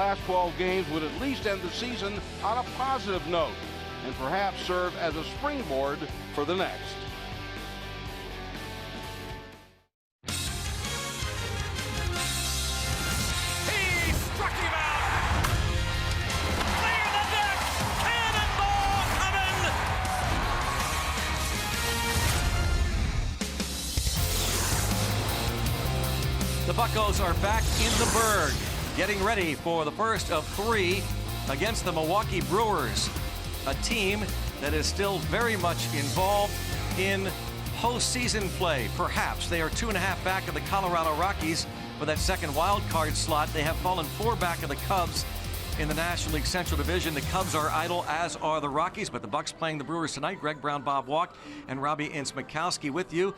Last 12 games would at least end the season on a positive note and perhaps serve as a springboard for the next. He struck him out! Clear the deck! Cannonball coming! The Buccos are back in the Burgh, getting ready for the first of 3 against the Milwaukee Brewers, a team that is still very much involved in postseason play. Perhaps they are 2.5 back of the Colorado Rockies for that second wild card slot. They have fallen 4 back of the Cubs in the National League Central Division. The Cubs are idle, as are the Rockies, but the Bucs playing the Brewers tonight. Greg Brown, Bob Walk, and Robbie Ince-Mikowski with you.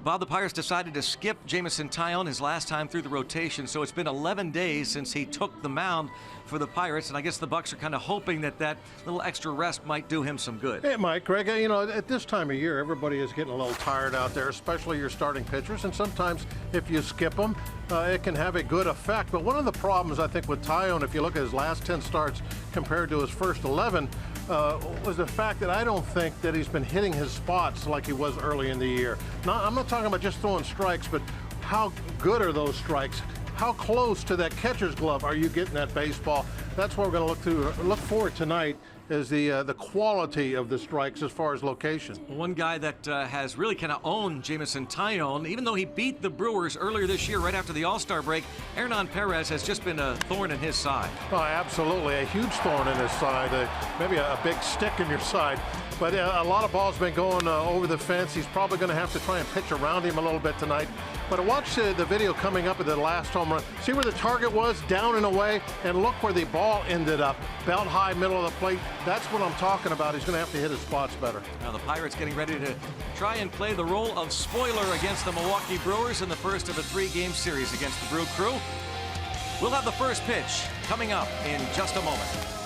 Bob, the Pirates decided to skip Jameson Taillon his last time through the rotation, so it's been 11 days since he took the mound for the Pirates, and I guess the Bucs are kind of hoping that that little extra rest might do him some good. Hey, Mike, Greg, you know, at this time of year, everybody is getting a little tired out there, especially your starting pitchers, and sometimes if you skip them, it can have a good effect. But one of the problems, I think, with Taillon, if you look at his last 10 starts compared to his first 11, was the fact that I don't think that he's been hitting his spots like he was early in the year. I'm not talking about just throwing strikes, but how good are those strikes? How close to that catcher's glove are you getting that baseball? That's what we're going to look for tonight, is the quality of the strikes as far as location. One guy that has really kind of owned Jameson Taillon, even though he beat the Brewers earlier this year right after the All-Star break, Hernan Perez has just been a thorn in his side. Oh, absolutely, a huge thorn in his side, maybe a big stick in your side. But a lot of balls been going over the fence. He's probably going to have to try and pitch around him a little bit tonight. But watch the video coming up at the last home run. See where the target was, down and away, and look where the ball ended up. Belt high, middle of the plate. That's what I'm talking about. He's going to have to hit his spots better. Now the Pirates getting ready to try and play the role of spoiler against the Milwaukee Brewers in the first of a 3-game series against the Brew Crew. We'll have the first pitch coming up in just a moment.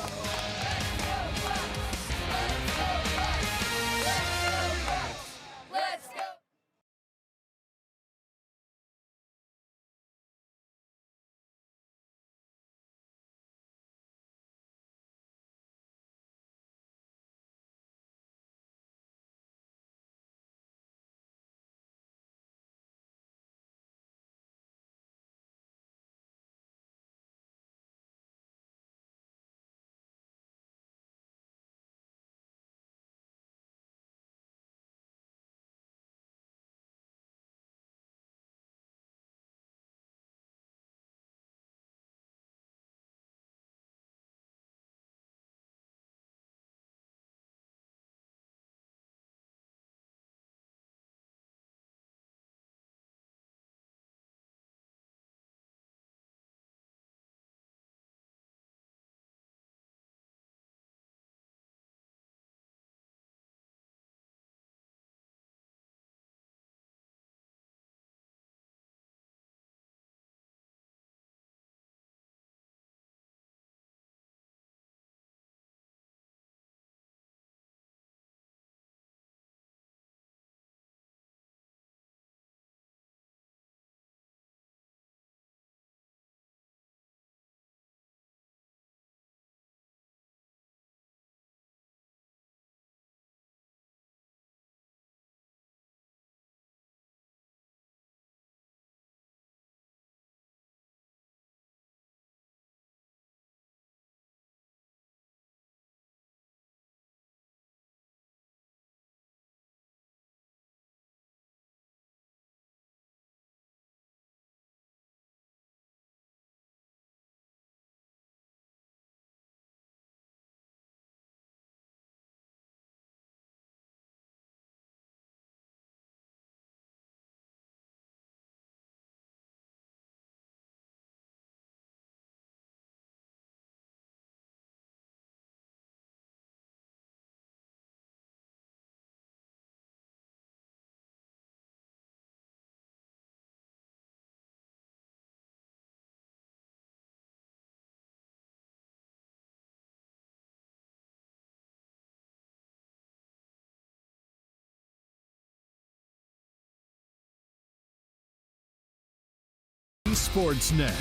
Sportsnet.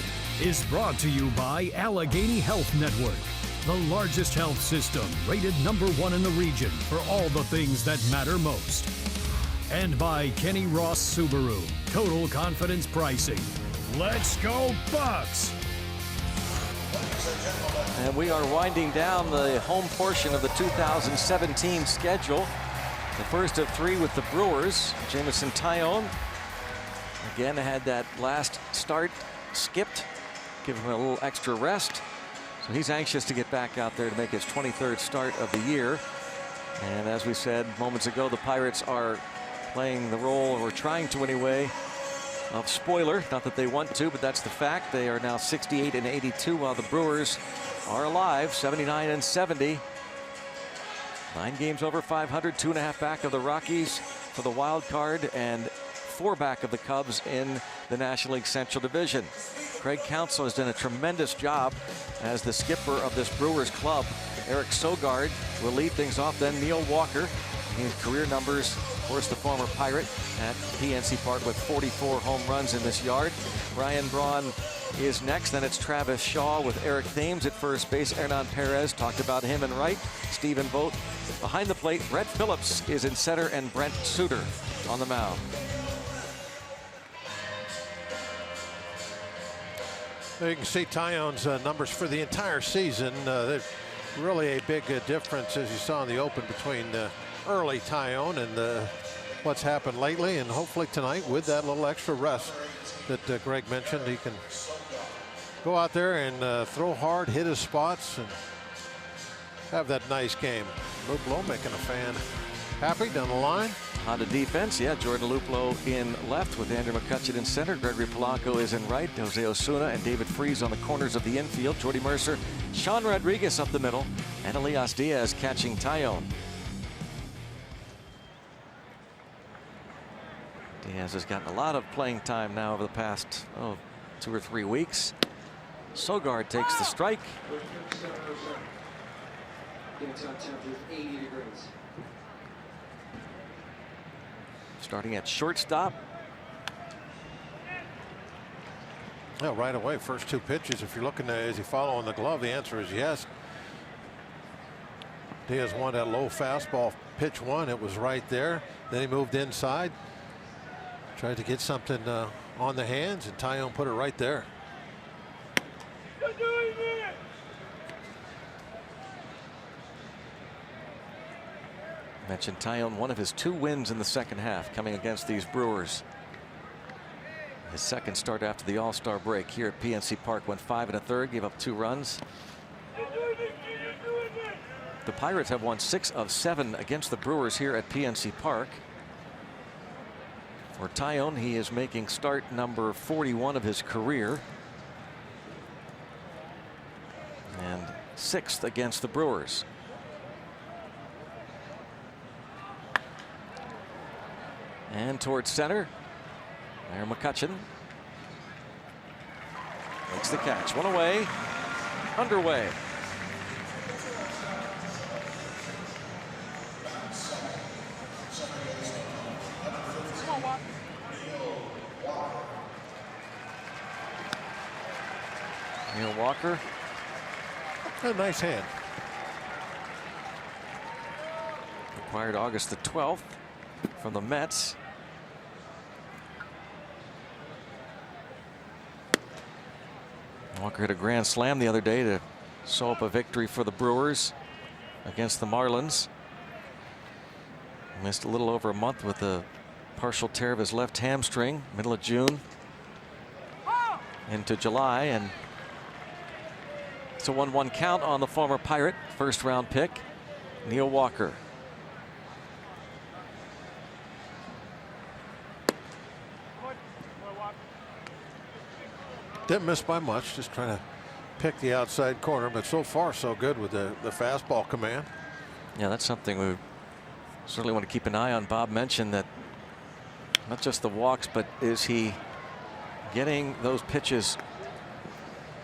is brought to you by Allegheny Health Network, the largest health system rated #1 in the region for all the things that matter most. And by Kenny Ross Subaru, total confidence pricing. Let's go Bucks! And we are winding down the home portion of the 2017 schedule. The first of 3 with the Brewers. Jameson Taillon again had that last start skipped. Give him a little extra rest. So he's anxious to get back out there to make his 23rd start of the year. And as we said moments ago, the Pirates are playing the role, or trying to anyway, of spoiler. Not that they want to, but that's the fact. They are now 68-82 while the Brewers are alive, 79-70. 9 games over 500, 2.5 back of the Rockies for the wild card, and 4 back of the Cubs in the National League Central Division. Craig Counsell has done a tremendous job as the skipper of this Brewers club. Eric Sogard will lead things off, then Neil Walker. His career numbers, of course, the former Pirate at PNC Park with 44 home runs in this yard. Brian Braun is next. Then it's Travis Shaw with Eric Thames at first base. Hernan Perez, talked about him in right. Stephen Vogt behind the plate. Brett Phillips is in center, and Brent Suter on the mound. There you can see Taillon's numbers for the entire season. There's really a big difference, as you saw in the open, between early Taillon and what's happened lately. And hopefully tonight, with that little extra rest that Greg mentioned, he can go out there and throw hard, hit his spots, and have that nice game. Luplow making a fan happy down the line. On the defense, yeah, Jordan Luplow in left with Andrew McCutcheon in center. Gregory Polanco is in right. Jose Osuna and David Freese on the corners of the infield. Jordy Mercer, Sean Rodriguez up the middle, and Elias Diaz catching Taillon. Diaz has gotten a lot of playing time now over the past 2 or 3 weeks. Sogard takes the strike. Starting at shortstop. Yeah, right away, first 2 pitches. If you're looking at, is he following the glove? The answer is yes. Diaz wanted that low fastball, pitch 1. It was right there. Then he moved inside. Tried to get something on the hands, and Taillon put it right there. Mentioned Taillon, one of his 2 wins in the second half coming against these Brewers. His second start after the All-Star break here at PNC Park, went 5 1/3, gave up 2 runs. The Pirates have won 6 of 7 against the Brewers here at PNC Park. For Taillon, he is making start number 41 of his career, and 6th against the Brewers. And towards center, there McCutcheon makes the catch. 1 away, underway. Neil Walker. A nice hand. Acquired August the 12th from the Mets. Walker hit a grand slam the other day to sew up a victory for the Brewers against the Marlins. Missed a little over a month with a partial tear of his left hamstring, middle of June into July, and it's a 1-1 count on the former Pirate first-round pick, Neil Walker. Didn't miss by much, just trying to pick the outside corner, but so far so good with the fastball command. Yeah, that's something we certainly want to keep an eye on. Bob mentioned that not just the walks, but is he getting those pitches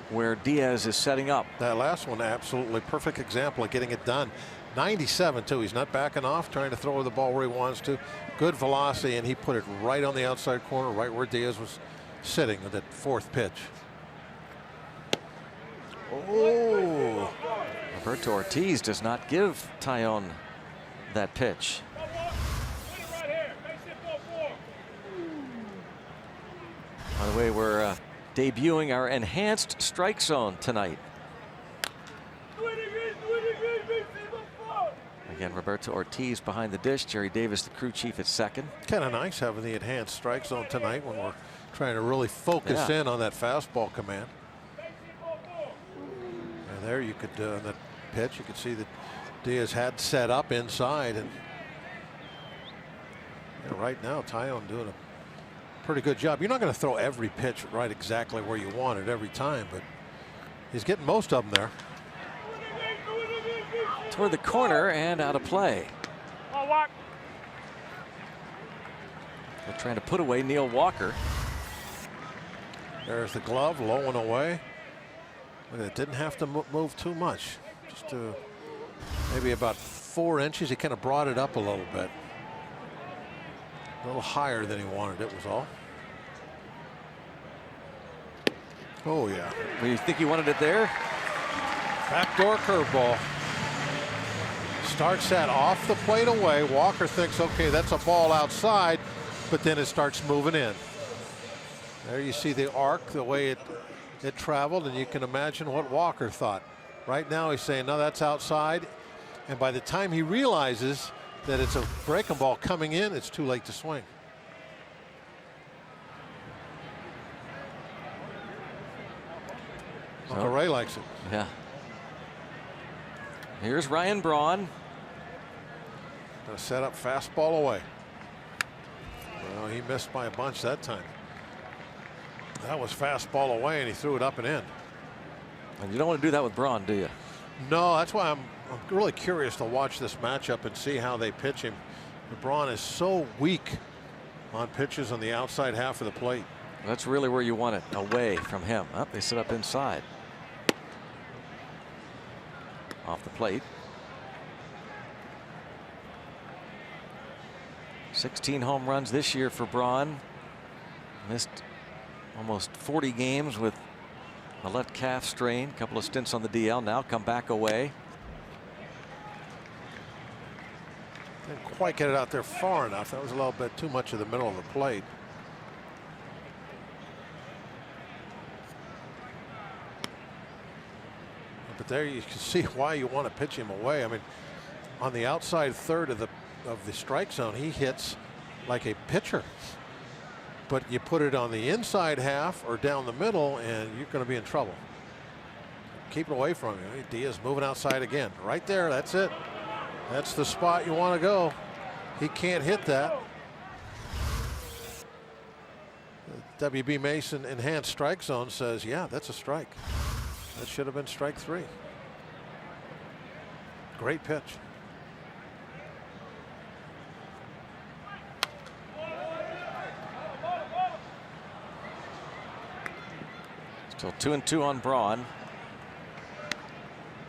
where Diaz is setting up? That last one, absolutely perfect example of getting it done. 97 too. He's not backing off, trying to throw the ball where he wants to. Good velocity, and he put it right on the outside corner, right where Diaz was sitting with that 4th pitch. Oh. Roberto Ortiz does not give Taillon that pitch. By the way, we're debuting our enhanced strike zone tonight. Again, Roberto Ortiz behind the dish. Jerry Davis, the crew chief, at second. Kind of nice having the enhanced strike zone tonight when we're trying to really focus in on that fastball command. And there you could, that pitch, you could see that Diaz had set up inside. And right now, Taillon doing a pretty good job. You're not going to throw every pitch right exactly where you want it every time, but he's getting most of them there. Toward the corner and out of play. They're trying to put away Neil Walker. There's the glove, low and away. But it didn't have to move too much. Just maybe about 4 inches. He kind of brought it up a little bit. A little higher than he wanted it was all. Oh, yeah. Well, you think he wanted it there? Backdoor curveball. Starts that off the plate away. Walker thinks, okay, that's a ball outside, but then it starts moving in. There you see the arc, the way it traveled, and you can imagine what Walker thought. Right now he's saying, no, that's outside. And by the time he realizes that it's a breaking ball coming in, it's too late to swing. Uncle Ray likes it. Yeah. Here's Ryan Braun. Gonna set up fastball away. Well, he missed by a bunch that time. That was fastball away, and he threw it up and in. And you don't want to do that with Braun, do you? No, that's why I'm really curious to watch this matchup and see how they pitch him. Braun is so weak on pitches on the outside half of the plate. That's really where you want it, away from him. Oh, they set up inside. Off the plate. 16 home runs this year for Braun. Missed almost 40 games with a left calf strain. A couple of stints on the DL. Now come back away. Didn't quite get it out there far enough. That was a little bit too much of the middle of the plate. But there you can see why you want to pitch him away. I mean, on the outside third of the strike zone, he hits like a pitcher. But you put it on the inside half or down the middle, and you're going to be in trouble. Keep it away from you. Diaz moving outside again. Right there, that's it. That's the spot you want to go. He can't hit that. WB Mason enhanced strike zone says, yeah, that's a strike. That should have been strike 3. Great pitch. Still 2-2 on Braun.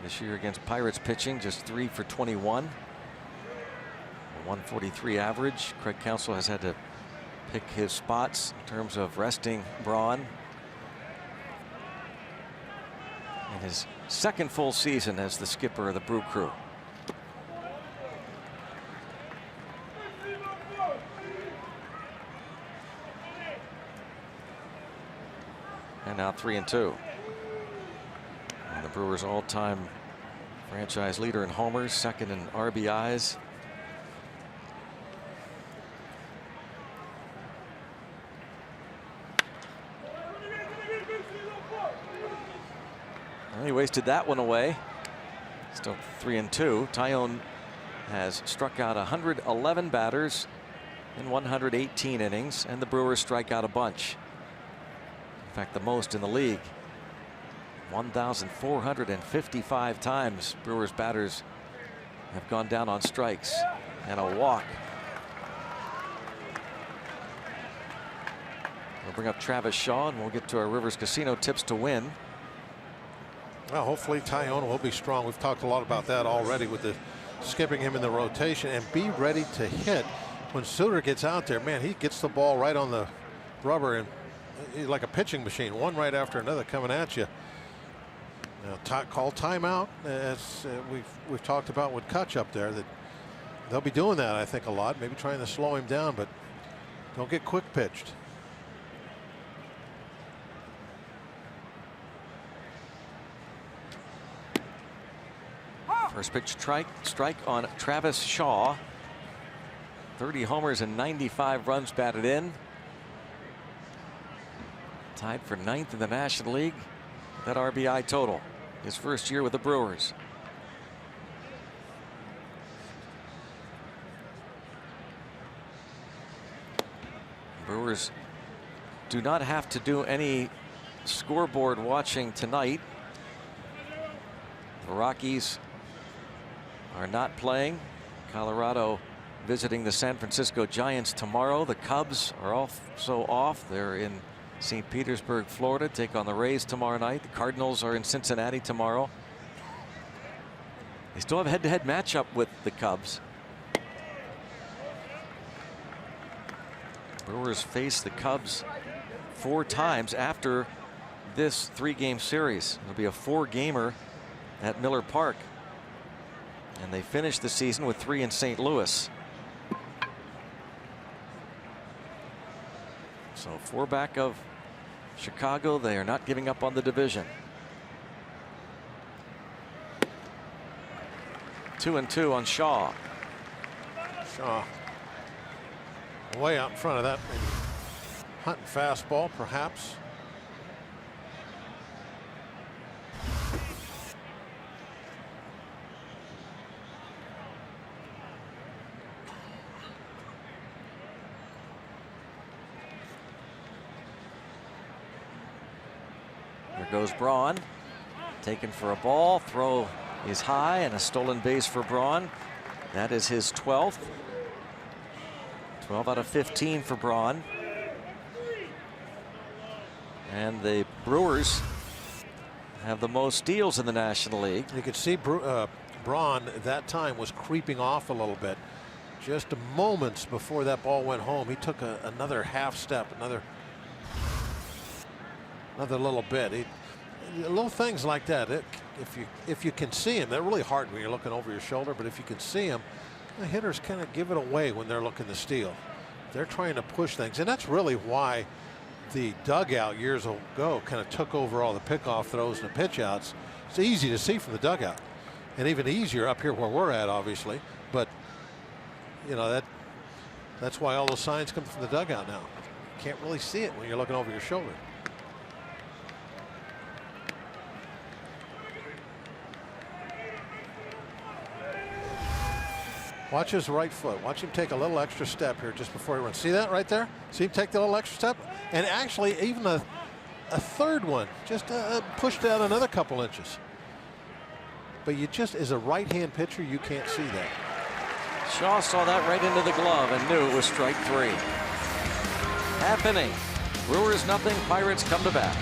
This year against Pirates pitching, just 3 for 21. A 143 average. Craig Counsell has had to pick his spots in terms of resting Braun. In his second full season as the skipper of the Brew Crew. And now 3-2. And the Brewers all-time franchise leader in homers, second in RBIs. Well, he wasted that one away. Still 3-2. Taillon has struck out 111 batters in 118 innings, and the Brewers strike out a bunch. In fact, the most in the league. 1,455 times Brewers batters have gone down on strikes, and a walk. We'll bring up Travis Shaw, and we'll get to our Rivers Casino tips to win. Well, hopefully Taillon will be strong. We've talked a lot about that already with the skipping him in the rotation, and be ready to hit when Suter gets out there. Man, he gets the ball right on the rubber, and he's like a pitching machine, one right after another coming at you. Now, call timeout, as we've talked about with Kutch up there, that they'll be doing that, I think, a lot, maybe trying to slow him down, but don't get quick pitched. First pitch strike on Travis Shaw. 30 homers and 95 runs batted in. Tied for 9th in the National League. That RBI total. His first year with the Brewers. Brewers do not have to do any scoreboard watching tonight. The Rockies are not playing. Colorado visiting the San Francisco Giants tomorrow. The Cubs are also off. They're in St. Petersburg, Florida, take on the Rays tomorrow night. The Cardinals are in Cincinnati tomorrow. They still have a head-to-head matchup with the Cubs. Brewers face the Cubs 4 times after this 3-game series. It'll be a 4-gamer at Miller Park. And they finished the season with 3 in St. Louis. So 4 back of Chicago. They are not giving up on the division. 2-2 on Shaw. Shaw way out in front of that. Hunting fastball, perhaps. There goes Braun. Taken for a ball. Throw is high and a stolen base for Braun. That is his 12th. 12 out of 15 for Braun. And the Brewers have the most steals in the National League. You could see Braun at that time was creeping off a little bit. Just moments before that ball went home, he took another half step, another little bit. Little things like that. If you can see him, they're really hard when you're looking over your shoulder. But if you can see him, the hitters kind of give it away when they're looking to steal. They're trying to push things, and that's really why the dugout years ago kind of took over all the pickoff throws and the pitch outs. It's easy to see from the dugout, and even easier up here where we're at, obviously. But you know that's why all those signs come from the dugout now. You can't really see it when you're looking over your shoulder. Watch his right foot. Watch him take a little extra step here just before he runs. See that right there? See him take the little extra step? And actually even a third one. Just pushed out another couple inches. But you just, as a right-hand pitcher, you can't see that. Shaw saw that right into the glove and knew it was strike 3. Half inning. Brewers nothing. Pirates come to bat.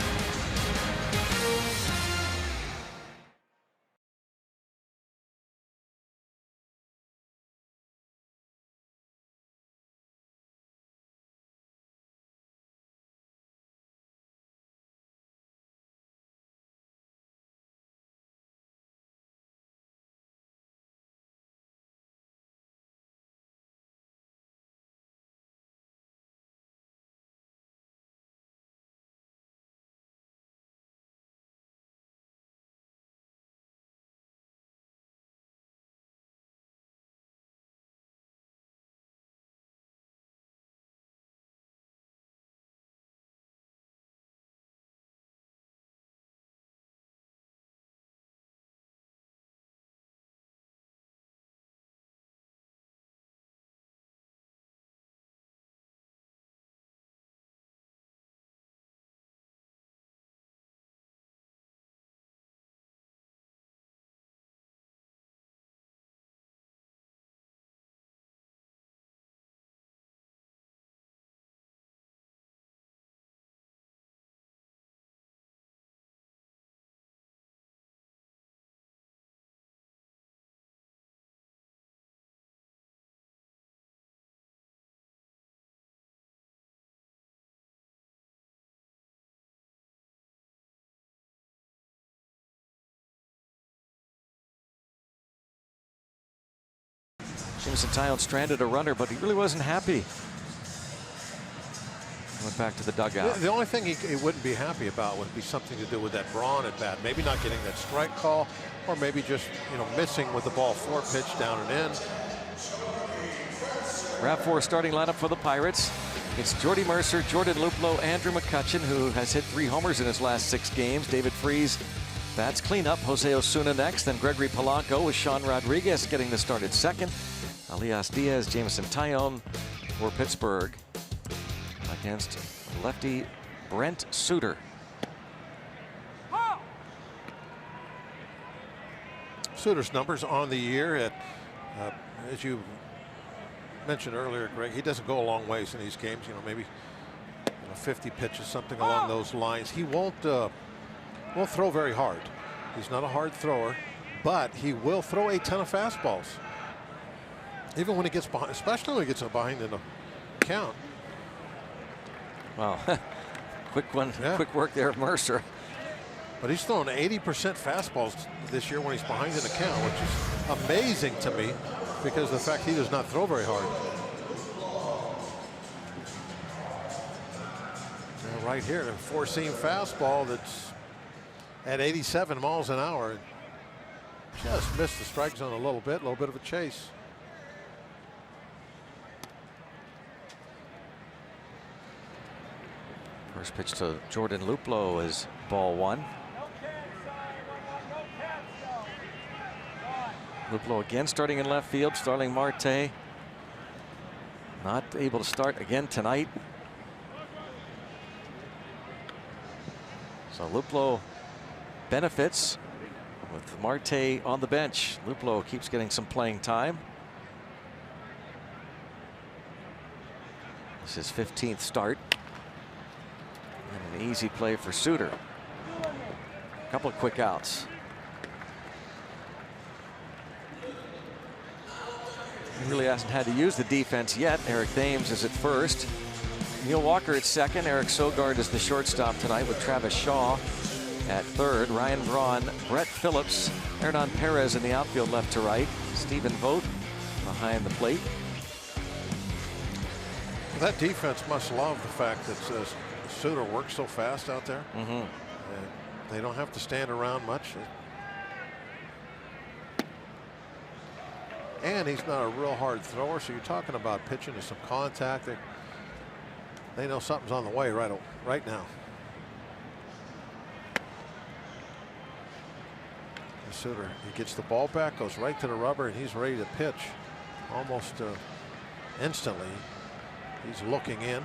Jameson Taillon stranded a runner, but he really wasn't happy. Went back to the dugout. The only thing he wouldn't be happy about would be something to do with that Braun at bat. Maybe not getting that strike call, or maybe just, you know, missing with the ball 4 pitch down and in. RAV4 starting lineup for the Pirates. It's Jordy Mercer, Jordan Luplow, Andrew McCutchen, who has hit 3 homers in his last 6 games. David Freese bats cleanup. Jose Osuna next. Then Gregory Polanco with Sean Rodriguez getting the start at second. Elias Diaz, Jameson Taillon for Pittsburgh against lefty Brent Suter. Suter's numbers on the year at, as you mentioned earlier, Greg, he doesn't go a long ways in these games. You know, maybe 50 pitches, something along those lines. He won't throw very hard. He's not a hard thrower, but he will throw a ton of fastballs, even when he gets behind, especially when he gets behind in the count. Wow, quick one, yeah. Quick work there, Mercer. But he's thrown 80% fastballs this year when he's behind in the count, which is amazing to me, because of the fact he does not throw very hard. Now right here, a 4-seam fastball that's at 87 miles an hour. Just missed the strike zone a little bit of a chase. First pitch to Jordan Luplow is ball 1. Luplow again starting in left field. Starling Marte not able to start again tonight. So Luplow benefits with Marte on the bench. Luplow keeps getting some playing time. This is his 15th start. And an easy play for Suter. A couple of quick outs. He really hasn't had to use the defense yet. Eric Thames is at first. Neil Walker at second. Eric Sogard is the shortstop tonight with Travis Shaw at third. Ryan Braun, Brett Phillips, Hernan Perez in the outfield left to right. Stephen Vogt behind the plate. That defense must love the fact that Suter works so fast out there. Mm-hmm. They don't have to stand around much. And he's not a real hard thrower, so you're talking about pitching to some contact. They know something's on the way right now. And Suter, he gets the ball back, goes right to the rubber, and he's ready to pitch almost instantly. He's looking in.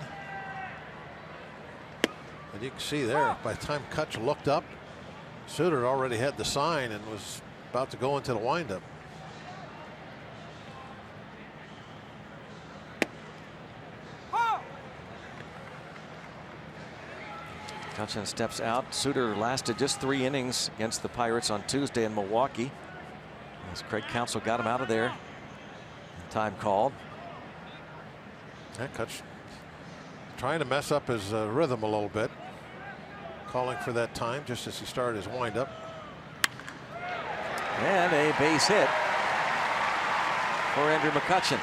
And you can see there, by the time Kutch looked up, Suter already had the sign and was about to go into the windup. Kutch steps out. Suter lasted just 3 innings against the Pirates on Tuesday in Milwaukee, as Craig Counsell got him out of there. Time called. Kutch trying to mess up his rhythm a little bit, calling for that time just as he started his windup. And a base hit for Andrew McCutchen.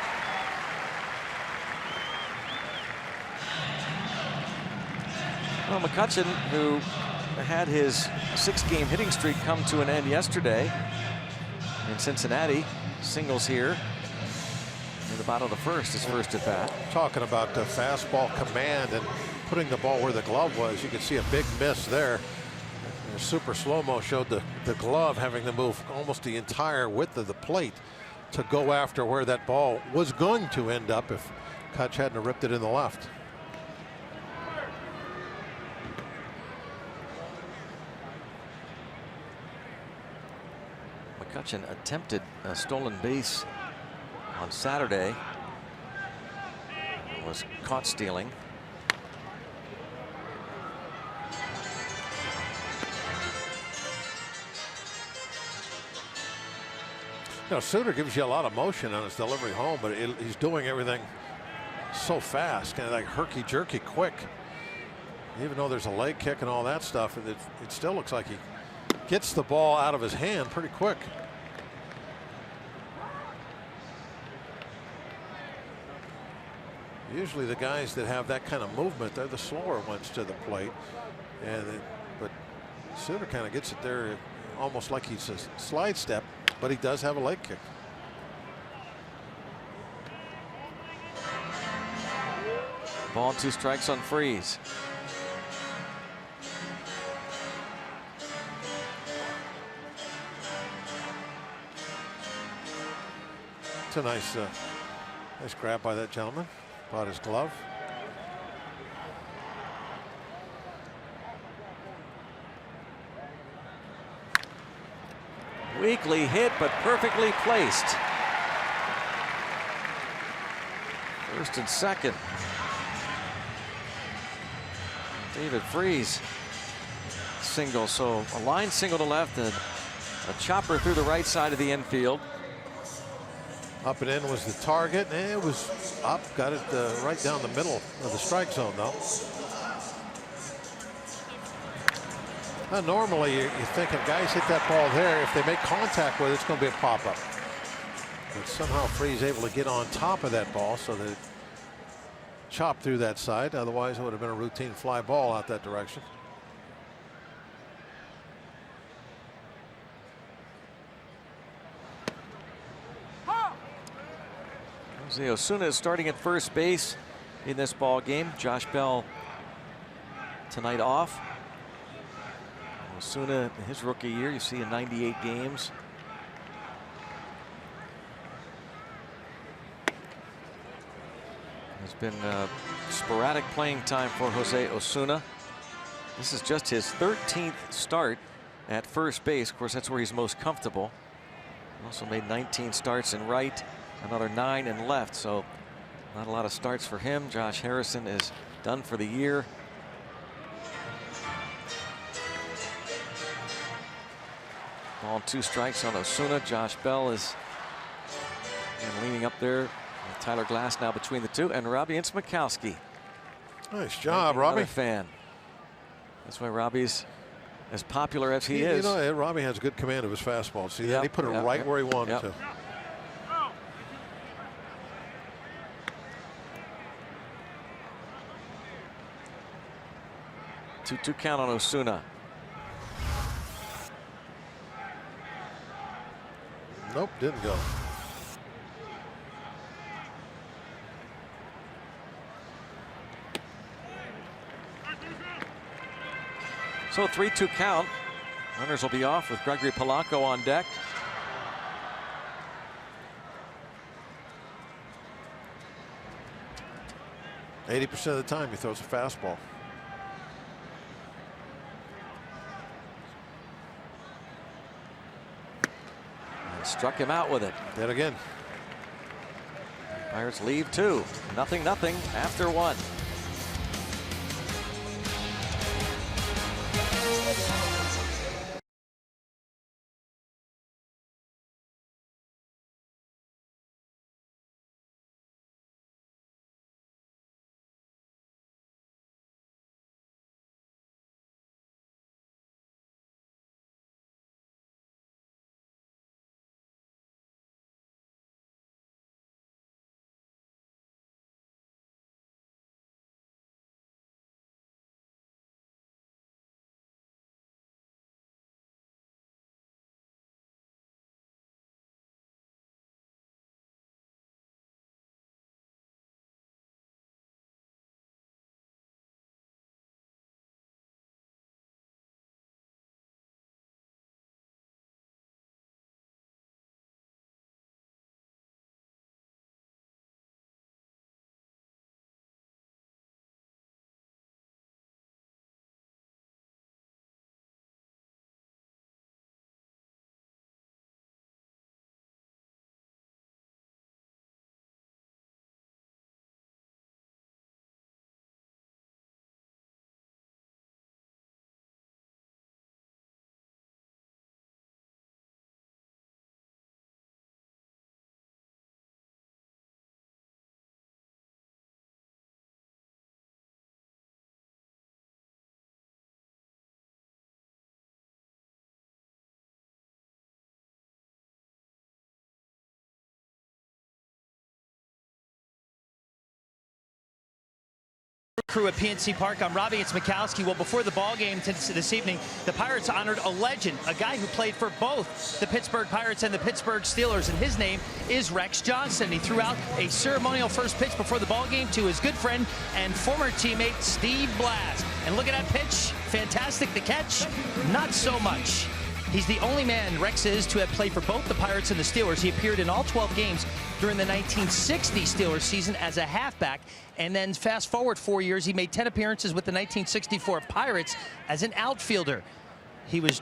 Well, McCutchen, who had his 6-game hitting streak come to an end yesterday in Cincinnati, singles here in the bottom of the first, his first at bat. Talking about the fastball command and putting the ball where the glove was, you can see a big miss there. Super slow-mo showed the glove having to move almost the entire width of the plate to go after where that ball was going to end up if Kutch hadn't ripped it in the left. McCutchen attempted a stolen base on Saturday. Was caught stealing. You know, Suter gives you a lot of motion on his delivery home, but he's doing everything so fast, kind of like herky-jerky quick. Even though there's a leg kick and all that stuff, it still looks like he gets the ball out of his hand pretty quick. Usually the guys that have that kind of movement, they're the slower ones to the plate. But Osuna kind of gets it there almost like he's a slide step, but he does have a leg kick. Ball and 2 strikes on Freeze. It's a nice grab by that gentleman. Bought his glove. Weakly hit, but perfectly placed. First and second. David Freeze single, so a line single to left and a chopper through the right side of the infield. Up and in was the target, and it was up. Got it right down the middle of the strike zone, though. Now, normally, you think if guys hit that ball there, if they make contact with it, it's going to be a pop-up. But somehow Freeze able to get on top of that ball so that it chopped through that side. Otherwise, it would have been a routine fly ball out that direction. Jose Osuna is starting at first base in this ball game. Josh Bell tonight off. Osuna, in his rookie year, you see in 98 games. There's been sporadic playing time for Jose Osuna. This is just his 13th start at first base. Of course, that's where he's most comfortable. Also made 19 starts in right, another 9 in left, so not a lot of starts for him. Josh Harrison is done for the year. Ball and 2 strikes on Osuna. Josh Bell is leaning up there with Tyler Glass now between the two, and Robbie Innsmikowski. Nice job, Robbie. Fan. That's why Robbie's as popular as he is. You know, Robbie has good command of his fastball. See that? He put it right where he wanted to. 2-2 count on Osuna. Nope, didn't go. So 3-2 count. Runners will be off with Gregory Polanco on deck. %80 of the time he throws a fastball. And struck him out with it. Dead again. Pirates leave 2. 0-0 after 1. Crew at PNC Park. I'm Robbie. It's Mikowski. Well, before the ball game this evening, the Pirates honored a legend, a guy who played for both the Pittsburgh Pirates and the Pittsburgh Steelers, and his name is Rex Johnson. He threw out a ceremonial first pitch before the ball game to his good friend and former teammate Steve Blass. And look at that pitch. Fantastic. The catch, not so much. He's the only man, Rex is, to have played for both the Pirates and the Steelers. He appeared in all 12 games during the 1960 Steelers season as a halfback. And then fast forward 4 years, he made 10 appearances with the 1964 Pirates as an outfielder. He was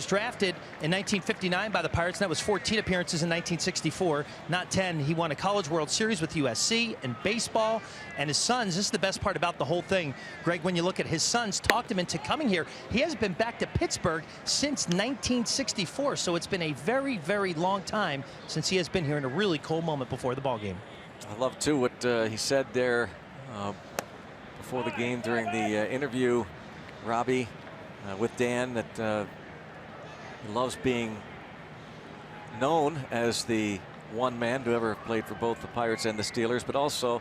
drafted in 1959 by the Pirates, and that was 14 appearances in 1964, not 10. He won a College World Series with USC and baseball. And his sons, this is the best part about the whole thing, Greg, when you look at his sons, talked him into coming here. He hasn't been back to Pittsburgh since 1964, so it's been a very, very long time since he has been here in a really cold moment before the ball game. I love, too, what he said there before the game during the interview, Robbie, with Dan, that he loves being known as the one man to ever have played for both the Pirates and the Steelers, but also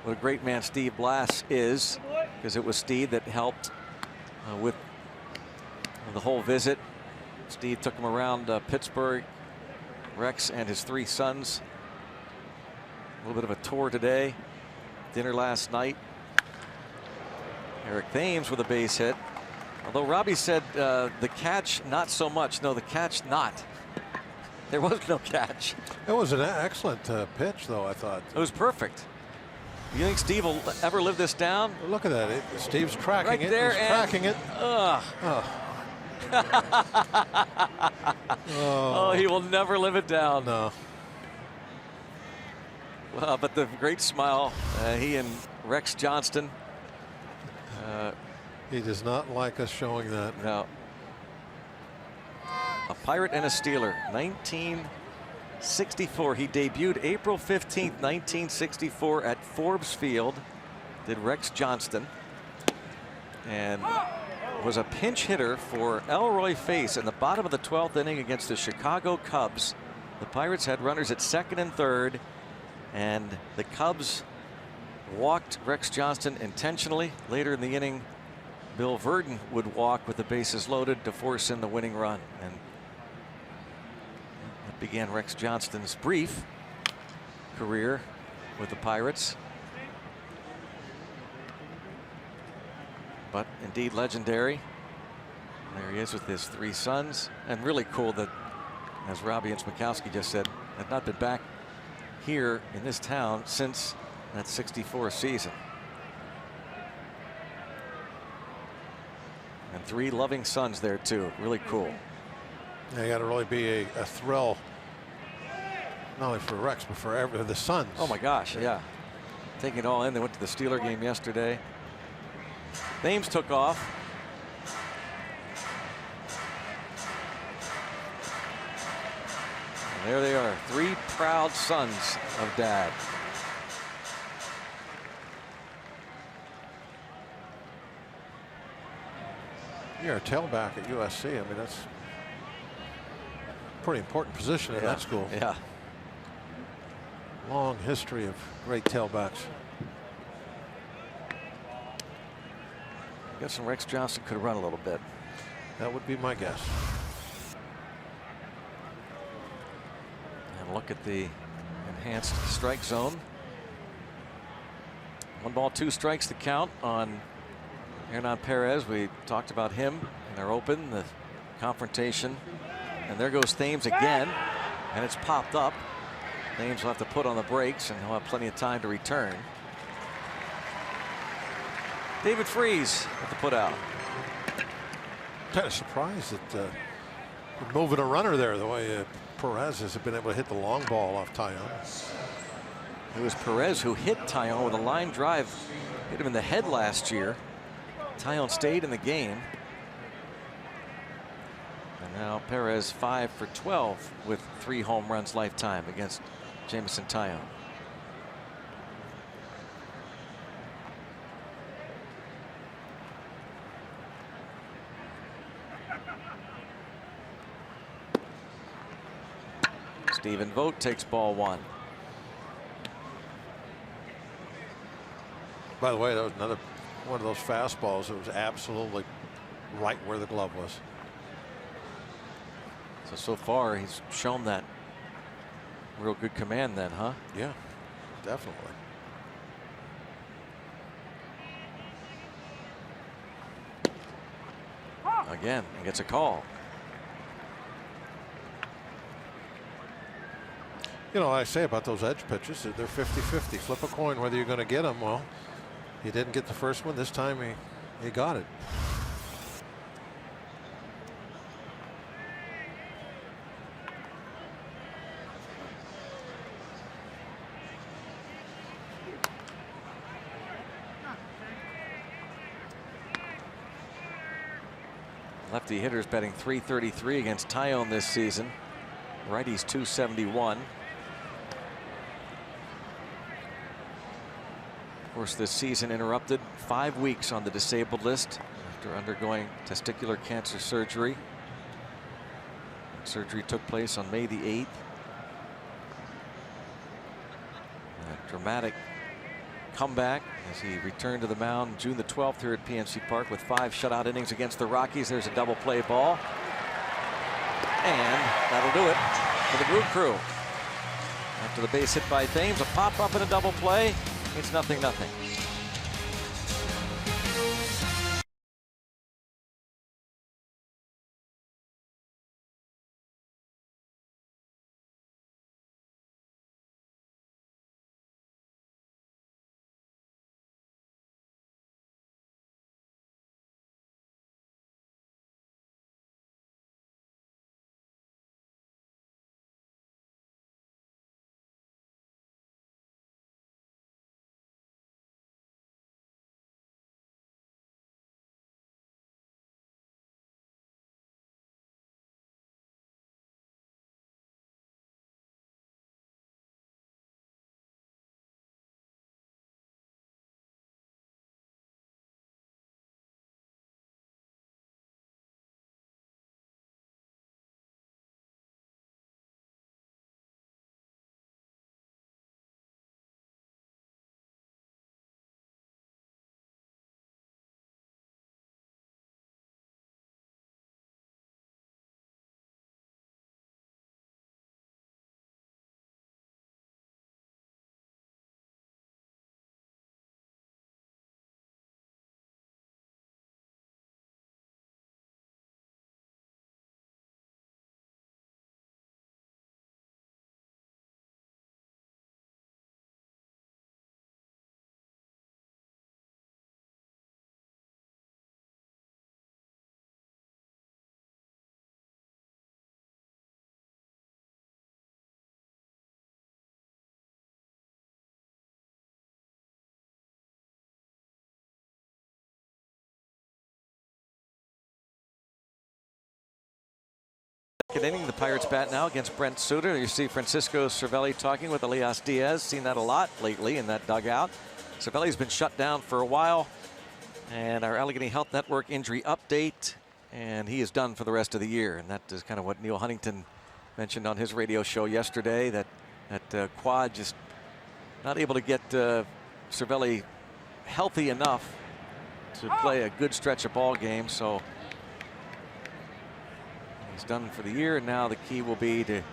what a great man Steve Blass is, because it was Steve that helped with the whole visit. Steve took him around Pittsburgh, Rex and his 3 sons. A little bit of a tour today. Dinner last night. Eric Thames with a base hit. Although Robbie said the catch, not so much. No, the catch, not. There was no catch. It was an excellent pitch, though, I thought. It was perfect. You think Steve will ever live this down? Look at that. Steve's tracking right it. There. He's tracking it. Oh, he will never live it down. No. Well, but the great smile, he and Rex Johnston. He does not like us showing that. No. A Pirate and a Steeler, 1964. He debuted April 15th, 1964 at Forbes Field. Did Rex Johnston. And was a pinch hitter for Elroy Face in the bottom of the 12th inning against the Chicago Cubs. The Pirates had runners at second and third, and the Cubs walked Rex Johnston intentionally. Later in the inning, Bill Verdon would walk with the bases loaded to force in the winning run, and that began Rex Johnston's brief career with the Pirates. But indeed legendary. There he is with his 3 sons, and really cool that, as Robbie and Smikowski just said, had not been back here in this town since that 64 season. And 3 loving sons there too. Really cool. Yeah, you got to really be a thrill, not only for Rex but for the sons. Oh my gosh, yeah. Taking it all in. They went to the Steeler game yesterday. Thames took off. And there they are, 3 proud sons of Dad. You're a tailback at USC. I mean, that's a pretty important position in that school. Yeah. Long history of great tailbacks. I guess Rex Johnston could run a little bit. That would be my guess. And look at the enhanced strike zone. 1 ball, 2 strikes to count on Hernan Perez. We talked about him in our open, the confrontation. And there goes Thames again, and it's popped up. Thames will have to put on the brakes, and he'll have plenty of time to return. David Freese at the put out. Kind of surprised that moving a runner there the way Perez has been able to hit the long ball off Taillon. It was Perez who hit Taillon with a line drive, hit him in the head last year. Taillon stayed in the game. And now Perez 5 for 12 with 3 home runs lifetime against Jameson Taillon. Stephen Vogt takes ball 1. By the way, that was another one of those fastballs that was absolutely right where the glove was. So far he's shown that real good command then, huh? Yeah, definitely. Again, he gets a call. You know what I say about those edge pitches, they're 50-50. Flip a coin whether you're going to get them. Well, he didn't get the first one. This time he got it. Lefty hitters batting .333 against Tyone this season. Righties .271. Of course, this season interrupted 5 weeks on the disabled list after undergoing testicular cancer surgery. Surgery took place on May the 8th. A dramatic comeback as he returned to the mound June the 12th here at PNC Park with 5 shutout innings against the Rockies. There's a double play ball. And that'll do it for the Brew Crew. After the base hit by Thames, a pop up and a double play. It's 0-0. Inning, the Pirates bat now against Brent Suter. You see Francisco Cervelli talking with Elias Diaz. Seen that a lot lately in that dugout. Cervelli's been shut down for a while. And our Allegheny Health Network injury update. And he is done for the rest of the year. And that is kind of what Neil Huntington mentioned on his radio show yesterday. That quad just not able to get Cervelli healthy enough to play a good stretch of ball games. So he's done for the year, and now the key will be to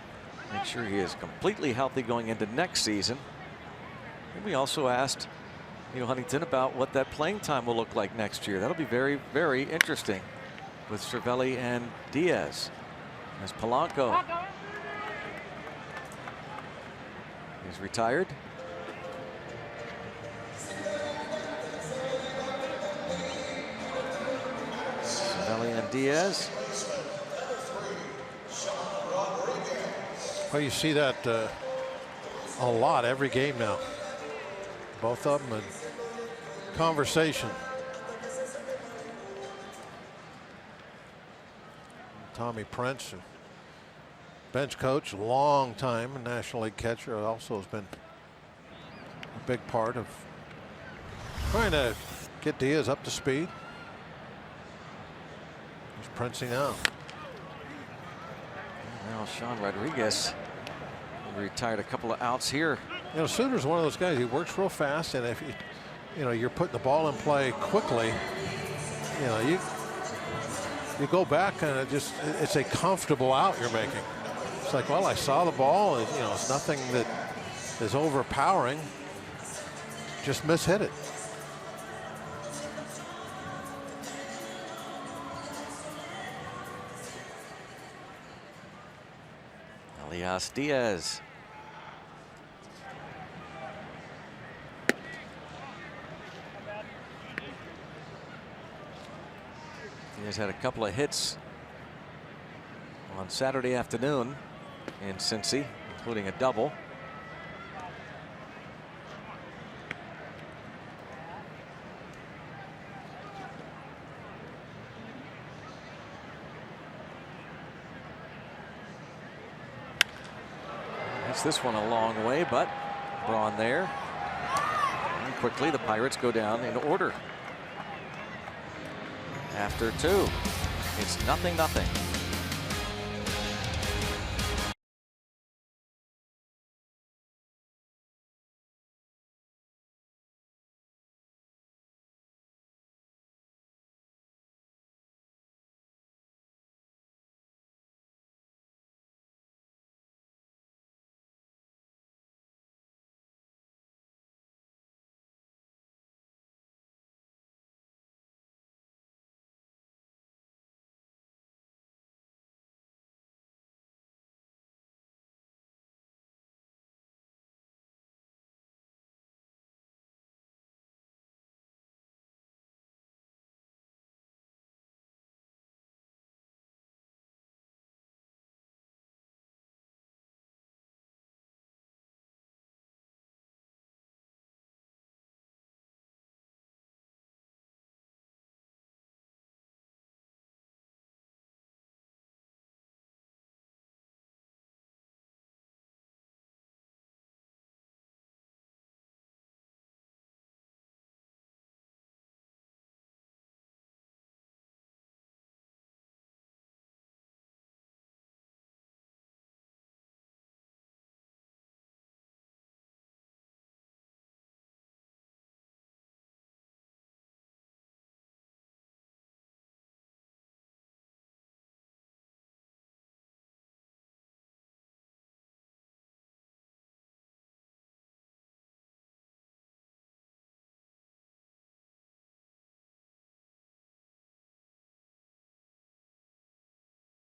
make sure he is completely healthy going into next season. And we also asked Neil Huntington about what that playing time will look like next year. That'll be very, very interesting with Cervelli and Diaz. As Polanco is retired. Cervelli and Diaz. Well, you see that a lot every game now. Both of them in conversation. Tommy Prince, bench coach, long time, National League catcher, also has been a big part of trying to get Diaz up to speed. He's Princing out. Now Sean Rodriguez retired a couple of outs here. You know, Suter's one of those guys. He works real fast, and if you know, you're putting the ball in play quickly, you know, you go back and it's a comfortable out you're making. It's like, well, I saw the ball, and, you know, it's nothing that is overpowering. Just mishit it. Elias Diaz. Diaz had a couple of hits on Saturday afternoon in Cincy, including a double. This one a long way, but Braun there. And quickly the Pirates go down in order. After 2, it's 0-0.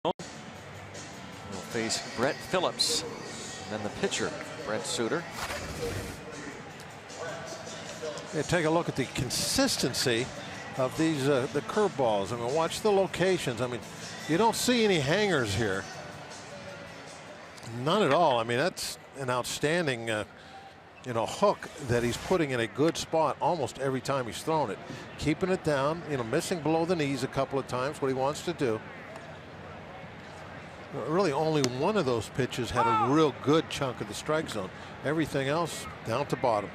Will face Brett Phillips, and then the pitcher, Brent Suter. Yeah, take a look at the consistency of these the curveballs. I mean, watch the locations. I mean, you don't see any hangers here. None at all. I mean, that's an outstanding you know, hook that he's putting in a good spot almost every time he's thrown it. Keeping it down, you know, missing below the knees a couple of times, what he wants to do. Really only one of those pitches had a real good chunk of the strike zone. Everything else down to bottom.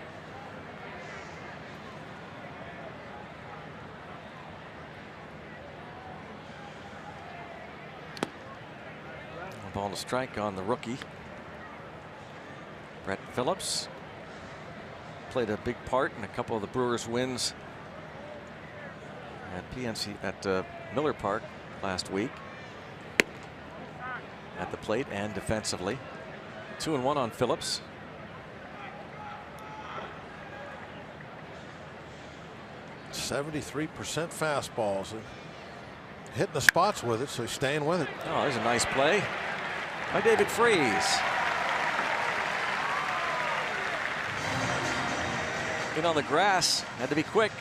Ball to strike on the rookie. Brett Phillips played a big part in a couple of the Brewers wins at Miller Park last week. At the plate and defensively. 2-1 on Phillips. .73% fastballs. Hitting the spots with it, so he's staying with it. Oh, there's a nice play by David Freese. In on the grass, had to be quick.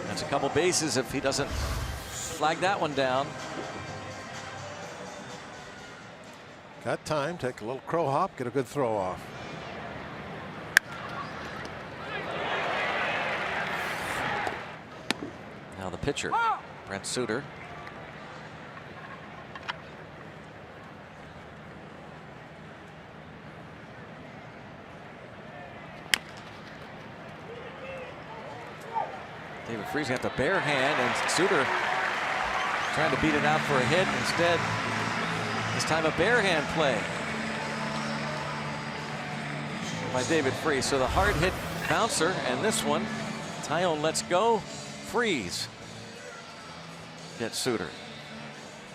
That's a couple bases if he doesn't flag that one down. Got time, take a little crow hop, get a good throw off. Now the pitcher, Brent Suter. David Freese got the bare hand, and Suter trying to beat it out for a hit. Instead, this time a bare hand play. by David Freese. So the hard hit bouncer, and this one, Taillon lets go. Freeze. Get Suter.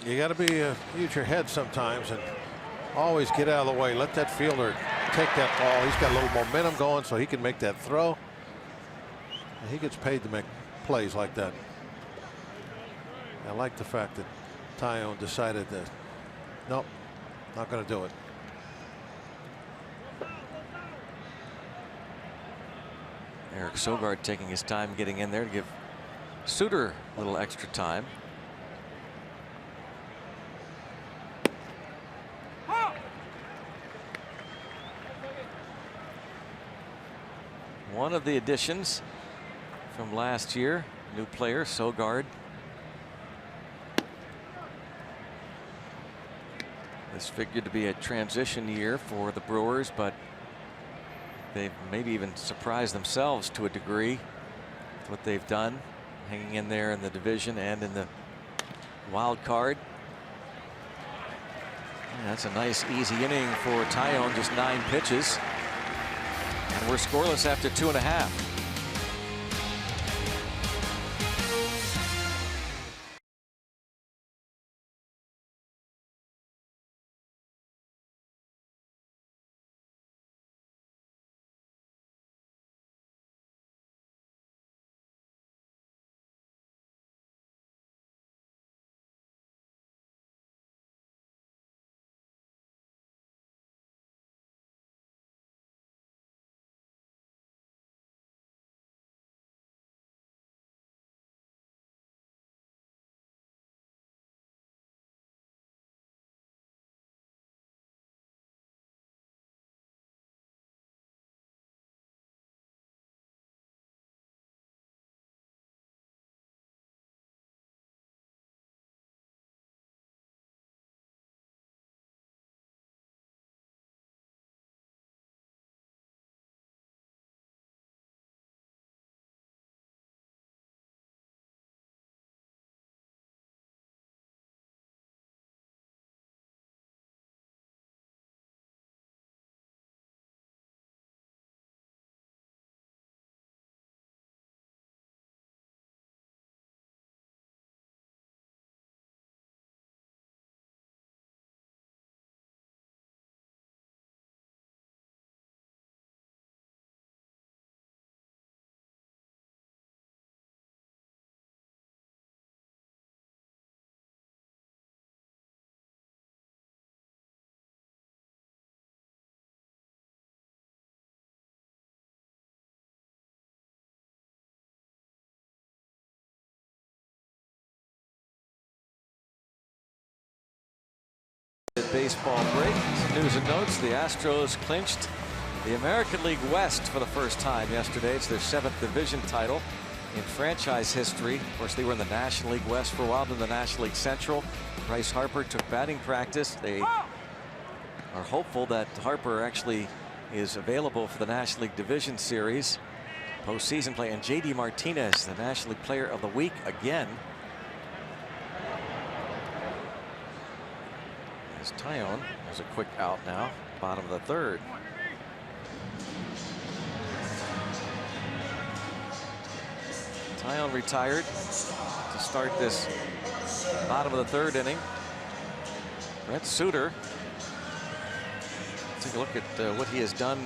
You got to be use your head sometimes and always get out of the way. Let that fielder take that ball. He's got a little momentum going, so he can make that throw. And he gets paid to make plays like that. I like the fact that Taillon decided that, nope, not going to do it. Eric Sogard taking his time getting in there to give Suter a little extra time. One of the additions from last year, new player Sogard. This figured to be a transition year for the Brewers, but they've maybe even surprised themselves to a degree with what they've done, hanging in there in the division and in the wild card. Yeah, that's a nice easy inning for Taillon, just 9 pitches. And we're scoreless after 2.5. Baseball break. Some news and notes. The Astros clinched the American League West for the first time yesterday. It's their 7th division title in franchise history. Of course, they were in the National League West for a while, then the National League Central. Bryce Harper took batting practice. They are hopeful that Harper actually is available for the National League Division Series postseason play. And J.D. Martinez, the National League Player of the Week again. As Taillon has a quick out now, bottom of the 3rd. Taillon retired to start this bottom of the 3rd inning. Brent Suter. Take a look at what he has done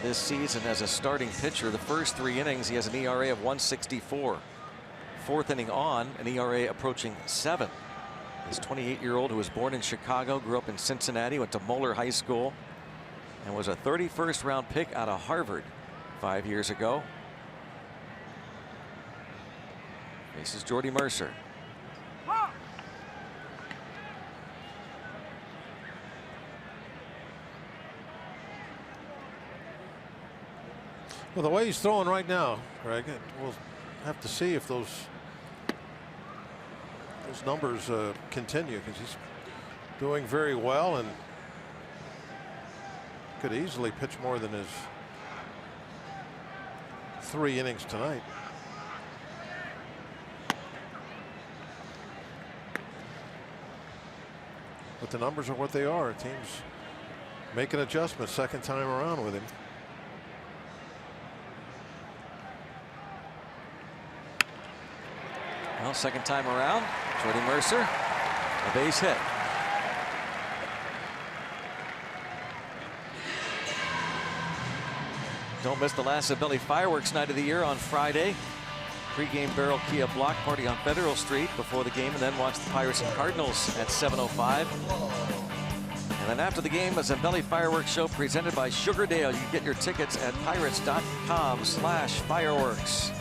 this season as a starting pitcher. The first 3 innings, he has an ERA of 1.64. 4th inning on, an ERA approaching 7. This 28-year-old who was born in Chicago, grew up in Cincinnati, went to Moeller High School, and was a 31st round pick out of Harvard 5 years ago. Faces Jordy Mercer. Well, the way he's throwing right now, Greg, we'll have to see if those numbers continue, because he's doing very well and could easily pitch more than his 3 innings tonight. But the numbers are what they are. Teams making adjustments second time around with him. Well, second time around, Jordy Mercer, a base hit. Don't miss the last Billy Fireworks night of the year on Friday. Pre-game Barrel Kia block party on Federal Street before the game, and then watch the Pirates and Cardinals at 7:05. And then after the game, a Zambelli Fireworks show presented by Sugardale. You can get your tickets at pirates.com/fireworks.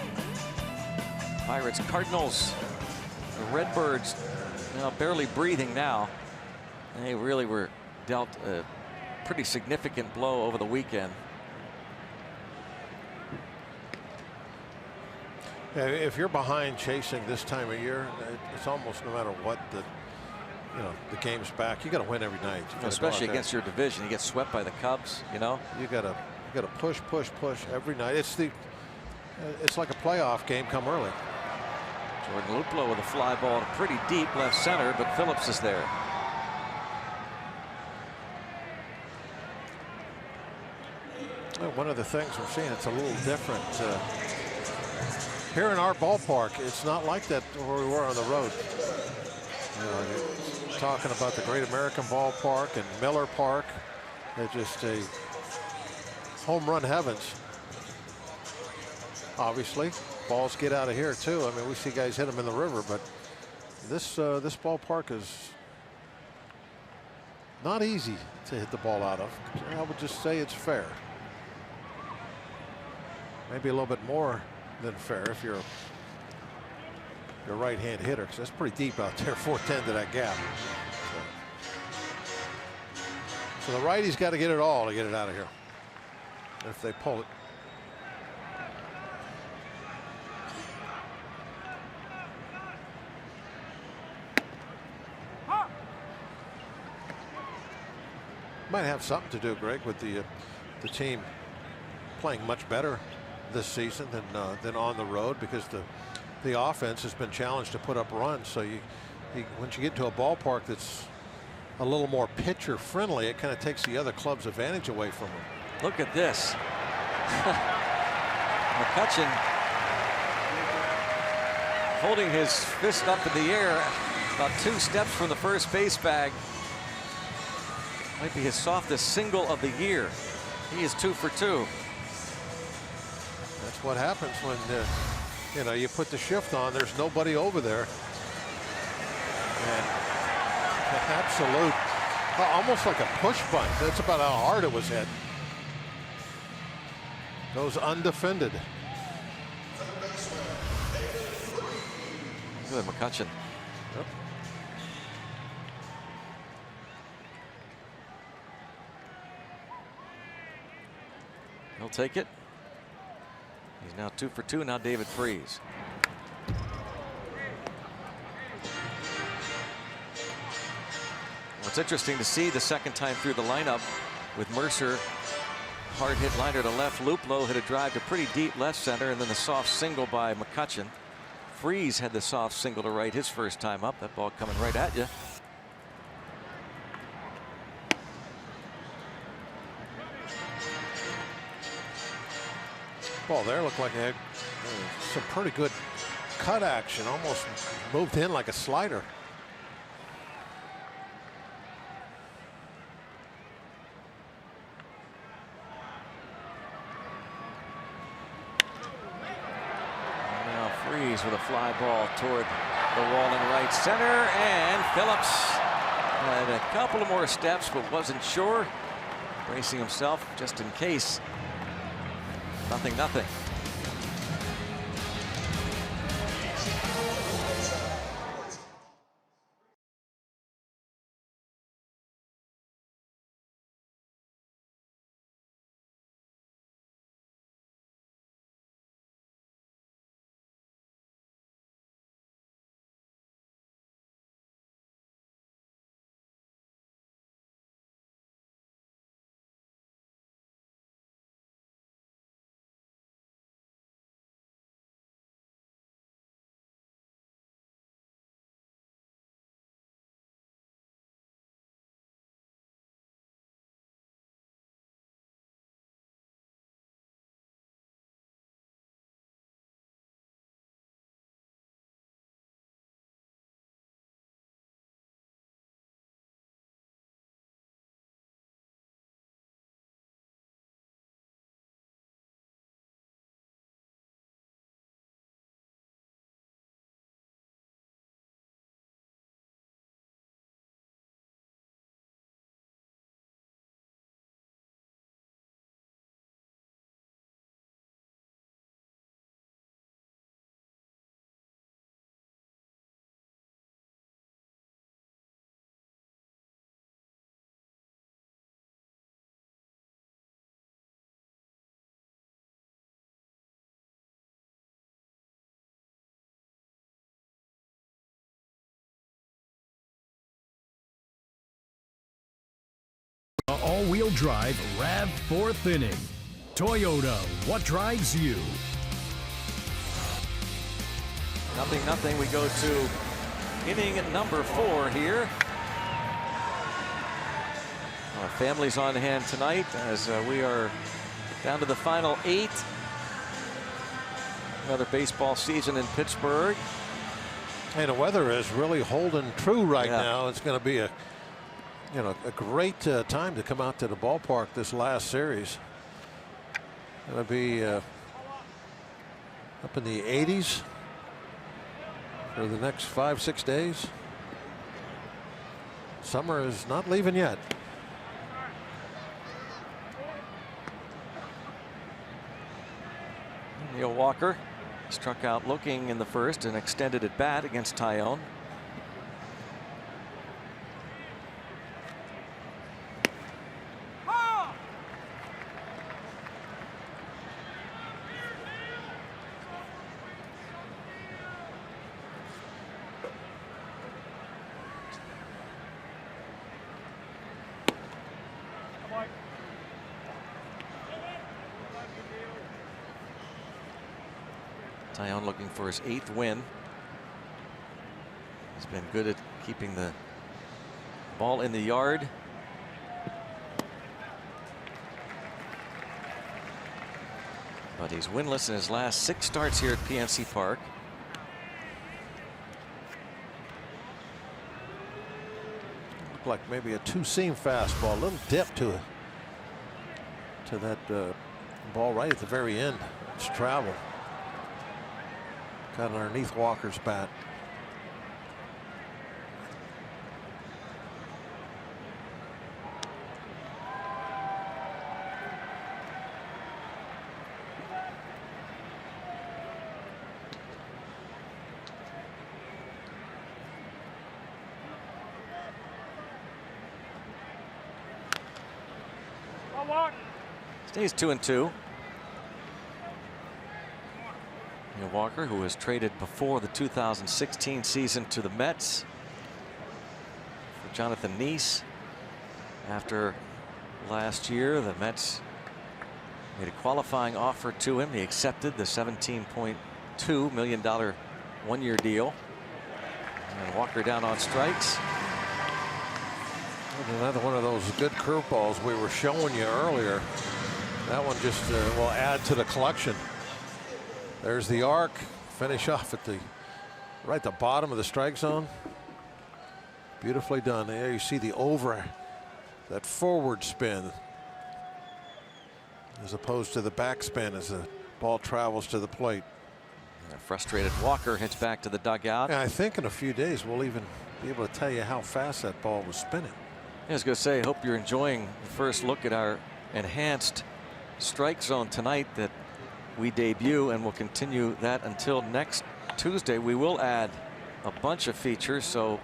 Pirates, Cardinals, the Redbirds, barely breathing now. They really were dealt a pretty significant blow over the weekend. Yeah, if you're behind chasing this time of year, it's almost no matter what the game's back. You got to win every night. Especially against your division. You get swept by the Cubs. You got to push every night. It's like a playoff game come early. Jordan Luplow with a fly ball to pretty deep left center, but Phillips is there. Well, one of the things we're seeing, it's a little different. Here in our ballpark, it's not like that where we were on the road. You're talking about the Great American Ballpark and Miller Park. They're just a home run heavens. Obviously, balls get out of here too. I mean, we see guys hit them in the river, but this ballpark is not easy to hit the ball out of. I would just say it's fair. Maybe a little bit more than fair if you're a right-hand hitter, because that's pretty deep out there, 410 to that gap. So the righty's got to get it all to get it out of here if they pull it. Might have something to do, Greg, with the team playing much better this season than on the road, because the offense has been challenged to put up runs. So once you get to a ballpark that's a little more pitcher friendly, it kind of takes the other club's advantage away from them. Look at this. McCutchen holding his fist up in the air about 2 steps from the first base bag. Might be his softest single of the year. He is 2 for 2. That's what happens when you put the shift on. There's nobody over there. And absolute, almost like a push bunt. That's about how hard it was hit. Goes undefended. Good, McCutchen. Yep. He'll take it. He's now 2 for 2. Now David Freese. Well, it's interesting to see the second time through the lineup with Mercer. Hard hit liner to left. Luplow hit a drive to pretty deep left center, and then the soft single by McCutchen. Freese had the soft single to right his first time up. That ball coming right at you. Ball there looked like it had some pretty good cut action. Almost moved in like a slider. Now Freese with a fly ball toward the wall in right center, and Phillips had a couple of more steps but wasn't sure, bracing himself just in case. 0-0. All-wheel drive RAV4th inning. Toyota, what drives you? 0-0. We go to inning number 4 here. Families on hand tonight as we are down to the final 8. Another baseball season in Pittsburgh. And the weather is really holding true right now. It's going to be a great time to come out to the ballpark this last series. Going to be up in the 80s for the next 5-6 days. Summer is not leaving yet. Neil Walker struck out looking in the first and extended at bat against Tyone. Tyone looking for his 8th win. He's been good at keeping the ball in the yard. But he's winless in his last 6 starts here at PNC Park. Looked like maybe a 2-seam fastball, a little dip to that ball right at the very end. It's travel. Got underneath Walker's bat. Stays 2-2. Neil Walker, who was traded before the 2016 season to the Mets for Jonathan Neese. After last year, the Mets made a qualifying offer to him. He accepted the $17.2 million one-year deal. And Walker down on strikes. Another one of those good curveballs we were showing you earlier. That one just will add to the collection. There's the arc. Finish off at the bottom of the strike zone. Beautifully done. There you see the that forward spin as opposed to the backspin as the ball travels to the plate. A frustrated Walker hits back to the dugout. Yeah, I think in a few days we'll even be able to tell you how fast that ball was spinning. I was going to say, I hope you're enjoying the first look at our enhanced strike zone tonight that we debut, and we'll continue that until next Tuesday. We will add a bunch of features, so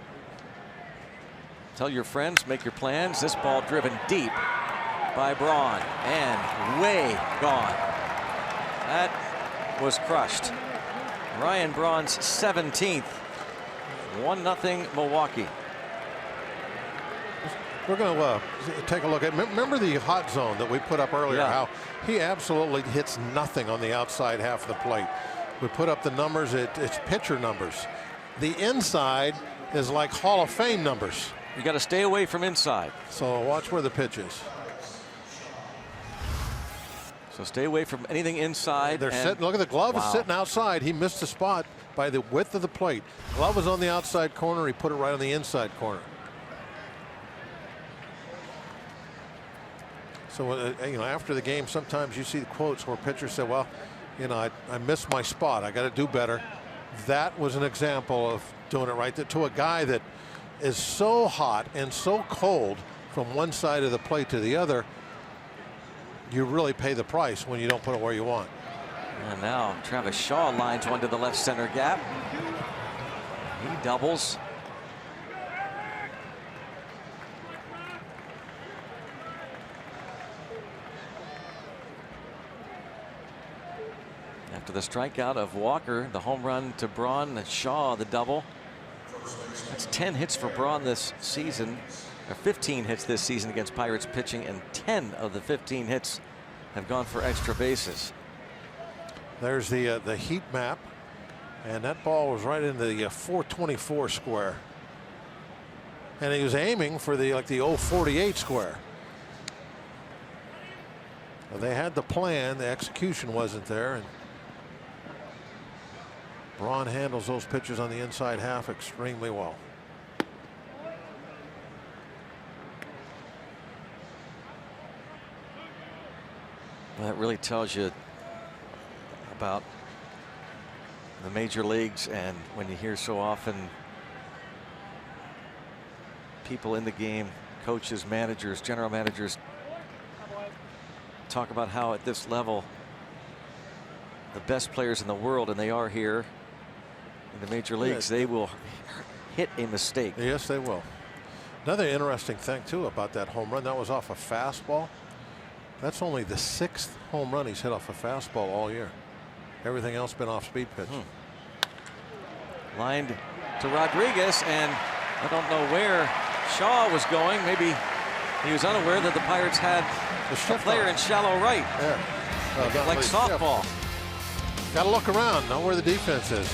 tell your friends, make your plans. This ball driven deep by Braun and way gone. That was crushed. Ryan Braun's 17th. 1-0 Milwaukee. We're going to take a look at, remember the hot zone that we put up earlier, how he absolutely hits nothing on the outside half of the plate. We put up the numbers, it's pitcher numbers. The inside is like Hall of Fame numbers. You got to stay away from inside. So watch where the pitch is. So stay away from anything inside. They're sitting, look at the glove is sitting outside. He missed the spot by the width of the plate. Glove was on the outside corner. He put it right on the inside corner. So, after the game, sometimes you see the quotes where pitchers say, well, I missed my spot. I got to do better. That was an example of doing it right to a guy that is so hot and so cold from one side of the plate to the other. You really pay the price when you don't put it where you want. And now Travis Shaw lines one to the left center gap. He doubles. After the strikeout of Walker, the home run to Braun, and Shaw the double. That's 10 hits for Braun this season, 15 hits this season against Pirates pitching, and 10 of the 15 hits have gone for extra bases. There's the heat map, and that ball was right in the 424 square, and he was aiming for the 048 square. Well, they had the plan, the execution wasn't there, and Braun handles those pitches on the inside half extremely well. Well, that really tells you about the major leagues, and when you hear so often people in the game, coaches, managers, general managers, talk about how at this level the best players in the world, and they are here in the major leagues, they will hit a mistake. Yes, they will. Another interesting thing too about that home run, that was off a fastball. That's only the 6th home run he's hit off a fastball all year. Everything else been off speed pitch. Lined to Rodriguez, and I don't know where Shaw was going. Maybe he was unaware that the Pirates had a player in shallow right. Yeah. Like softball. Got to look around, know where the defense is.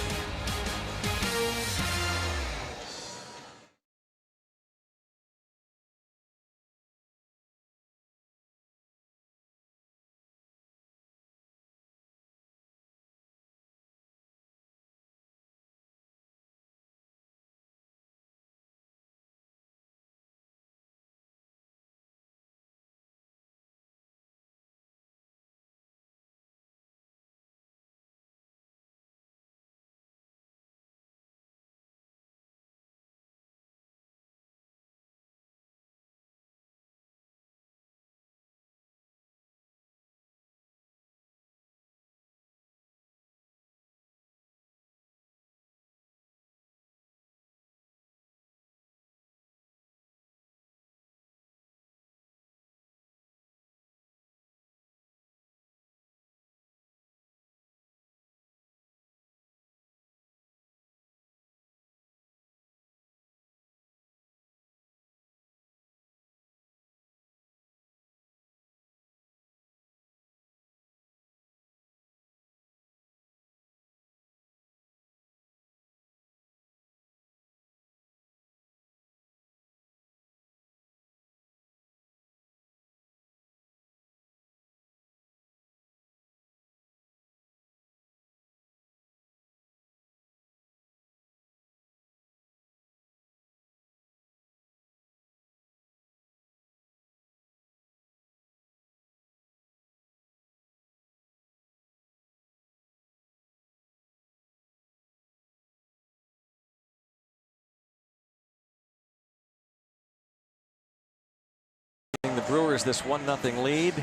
The Brewers this 1-0 lead.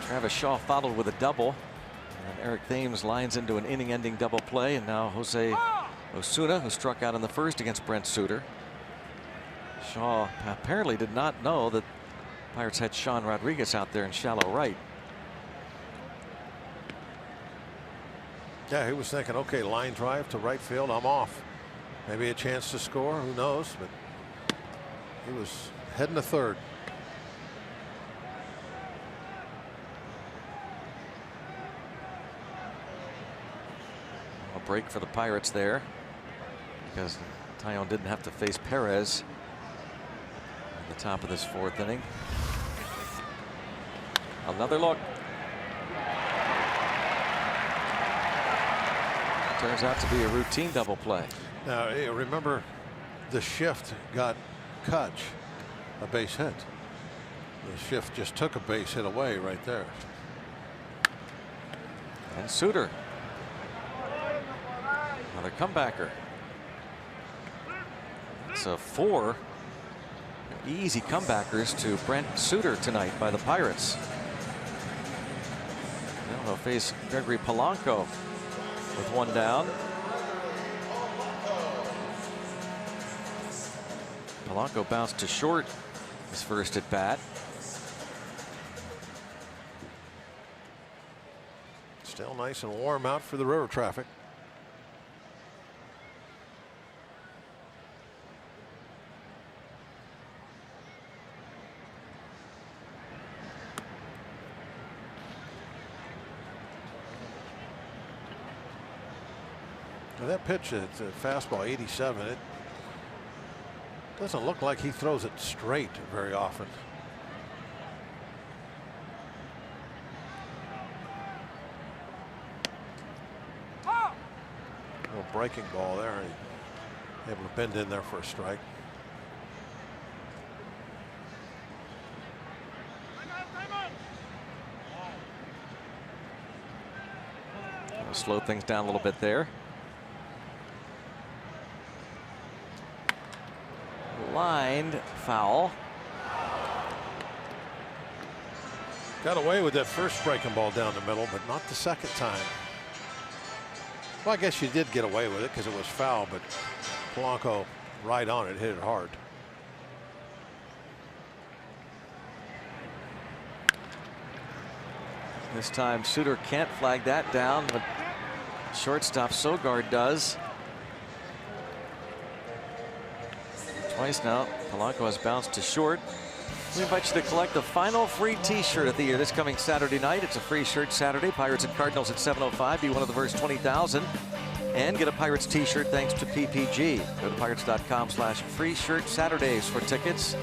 Travis Shaw followed with a double, and Eric Thames lines into an inning-ending double play, and now Jose Osuna, who struck out in the first against Brent Suter. Shaw apparently did not know that Pirates had Sean Rodriguez out there in shallow right. Yeah, he was thinking, okay, line drive to right field, I'm off. Maybe a chance to score, who knows, but he was heading to third. A break for the Pirates there, because Taillon didn't have to face Perez at the top of this 4th inning. Another look. Turns out to be a routine double play. Now remember, the shift got Kutch a base hit. The shift just took a base hit away right there. And Suter, another comebacker. It's a 4 easy comebackers to Brent Suter tonight by the Pirates. Now they'll face Gregory Polanco with 1 down. Polanco bounced to short his first at bat. Still nice and warm out for the river traffic. That pitch, it's a fastball 87. It doesn't look like he throws it straight very often. Little breaking ball there. Able to bend in there for a strike. Slow things down a little bit there. Lined foul. Got away with that first breaking ball down the middle, but not the second time. Well, I guess you did get away with it because it was foul, but Polanco right on it, hit it hard. This time Suter can't flag that down, but shortstop Sogard does. Twice now, Polanco has bounced to short. We invite you to collect the final free t-shirt of the year this coming Saturday night. It's a free shirt Saturday. Pirates and Cardinals at 7:05. Be one of the first 20,000. And get a Pirates t-shirt thanks to PPG. Go to pirates.com/free shirt Saturdays for tickets.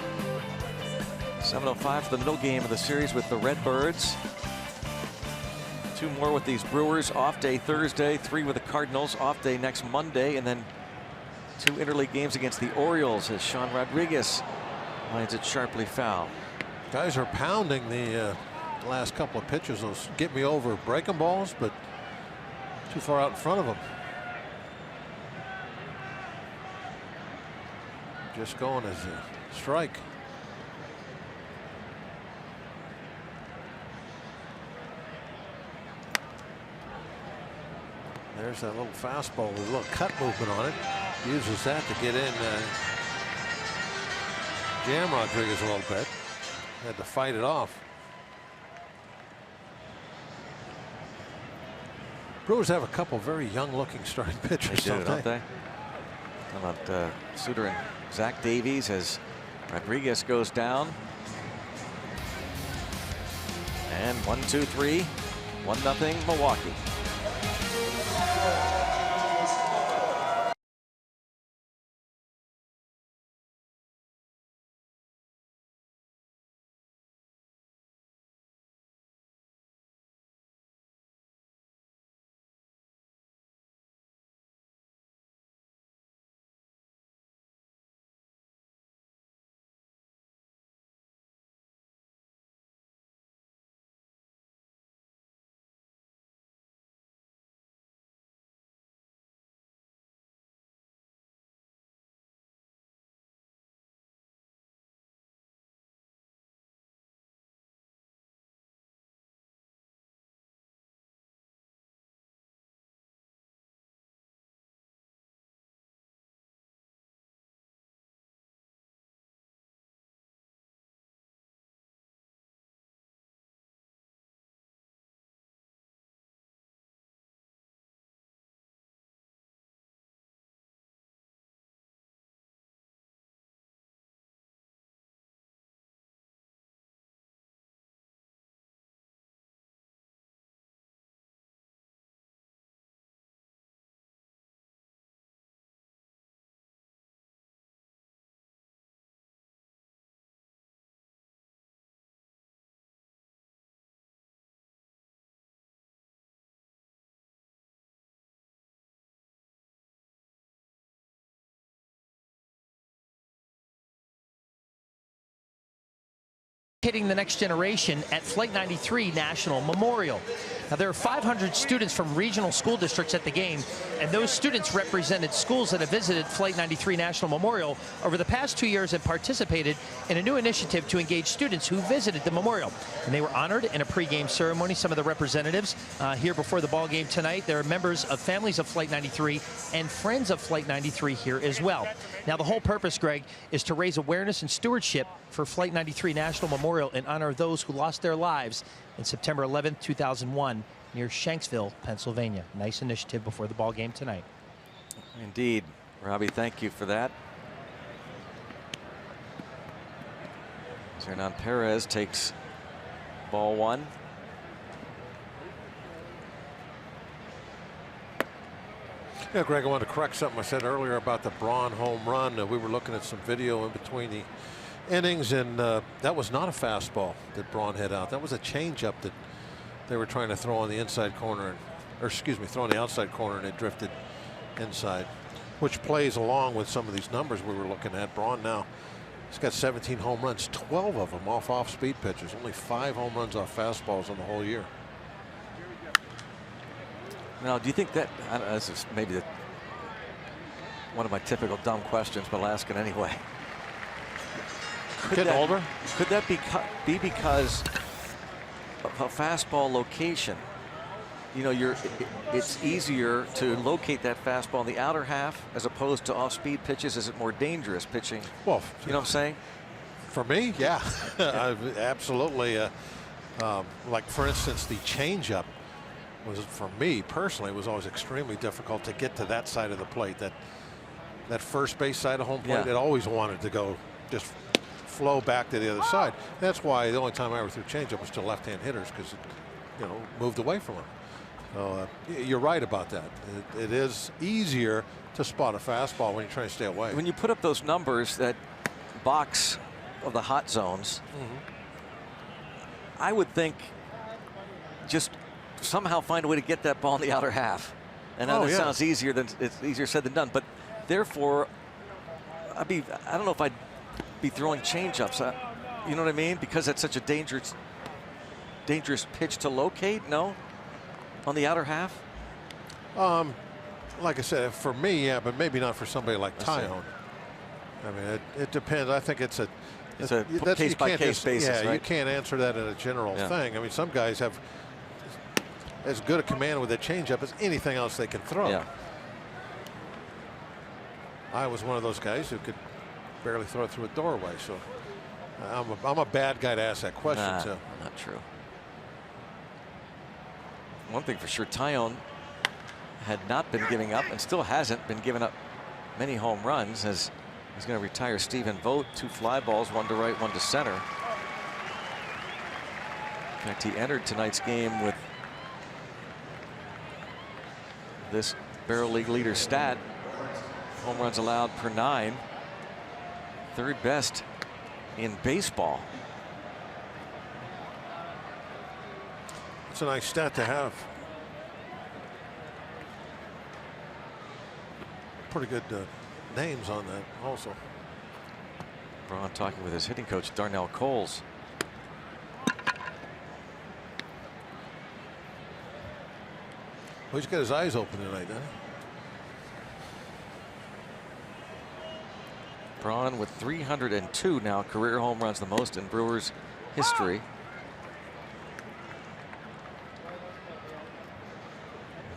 7:05 for the middle game of the series with the Redbirds. 2 more with these Brewers. Off day Thursday. 3 with the Cardinals. Off day next Monday. And then 2 interleague games against the Orioles as Sean Rodriguez lines it sharply foul. Guys are pounding the last couple of pitches. Those get me over breaking balls, but too far out in front of them. Just going as a strike. There's that little fastball with a little cut movement on it. Uses that to get in, jam Rodriguez a little bit. Had to fight it off. Brewers have a couple very young-looking starting pitchers, don't they? How about Suter and Zach Davies as Rodriguez goes down. And 1-2-3, 1-0 Milwaukee. Hitting the next generation at Flight 93 National Memorial. Now, there are 500 students from regional school districts at the game, and those students represented schools that have visited Flight 93 National Memorial over the past 2 years and participated in a new initiative to engage students who visited the memorial. And they were honored in a pregame ceremony. Some of the representatives here before the ball game tonight, there are members of families of Flight 93 and friends of Flight 93 here as well. Now, the whole purpose, Greg, is to raise awareness and stewardship for Flight 93 National Memorial in honor of those who lost their lives in September 11, 2001 near Shanksville, Pennsylvania. Nice initiative before the ball game tonight. Indeed. Robbie, thank you for that. Hernan Perez takes ball 1. Yeah, Greg, I wanted to correct something I said earlier about the Braun home run. We were looking at some video in between the innings, and that was not a fastball that Braun hit out. That was a changeup that they were trying to throw on the inside corner, or excuse me, throw on the outside corner, and it drifted inside, which plays along with some of these numbers we were looking at. Braun now, he's got 17 home runs, 12 of them off-speed pitches, only 5 home runs off fastballs in the whole year. Now, do you think that, I don't know, this is maybe one of my typical dumb questions, but I'll ask it anyway. Getting older? Could that be because of a fastball location? You know, it's easier to locate that fastball in the outer half as opposed to off-speed pitches. Is it more dangerous pitching? Well, you know what I'm saying? For me, yeah, absolutely. Like, for instance, the changeup was, for me personally, was always extremely difficult to get to that side of the plate. That first base side of home plate, it always wanted to go just flow back to the other side. That's why the only time I ever threw changeup was to left-hand hitters, because it, you know, moved away from them. So you're right about that. It is easier to spot a fastball when you're trying to stay away. When you put up those numbers, that box of the hot zones, I would think just somehow find a way to get that ball in the outer half. And I know it sounds easier than it's easier said than done, but therefore I don't know if I'd be throwing changeups. You know what I mean? Because it's such a dangerous pitch to locate. No, on the outer half. Like I said, for me, yeah, but maybe not for somebody like Tyone. I mean, it depends. I think it's a case by case basis. Yeah, right? You can't answer that in a general thing. I mean, some guys have as good a command with a changeup as anything else they can throw. Yeah. I was one of those guys who could barely throw it through a doorway, so I'm a bad guy to ask that question. Nah, not true. One thing for sure, Tyone had not been giving up and still hasn't been giving up many home runs, as he's going to retire Stephen Vogt. 2 fly balls, 1 to right, 1 to center. In fact, he entered tonight's game with this Barrel League leader stat: home runs allowed per 9, 3rd best in baseball. It's a nice stat to have. Pretty good names on that also. Braun talking with his hitting coach Darnell Coles. Well, he's got his eyes open tonight, doesn't he? Braun with 302 now career home runs, the most in Brewers history.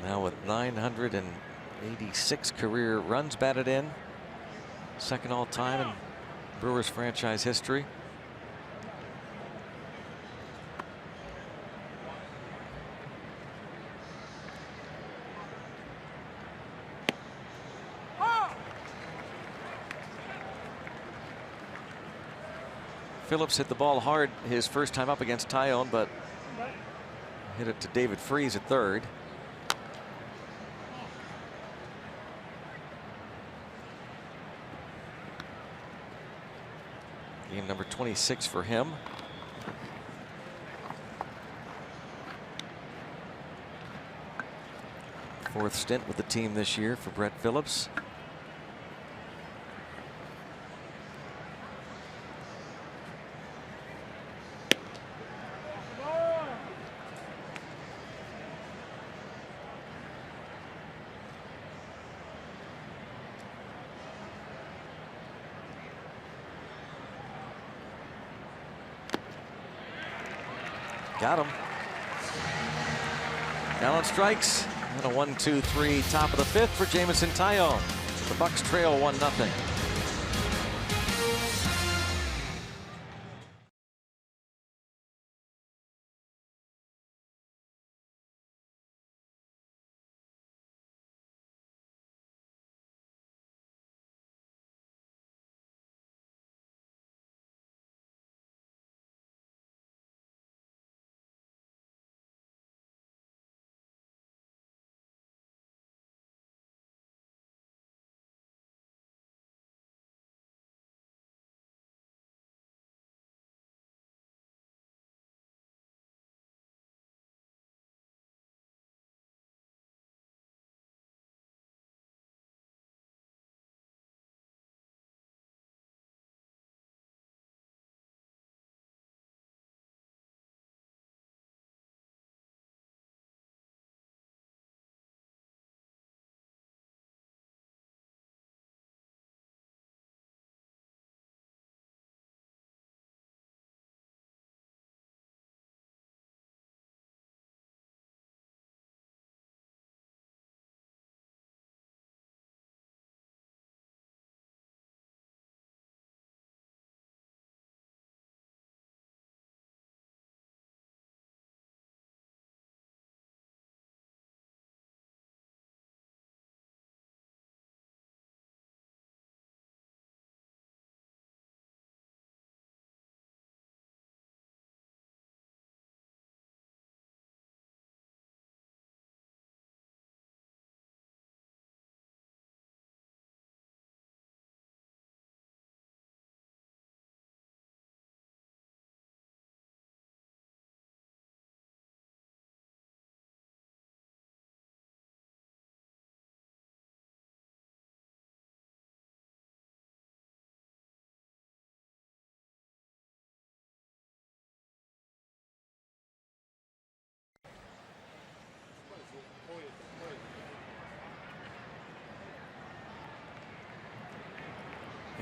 Now with 986 career runs batted in, 2nd all time in Brewers franchise history. Phillips hit the ball hard his first time up against Tyone, but hit it to David Freese at 3rd. Game number 26 for him. Fourth stint with the team this year for Brett Phillips. Got him. Allen strikes. And a 1-2-3 top of the 5th for Jameson Tyone. The Bucks trail 1-0.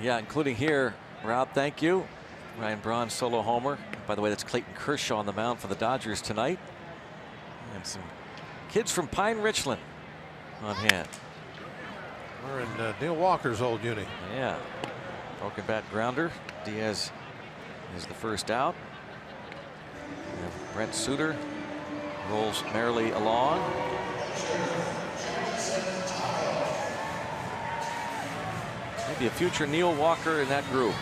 Yeah, including here. Rob, thank you. Ryan Braun's solo homer. By the way, that's Clayton Kershaw on the mound for the Dodgers tonight. And some kids from Pine Richland on hand. We're in Neil Walker's old uni. Yeah. Broken bat grounder. Diaz is the first out. And Brent Suter rolls merrily along. Maybe a future Neil Walker in that group.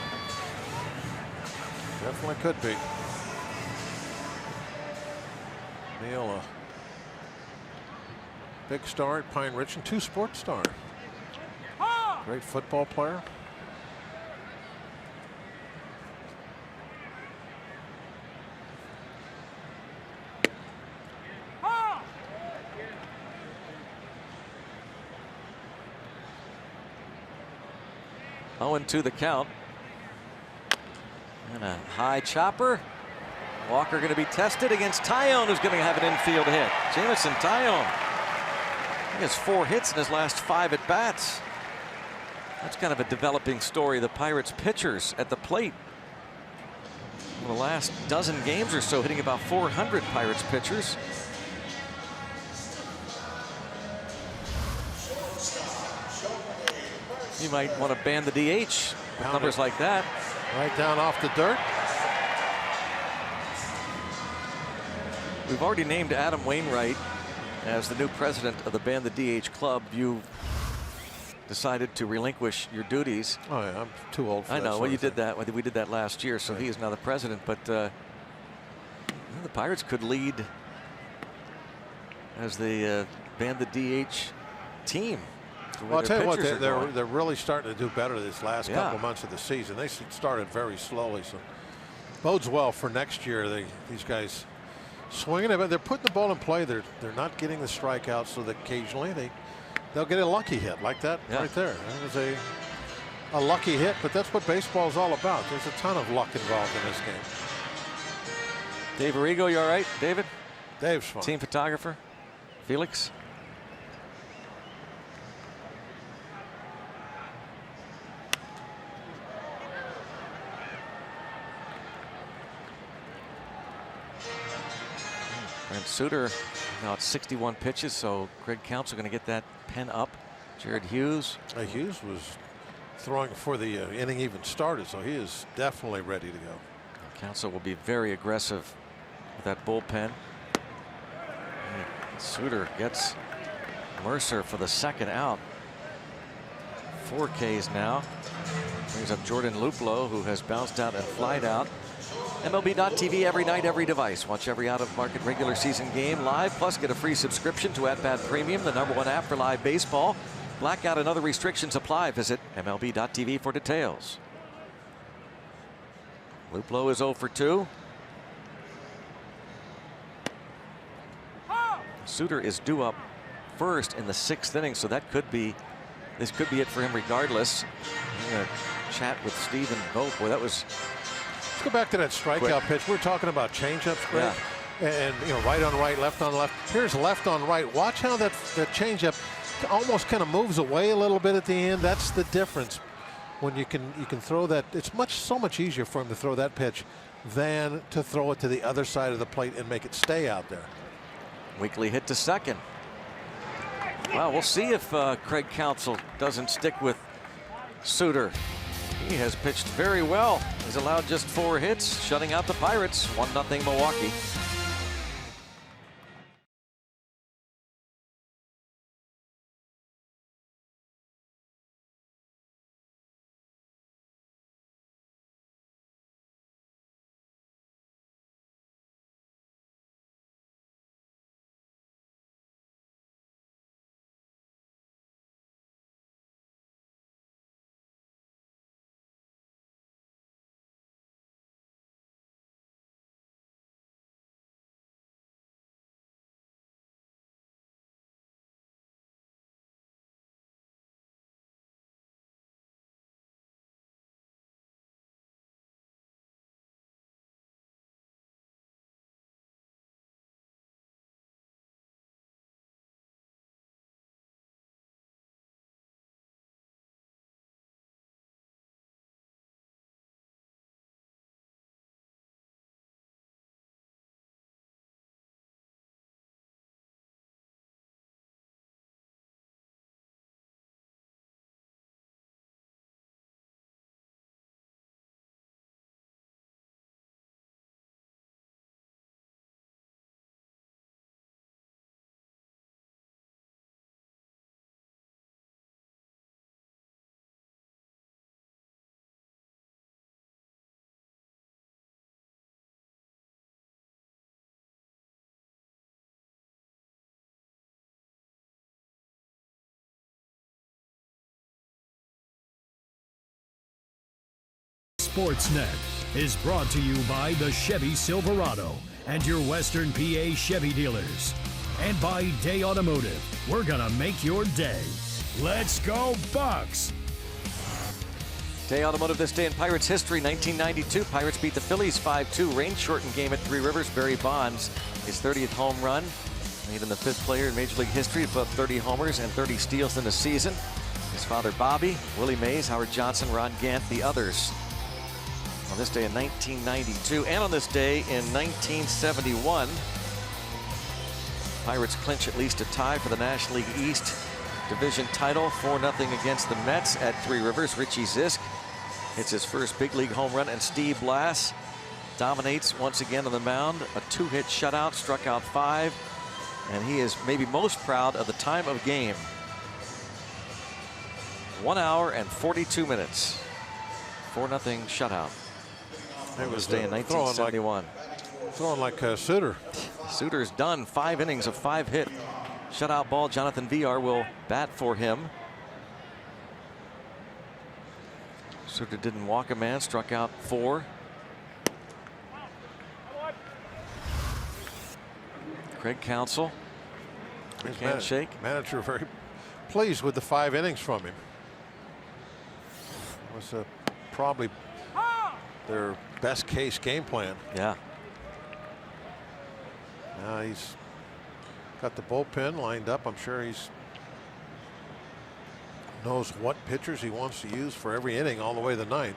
Definitely could be. Neil, a big star at Pine Richland, 2 sports star. Great football player. Oh, 0-2 the count. And a high chopper. Walker going to be tested against Tyone, who's going to have an infield hit. Jamison Tyone. He has 4 hits in his last 5 at bats. That's kind of a developing story. The Pirates pitchers at the plate. In the last dozen games or so, hitting about 400 Pirates pitchers. You might want to ban the DH with numbers like that. Right down off the dirt. We've already named Adam Wainwright as the new president of the Ban the DH Club. You decided to relinquish your duties. Oh, yeah, I'm too old for that. I know. sort Well, you of did thing. that. We did that last year, so he is now the president. But the Pirates could lead as the Ban the DH team. Well, I'll tell you what, They're they're really starting to do better this last couple of months of the season. They started very slowly, so bodes well for next year. These guys swinging it, but they're putting the ball in play. They're not getting the strikeouts, so that occasionally they'll get a lucky hit like that right there. It was a lucky hit, but that's what baseball is all about. There's a ton of luck involved in this game. Dave Arrigo, you all right, David? Dave's fine. Team photographer, Felix. And Suter now at 61 pitches, so Greg Counsell going to get that pen up. Jared Hughes. Hughes was throwing before the inning even started, so he is definitely ready to go. Counsell will be very aggressive with that bullpen. And Suter gets Mercer for the second out. 4 Ks now. Brings up Jordan Luplow, who has bounced out and flied out. MLB.tv every night, every device. Watch every out-of-market regular season game live, plus get a free subscription to @Bat Premium, the #1 app for live baseball. Blackout and other restrictions apply. Visit MLB.tv for details. Luplow is 0 for 2. Suter is due up first in the 6th inning, so this could be it for him regardless. I'm going to chat with Steve and Vogt. Boy, that was... Let's go back to that strikeout pitch. We're talking about changeups, Greg. Yeah. And right on right, left on left. Here's left on right. Watch how that changeup almost kind of moves away a little bit at the end. That's the difference when you can throw that. It's so much easier for him to throw that pitch than to throw it to the other side of the plate and make it stay out there. Weekly hit to second. Well, we'll see if Craig Counsell doesn't stick with Suter. He has pitched very well. He's allowed just 4 hits, shutting out the Pirates. 1-0 Milwaukee. Sportsnet is brought to you by the Chevy Silverado and your Western PA Chevy dealers. And by Day Automotive. We're gonna make your day. Let's go Bucks! Day Automotive this day in Pirates history. 1992, Pirates beat the Phillies 5-2. Rain-shortened game at Three Rivers. Barry Bonds, his 30th home run. Made him the 5th player in Major League history to put up 30 homers and 30 steals in a season. His father Bobby, Willie Mays, Howard Johnson, Ron Gant, the others. On this day in 1992, and on this day in 1971, Pirates clinch at least a tie for the National League East Division title. 4-0 against the Mets at Three Rivers. Richie Zisk hits his first big league home run, and Steve Blass dominates once again on the mound. A 2-hit shutout, struck out 5, and he is maybe most proud of the time of game. 1 hour and 42 minutes. 4-0 shutout. That was day in 1971. Throwing like Suter. Suter's done. 5 innings of 5-hit shutout ball. Jonathan Villar will bat for him. Suter didn't walk a man, struck out 4. Craig Counsell. His handshake. Manager very pleased with the 5 innings from him. It was probably their best case game plan. Yeah. Now he's got the bullpen lined up. I'm sure he's knows what pitchers he wants to use for every inning all the way to the 9th.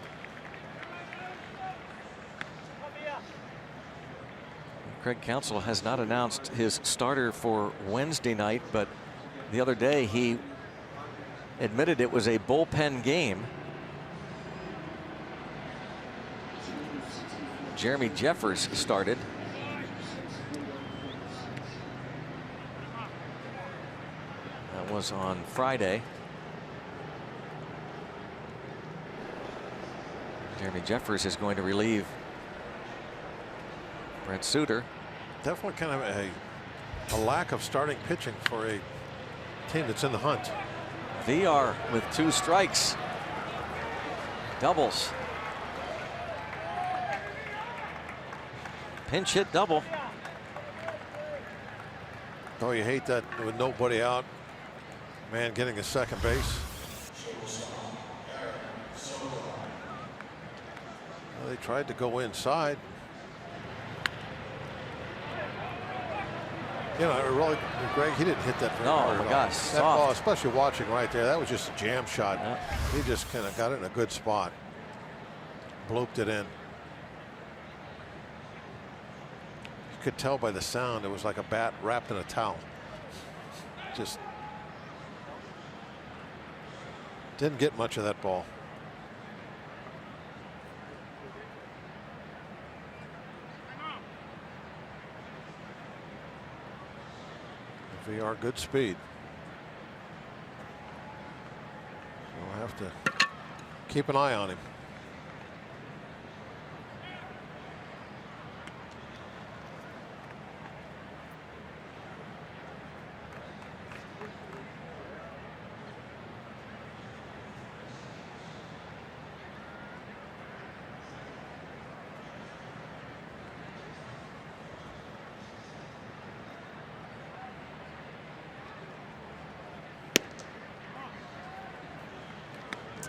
Craig Counsell has not announced his starter for Wednesday night, but the other day he admitted it was a bullpen game. Jeremy Jeffers started. That was on Friday. Jeremy Jeffers is going to relieve Brent Suter. Definitely kind of a lack of starting pitching for a team that's in the hunt. VR with 2 strikes. Doubles. Pinch hit double. Oh, you hate that with nobody out. Man getting a second base. Well, they tried to go inside. You know, really, Greg, he didn't hit that very hard. Oh my gosh, that ball, especially watching right there, that was just a jam shot. Yeah. He just kind of got it in a good spot. Blooped it in. You could tell by the sound it was like a bat wrapped in a towel. Just didn't get much of that ball. VR good speed. We'll have to keep an eye on him.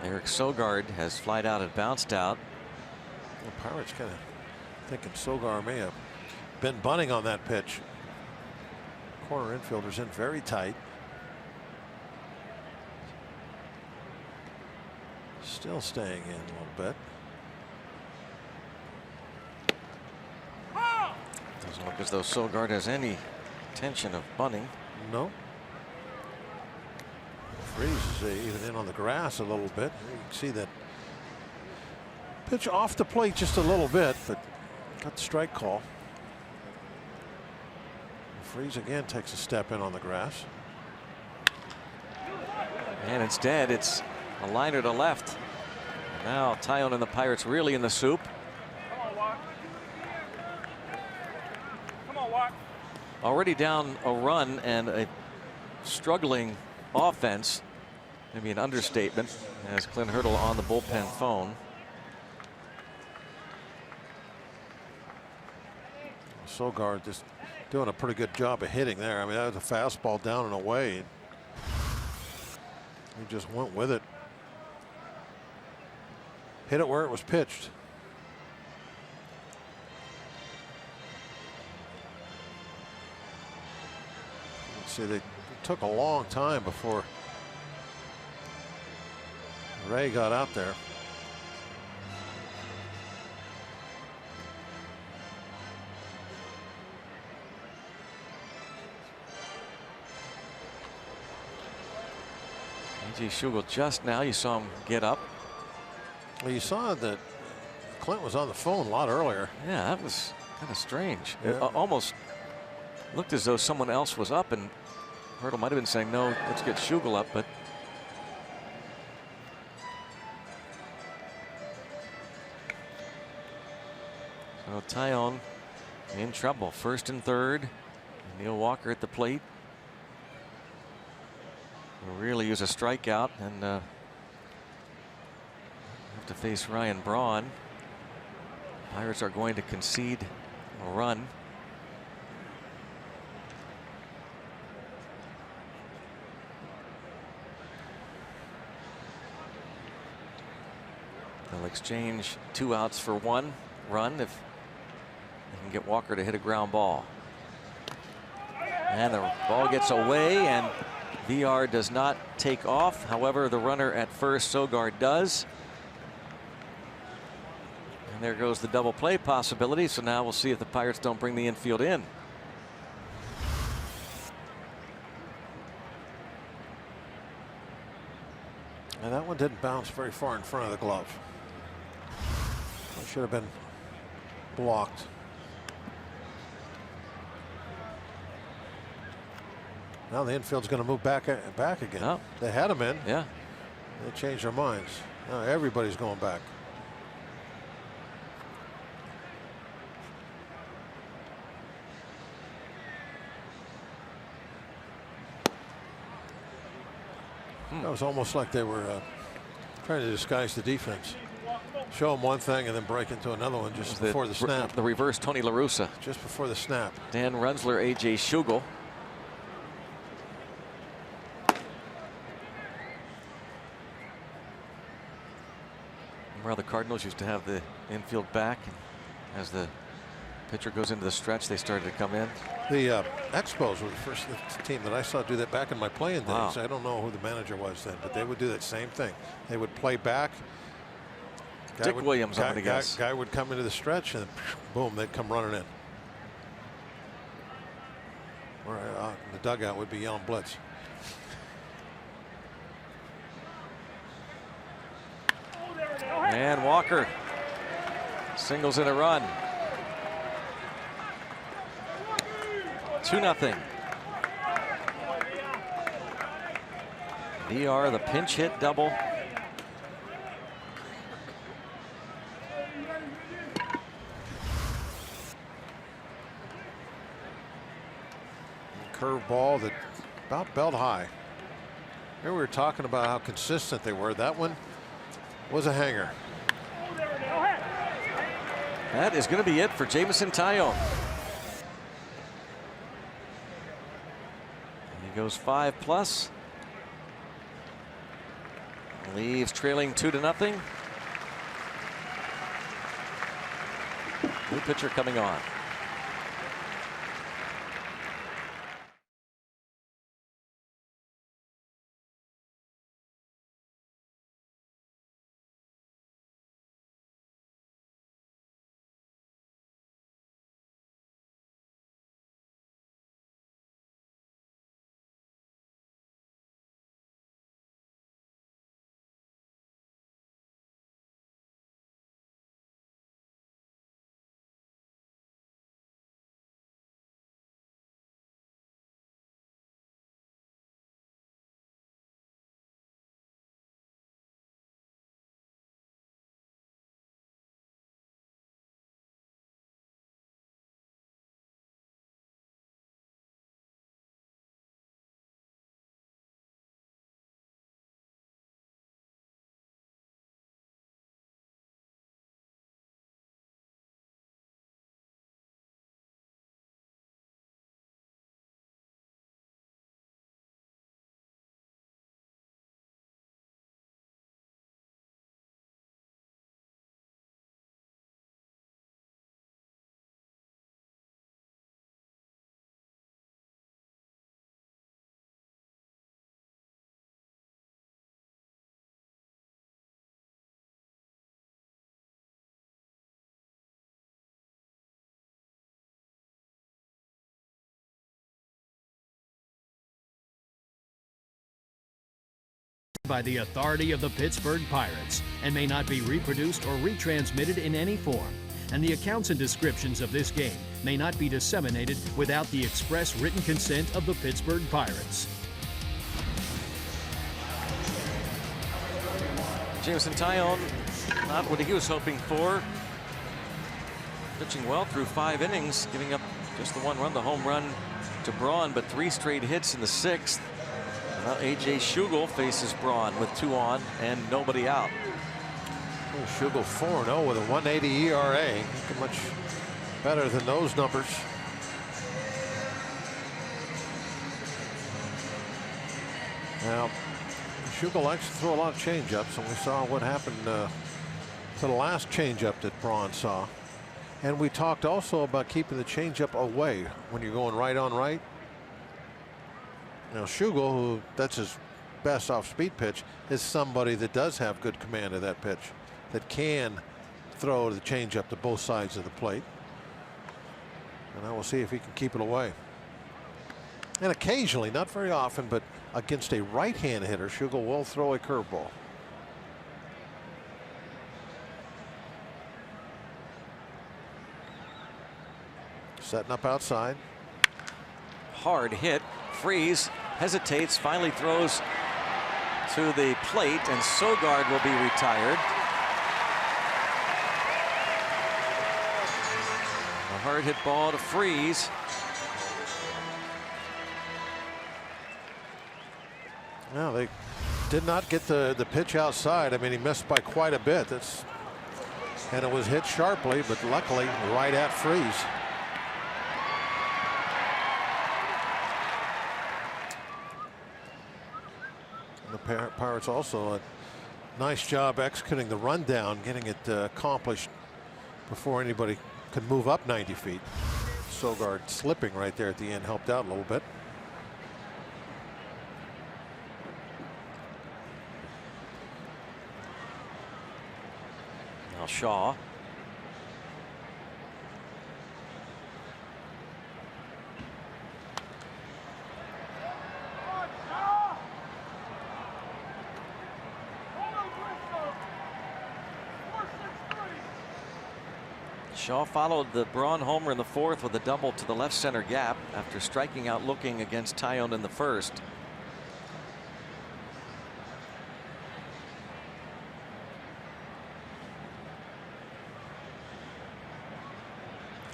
Eric Sogard has flied out and bounced out. The Pirates kind of thinking Sogar may have been bunting on that pitch. Corner infielders in very tight. Still staying in a little bit. Doesn't look as though Sogard has any intention of bunting. No. Freeze is even in on the grass a little bit. You can see that pitch off the plate just a little bit, but got the strike call. Freeze again takes a step in on the grass. And instead it's a liner to left. Now Tyone and the Pirates really in the soup. Come on, Watt. Already down a run and a struggling offense. Maybe an understatement, as Clint Hurdle on the bullpen phone. Sogard just doing a pretty good job of hitting there. I mean, that was a fastball down and away. He just went with it. Hit it where it was pitched. Let's see, it took a long time before Ray got out there. A.J. Schugel just now, you saw him get up. Well, you saw that Clint was on the phone a lot earlier. Yeah, that was kind of strange. Yeah. It almost looked as though someone else was up, and Hurdle might have been saying, no, let's get Schugel up, but so Taillon in trouble. First and third. Neil Walker at the plate. Will really use a strikeout and have to face Ryan Braun. Pirates are going to concede a run. They'll exchange 2 outs for 1 run if they can get Walker to hit a ground ball. And the ball gets away, and VR does not take off. However, the runner at first, Sogard, does. And there goes the double play possibility. So now we'll see if the Pirates don't bring the infield in. And that one didn't bounce very far in front of the glove. It should have been blocked. Now the infield's going to move back again. Oh. They had him in. Yeah. They changed their minds. Now everybody's going back. That was almost like they were trying to disguise the defense. Show them one thing and then break into another one just before the snap. The reverse Tony La Russa. Just before the snap. Dan Runzler, A.J. Schugel. Remember how the Cardinals used to have the infield back, and as the pitcher goes into the stretch, they started to come in. The Expos were the first team that I saw do that back in my playing days. Wow. I don't know who the manager was then, but they would do that same thing. They would play back. Dick Williams, I'm going to guess. Guy would come into the stretch and boom, they'd come running in. Or the dugout would be yelling blitz. And Walker singles in a run. 2-0. VR, the pinch hit double. Curve ball that about belt high. Here we were talking about how consistent they were. That one was a hanger. That is going to be it for Jameson Taillon. He goes 5+. Leaves trailing 2-0. New pitcher coming on. by the authority of the Pittsburgh Pirates and may not be reproduced or retransmitted in any form. And the accounts and descriptions of this game may not be disseminated without the express written consent of the Pittsburgh Pirates. Jameson Taillon, not what he was hoping for. Pitching well through 5 innings, giving up just the 1 run, the home run to Braun, but 3 straight hits in the 6th. Now A.J. Schugel faces Braun with 2 on and nobody out. Schugel 4-0 with a 1.80 ERA. Looking much better than those numbers. Now, Schugel likes to throw a lot of changeups, and we saw what happened to the last changeup that Braun saw. And we talked also about keeping the changeup away when you're going right on right. Now, Schugel, who that's his best off-speed pitch, is somebody that does have good command of that pitch, that can throw the changeup to both sides of the plate. And I will see if he can keep it away. And occasionally, not very often, but against a right-hand hitter, Schugel will throw a curveball. Setting up outside. Hard hit. Freeze hesitates, finally throws to the plate, and Sogard will be retired. A hard hit ball to Freeze. Well, they did not get the pitch outside. I mean, he missed by quite a bit. And it was hit sharply, but luckily right at Freeze. The Pirates also a nice job executing the rundown, getting it accomplished before anybody could move up 90 feet. Sogard slipping right there at the end helped out a little bit. Now Shaw. Shaw followed the Braun homer in the 4th with a double to the left center gap after striking out looking against Taillon in the 1st.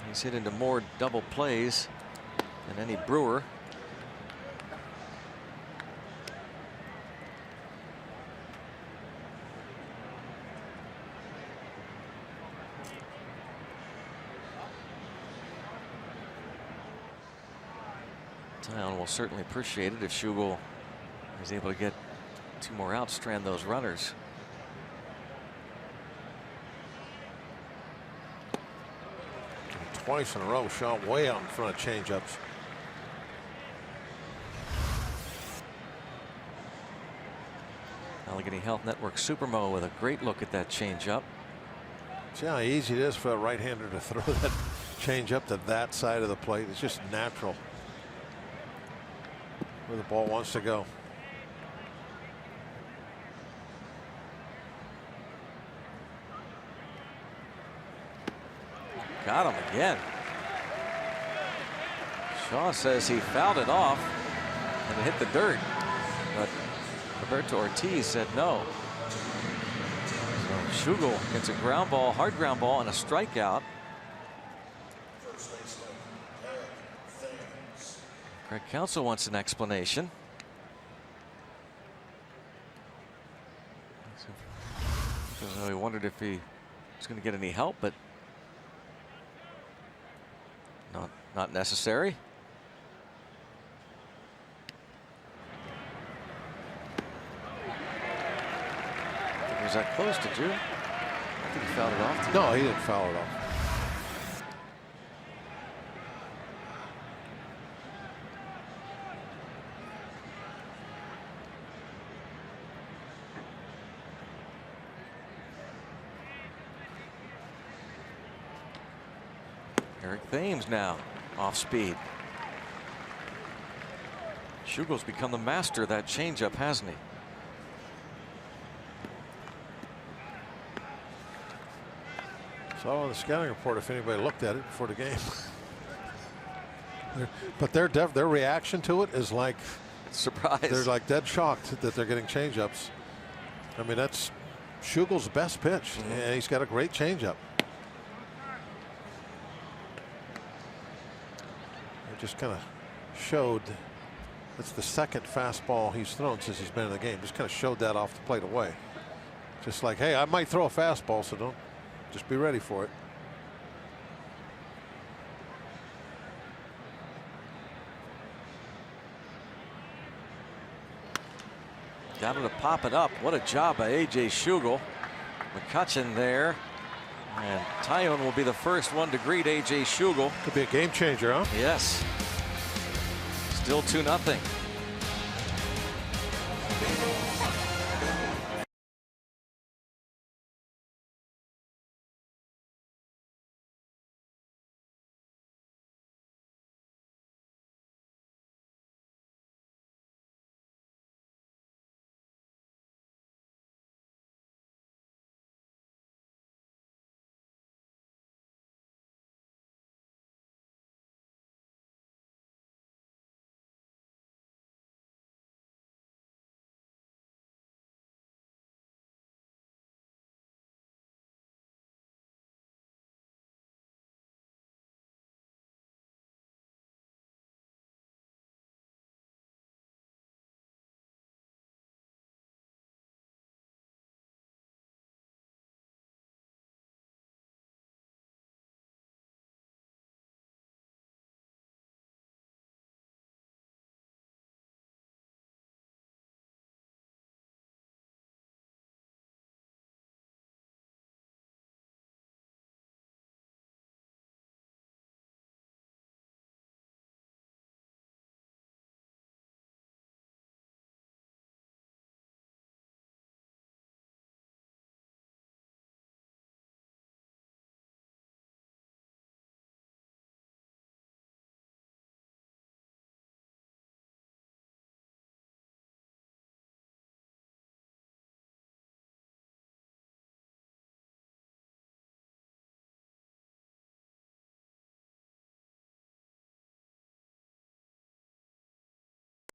He's hit into more double plays than any Brewer. Taillon will certainly appreciate it if Schugel is able to get 2 more outs, strand those runners. Twice in a row, shot way out in front of changeups. Allegheny Health Network Supermo with a great look at that changeup. See how easy it is for a right-hander to throw that changeup to that side of the plate. It's just natural where the ball wants to go. Got him again. Shaw says he fouled it off and it hit the dirt, but Roberto Ortiz said no. So Schugel gets a ground ball, hard ground ball, and a strikeout. Craig Counsell wants an explanation. So he wondered if he was going to get any help, but not necessary. Was that close, did you? I think he fouled it off. No, he didn't foul it off. Eric Thames now off speed. Shugel's become the master of that changeup, hasn't he? Saw on the scouting report if anybody looked at it before the game. But their reaction to it is like surprise. They're like dead shocked that they're getting changeups. I mean, that's Schugel's best pitch, and he's got a great changeup. It just kind of showed. That's the second fastball he's thrown since he's been in the game. Just kind of showed that off the plate away. Just like, hey, I might throw a fastball, so don't. Just be ready for it. Got him to pop it up. What a job by A.J. Schugel. McCutchen there. And Taillon will be the first one to greet A.J. Schugel. Could be a game changer, huh? Yes. Still 2-0.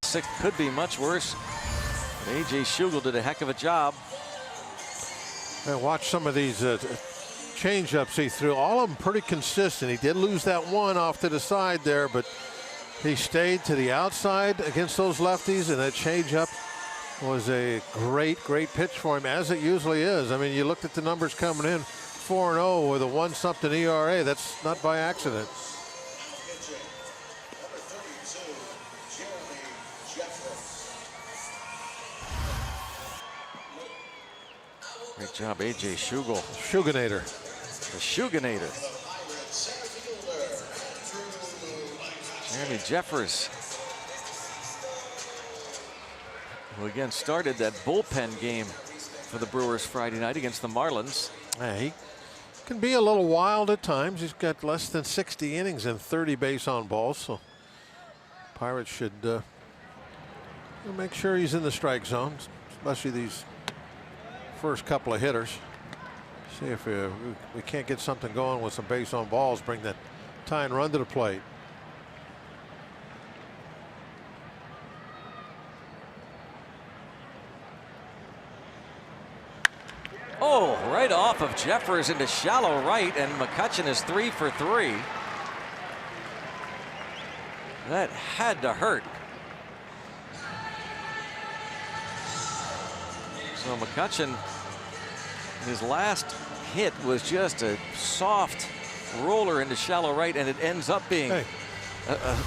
Sixth could be much worse. A.J. Schugel did a heck of a job. And watch some of these change-ups he threw. All of them pretty consistent. He did lose that one off to the side there, but he stayed to the outside against those lefties, and that change-up was a great pitch for him, as it usually is. I mean, you looked at the numbers coming in, 4-0 with a 1-something ERA. That's not by accident. Great job, A.J. Schugel. Schuganator. The Schuganator. Jeremy Jeffers, who again started that bullpen game for the Brewers Friday night against the Marlins. He can be a little wild at times. He's got less than 60 innings and 30 base on balls, so Pirates should make sure he's in the strike zone, especially these first couple of hitters. See if we can't get something going with some base on balls, bring that tying run to the plate. Oh, right off of Jeffers into shallow right, and McCutchen is 3 for 3. That had to hurt. So McCutchen, his last hit was just a soft roller into shallow right, and it ends up being a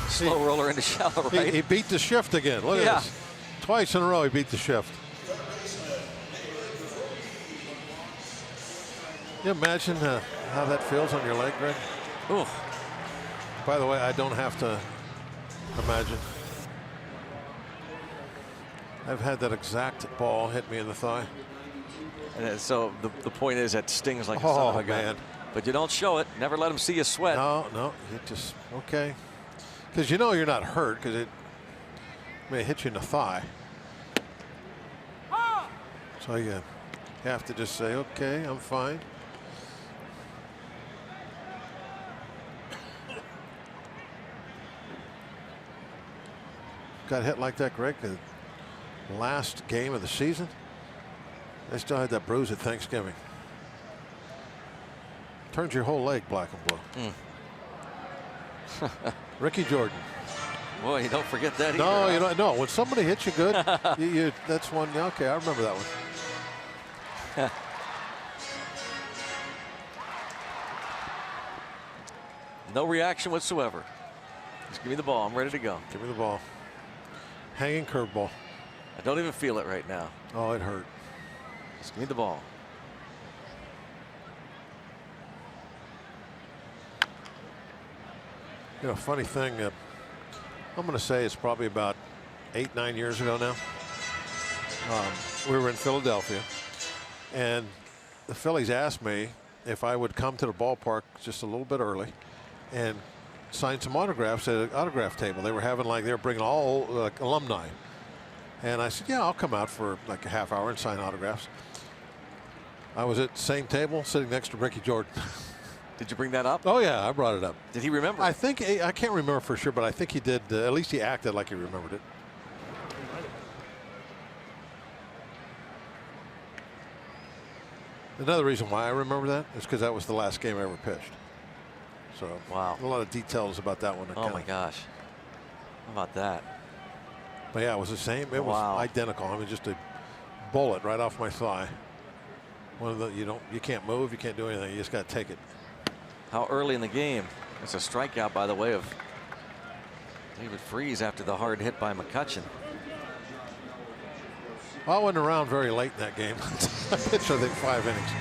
slow roller into shallow right. He beat the shift again. Look at this. Twice in a row he beat the shift. Can you imagine how that feels on your leg, Greg? Oh. By the way, I don't have to imagine. I've had that exact ball hit me in the thigh. And so the point is that stings like a son of a gun. But you don't show it. Never let them see you sweat. No, it just, okay. Because you know you're not hurt because it may hit you in the thigh. So you have to just say, okay, I'm fine. got hit like that, Greg, the last game of the season. They still had that bruise at Thanksgiving. Turns your whole leg black and blue. Ricky Jordan. Boy, you don't forget that either. No, you don't. No, when somebody hits you good, that's one. Okay, I remember that one. No reaction whatsoever. Just give me the ball. I'm ready to go. Give me the ball. Hanging curveball. I don't even feel it right now. Oh, it hurt. Just give me the ball. You know, funny thing, I'm going to say it's probably about 8-9 years ago now. We were in Philadelphia, and the Phillies asked me if I would come to the ballpark just a little bit early and sign some autographs at an autograph table. They were having they were bringing all alumni. And I said, yeah, I'll come out for like a half hour and sign autographs. I was at the same table sitting next to Ricky Jordan. Did you bring that up? Oh, yeah, I brought it up. Did he remember? I think, I can't remember for sure, but I think he did. At least he acted like he remembered it. Another reason why I remember that is because that was the last game I ever pitched. So, wow. A lot of details about that one. Oh, my gosh. How about that? But yeah, it was the same. It was identical. I mean, just a bullet right off my thigh. One of the, you can't move, you can't do anything. You just got to take it. How early in the game? It's a strikeout, by the way, of David Freese after the hard hit by McCutchen. I wasn't around very late in that game. I pitched, I think, 5 innings.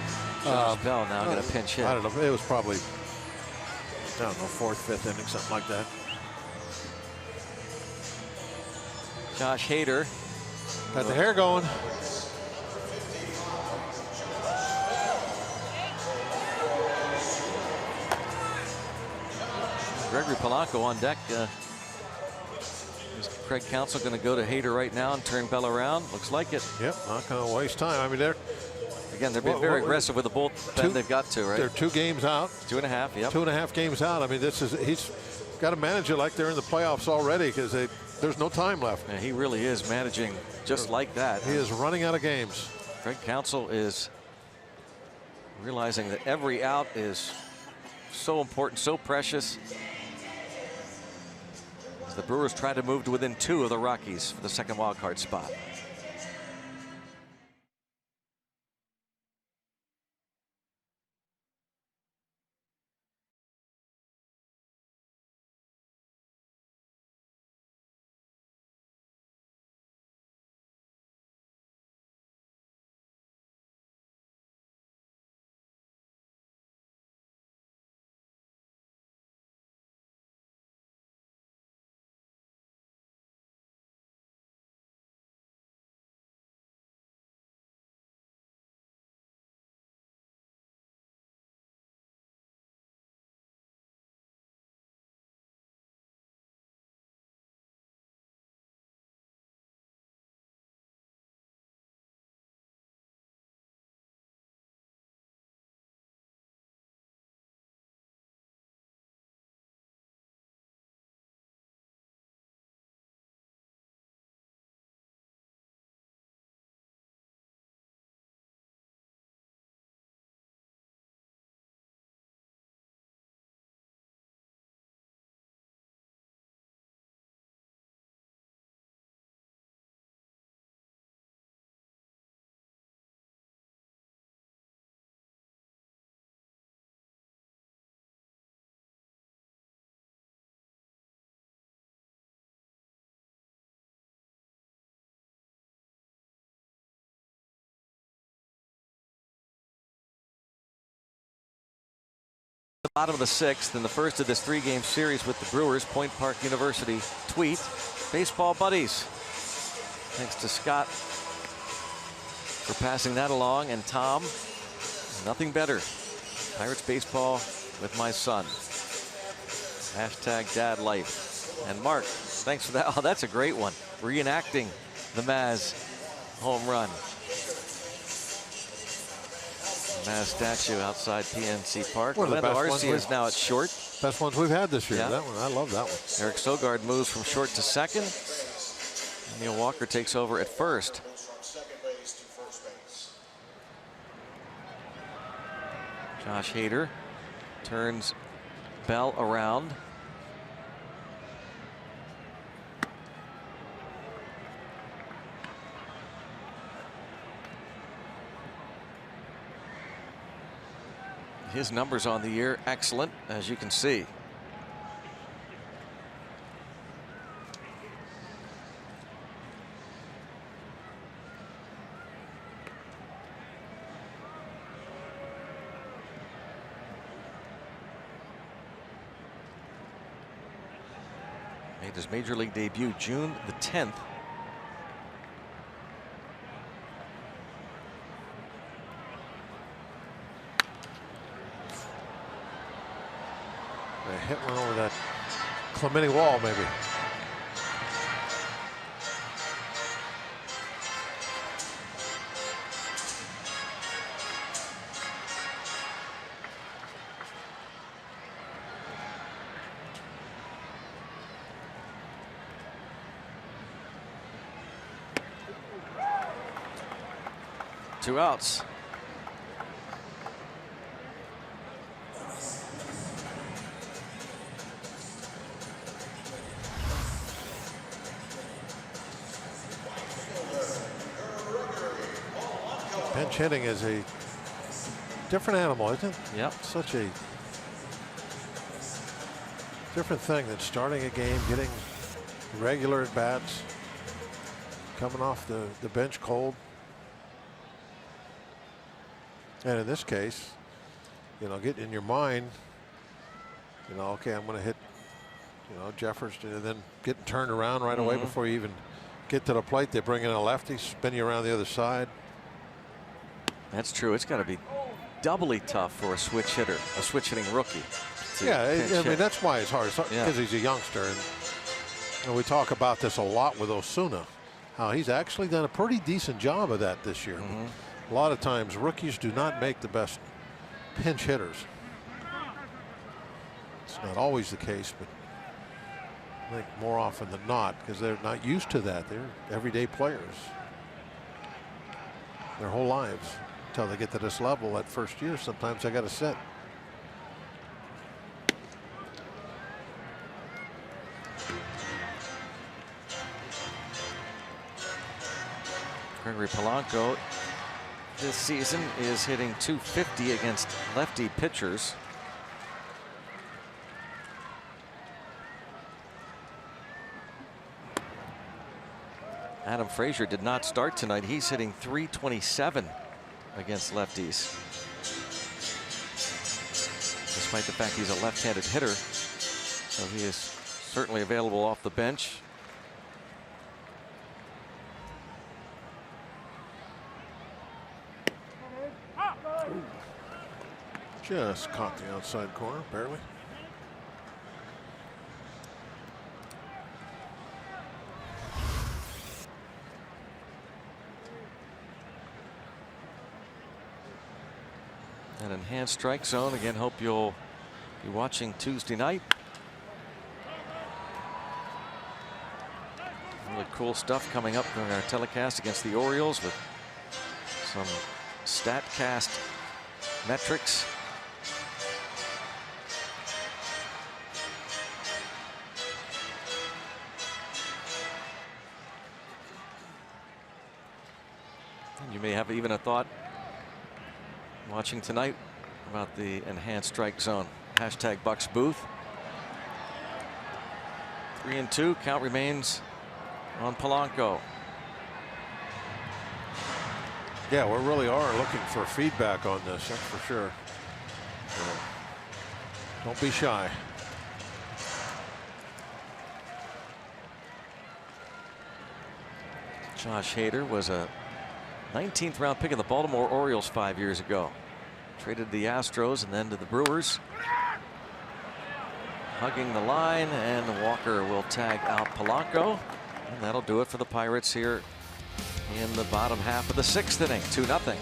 Bell now got a pinch hit. I don't know. It was probably, I don't know, 4th, 5th inning, something like that. Josh Hader. Got the hair going. Gregory Polanco on deck. Is Craig Counsell going to go to Hader right now and turn Bell around? Looks like it. Yep, not going to waste time. I mean, they're being very aggressive with the bullpen they've got to, right? They're 2 games out. 2.5, yep. 2.5 games out. I mean, he's got to manage it like they're in the playoffs already because there's no time left. Yeah, he really is managing just like that. He is running out of games. Craig Counsell is realizing that every out is so important, so precious. As the Brewers try to move to within 2 of the Rockies for the second wild card spot. The bottom of the 6th in the first of this 3-game series with the Brewers. Point Park University tweet, baseball buddies. Thanks to Scott for passing that along, and Tom, nothing better. Pirates baseball with my son. Hashtag dad life. And Mark, thanks for that. Oh, that's a great one. Reenacting the Maz home run. Maz statue outside PNC Park. Orlando Arcia is now at short. Best ones we've had this year. Yeah. That one, I love that one. Eric Sogard moves from short to second. Neil Walker takes over at first. Josh Hader turns Bell around. His numbers on the year excellent, as you can see. Made his major league debut June the 10th. Hit one over that Clemente wall, maybe. Two outs. Pinch hitting is a different animal, isn't it? Yep. Such a different thing than starting a game, getting regular at bats, coming off the bench cold. And in this case, you know, get in your mind, you know, okay, I'm going to hit, you know, Jefferson, and then getting turned around right away before you even get to the plate. They bring in a lefty, spin you around the other side. That's true. It's got to be doubly tough for a switch hitter, a switch hitting rookie. Yeah, I mean, that's why it's hard, because he's a youngster. And we talk about this a lot with Osuna, how he's actually done a pretty decent job of that this year. A lot of times rookies do not make the best pinch hitters. It's not always the case, but I think more often than not, because they're not used to that. They're everyday players their whole lives until they get to this level. That first year, sometimes they got to sit. Gregory Polanco this season is hitting .250 against lefty pitchers. Adam Frazier did not start tonight. He's hitting .327 against lefties. Despite the fact he's a left-handed hitter, so he is certainly available off the bench. Just caught the outside corner, barely. An enhanced strike zone. Again, hope you'll be watching Tuesday night. Really cool stuff coming up during our telecast against the Orioles with some StatCast metrics. You may have even a thought watching tonight about the enhanced strike zone. Hashtag Bucks Booth. 3-2. Count remains on Polanco. Yeah, we really are looking for feedback on this, that's for sure. Don't be shy. Josh Hader was a 19th round pick of the Baltimore Orioles 5 years ago. Traded the Astros and then to the Brewers. Hugging the line, and Walker will tag out Polanco. And that'll do it for the Pirates here in the bottom half of the 6th inning. 2-0.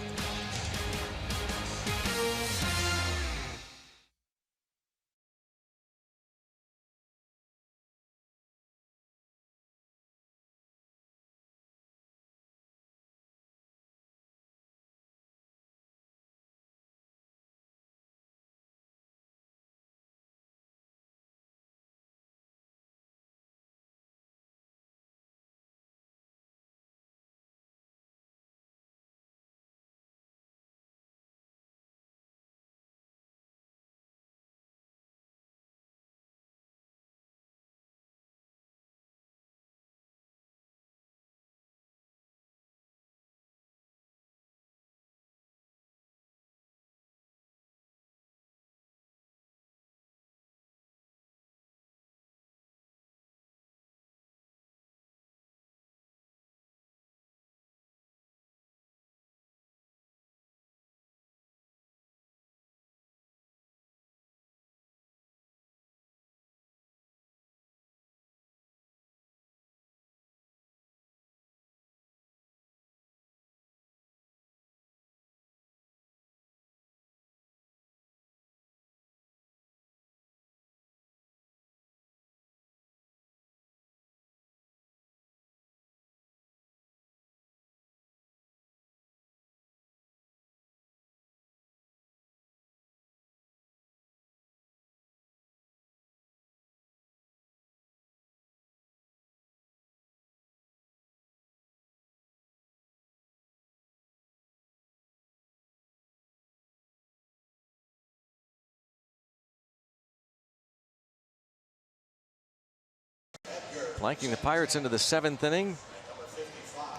Flanking the Pirates into the 7th inning.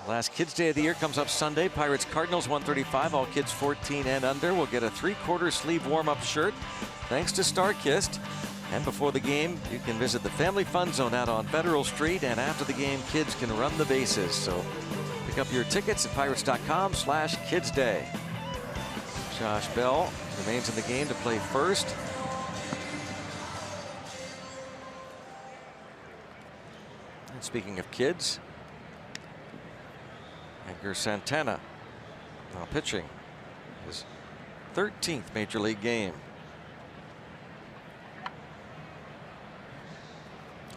Last Kids Day of the year comes up Sunday. Pirates Cardinals 1:35. All kids 14 and under will get a 3/4 sleeve warm-up shirt thanks to StarKist. And before the game, you can visit the Family Fun Zone out on Federal Street. And after the game, kids can run the bases. So pick up your tickets at pirates.com/kidsday. Josh Bell remains in the game to play first. And speaking of kids, Edgar Santana now pitching his 13th major league game.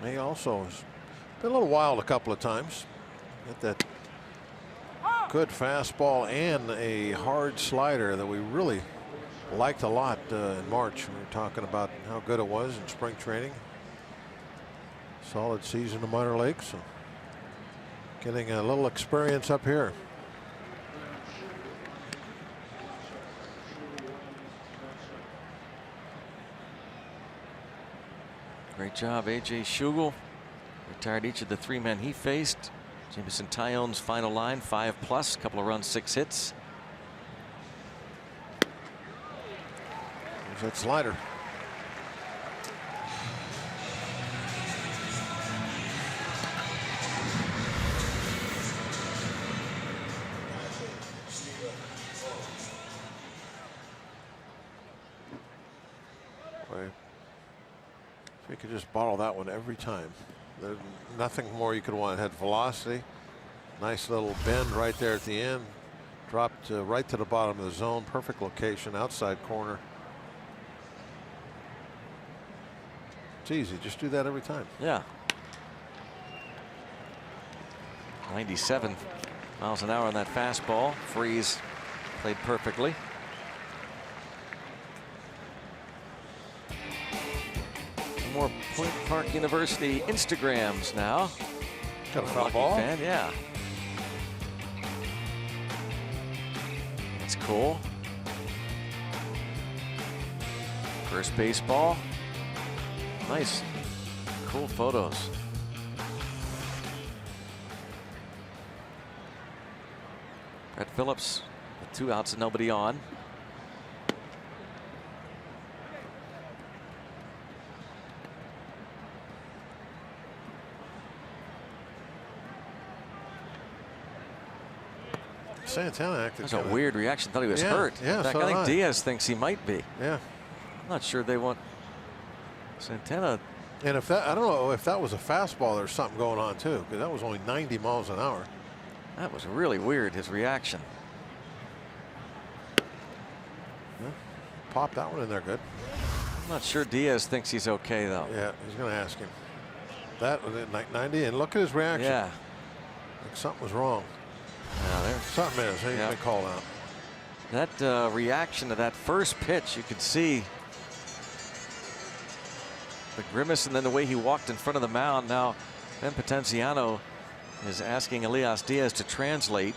He also has been a little wild a couple of times. Got that good fastball and a hard slider that we really liked a lot in March. We were talking about how good it was in spring training. Solid season in minor leagues. So getting a little experience up here. Great job, A.J. Schugel. Retired each of the 3 men he faced. Jameson Taillon's final line, 5+, couple of runs, 6 hits. There's that slider. If you could just bottle that one every time. There's nothing more you could want. It had velocity, nice little bend right there at the end, dropped right to the bottom of the zone, perfect location, outside corner. It's easy, just do that every time. Yeah. 97 miles an hour on that fastball. Freeze played perfectly. More Point Park University Instagrams now. Got a foul ball? Fan, yeah. That's cool. First baseball. Nice, cool photos. Brett Phillips with 2 outs and nobody on. Santana acted. That's a weird reaction. Thought he was hurt. Yeah, in fact, so I think I. Diaz thinks he might be. Yeah. I'm not sure they want Santana. And if that, I don't know if that was a fastball, there's something going on too, because that was only 90 miles an hour. That was really weird, his reaction. Yeah. Pop that one in there good. I'm not sure Diaz thinks he's okay, though. Yeah, he's going to ask him. That was at 90, and look at his reaction. Yeah. Like something was wrong. Yeah, something is. He's been called out. That reaction to that first pitch, you could see the grimace and then the way he walked in front of the mound. Now, Ben Potenziano is asking Elias Diaz to translate.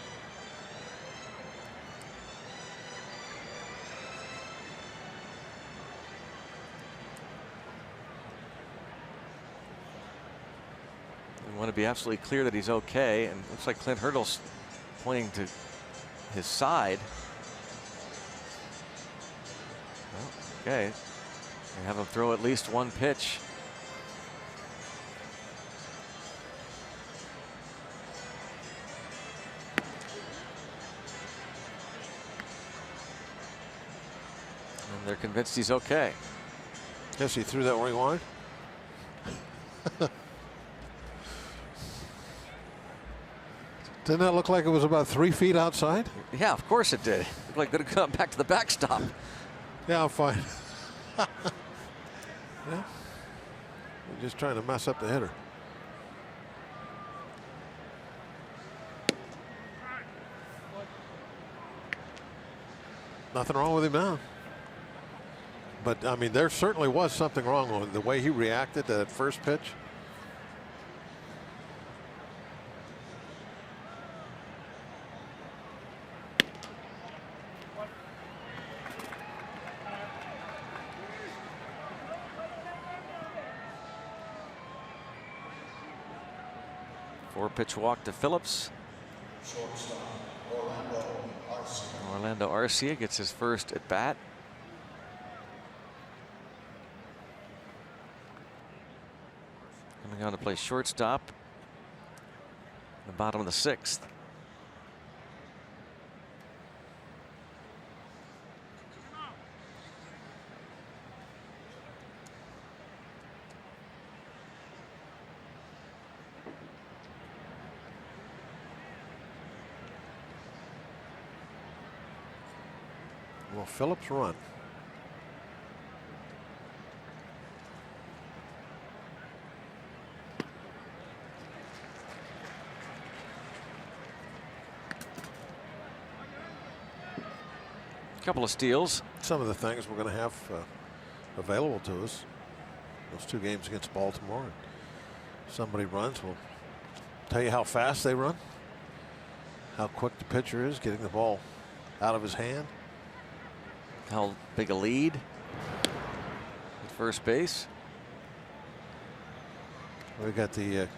We want to be absolutely clear that he's okay, and it looks like Clint Hurdle's pointing to his side. Well, okay, they have him throw at least one pitch. And they're convinced he's okay. Guess he threw that where he wanted. Didn't that look like it was about 3 feet outside? Yeah, of course it did. Looked like it could have gone back to the backstop. Yeah, I'm fine. Yeah. You're just trying to mess up the hitter. Nothing wrong with him now. But, I mean, there certainly was something wrong with the way he reacted to that first pitch. 4-pitch walk to Phillips. Orlando Arcia gets his first at bat. Coming on to play shortstop in the bottom of the 6th. Will Phillips run? Couple of steals. Some of the things we're going to have available to us. Those 2 games against Baltimore. Somebody runs, we'll tell you how fast they run, how quick the pitcher is getting the ball out of his hand. How big a lead at first base. We got the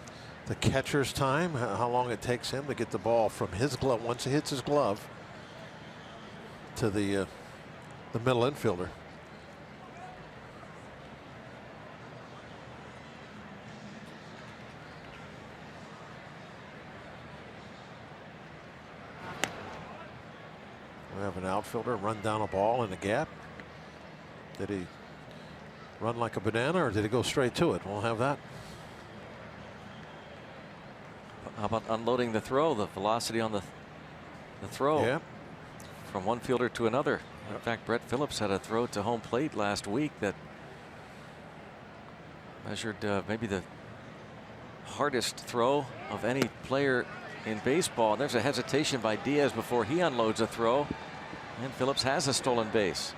catcher's time, how long it takes him to get the ball from his glove once it hits his glove to the middle infielder. We have an outfielder run down a ball in the gap. Did he run like a banana or did he go straight to it? We'll have that. How about unloading the throw, the velocity on the throw? Yeah. From one fielder to another. In fact, Brett Phillips had a throw to home plate last week that measured maybe the hardest throw of any player in baseball. There's a hesitation by Diaz before he unloads a throw, and Phillips has a stolen base.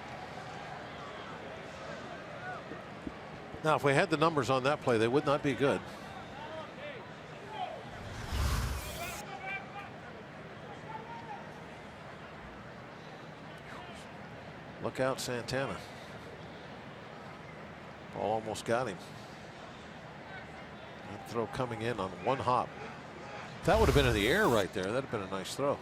Now, if we had the numbers on that play, they would not be good. Look out, Santana. Ball almost got him. That throw coming in on one hop. If that would have been in the air right there, that'd have been a nice throw.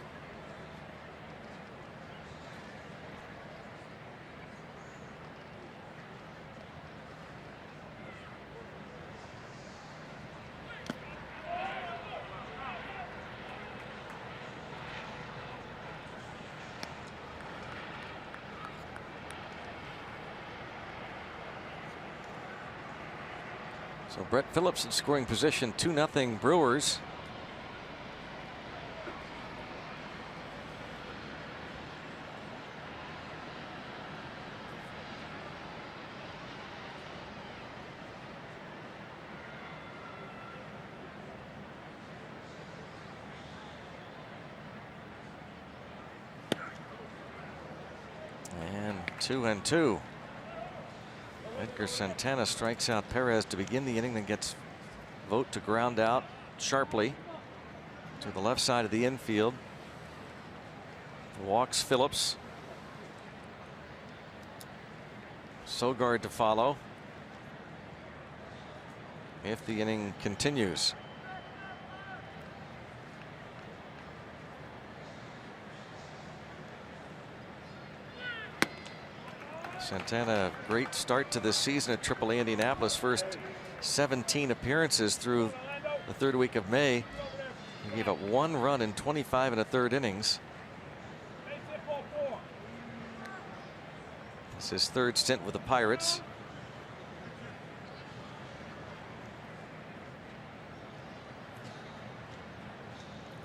So Brett Phillips in scoring position, 2-0 Brewers. And 2-2. Edgar Santana strikes out Perez to begin the inning, then gets Vogt to ground out sharply to the left side of the infield. Walks Phillips. Sogard to follow if the inning continues. Santana, great start to this season at AAA Indianapolis. First 17 appearances through the 3rd week of May. He gave up 1 run in 25 1/3 innings. This is his 3rd stint with the Pirates.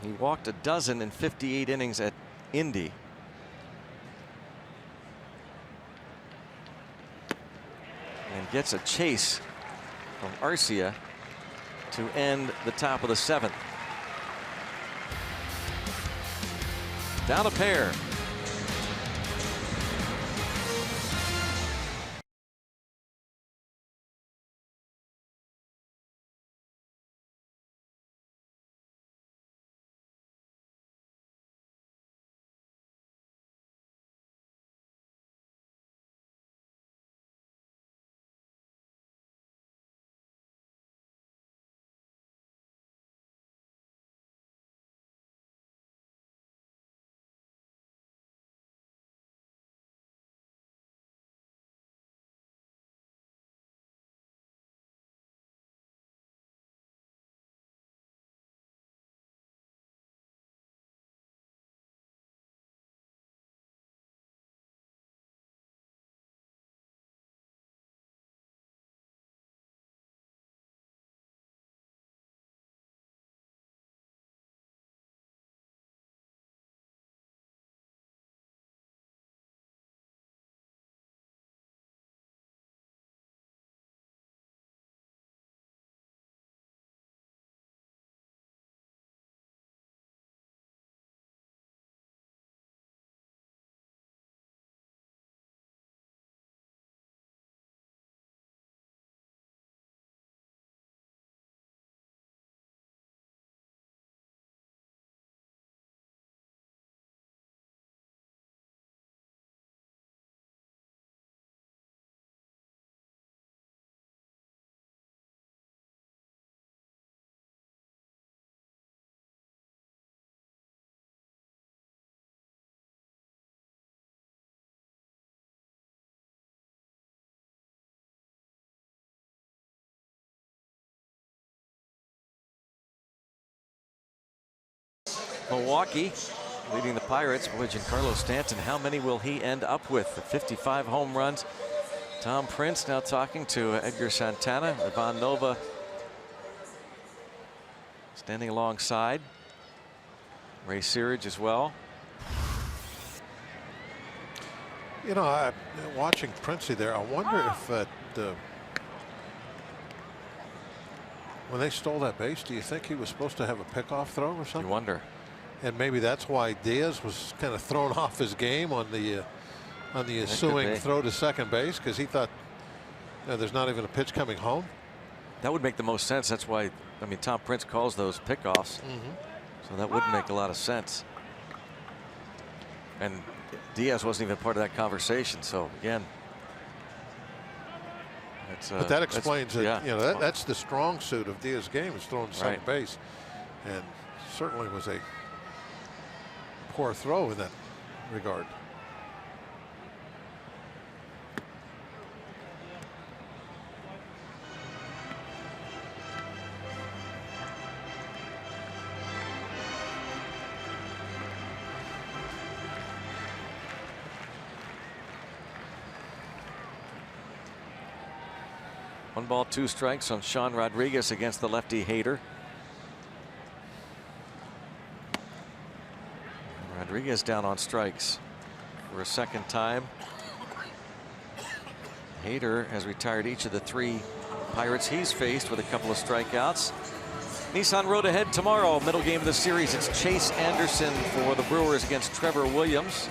He walked a dozen in 58 innings at Indy. And gets a chase from Arcia to end the top of the 7th. Down a pair. Milwaukee leading the Pirates. Boy, Giancarlo Stanton, how many will he end up with? 55 home runs. Tom Prince now talking to Edgar Santana. Ivan Nova standing alongside. Ray Searage as well. You know, watching Princey there, I wonder if when they stole that base, do you think he was supposed to have a pickoff throw or something? You wonder. And maybe that's why Diaz was kind of thrown off his game on the ensuing throw to second base, because he thought, you know, there's not even a pitch coming home. That would make the most sense. That's why, I mean, Tom Prince calls those pickoffs. So that would make a lot of sense. And Diaz wasn't even part of that conversation. So again, but that explains it. You know, that's the strong suit of Diaz's game, is throwing to second base, and certainly was a poor throw in that regard. One ball, two strikes on Sean Rodriguez against the lefty Hader. Rodriguez down on strikes for a second time. Hader has retired each of the 3 Pirates he's faced with a couple of strikeouts. Nissan Road ahead tomorrow. Middle game of the series. It's Chase Anderson for the Brewers against Trevor Williams.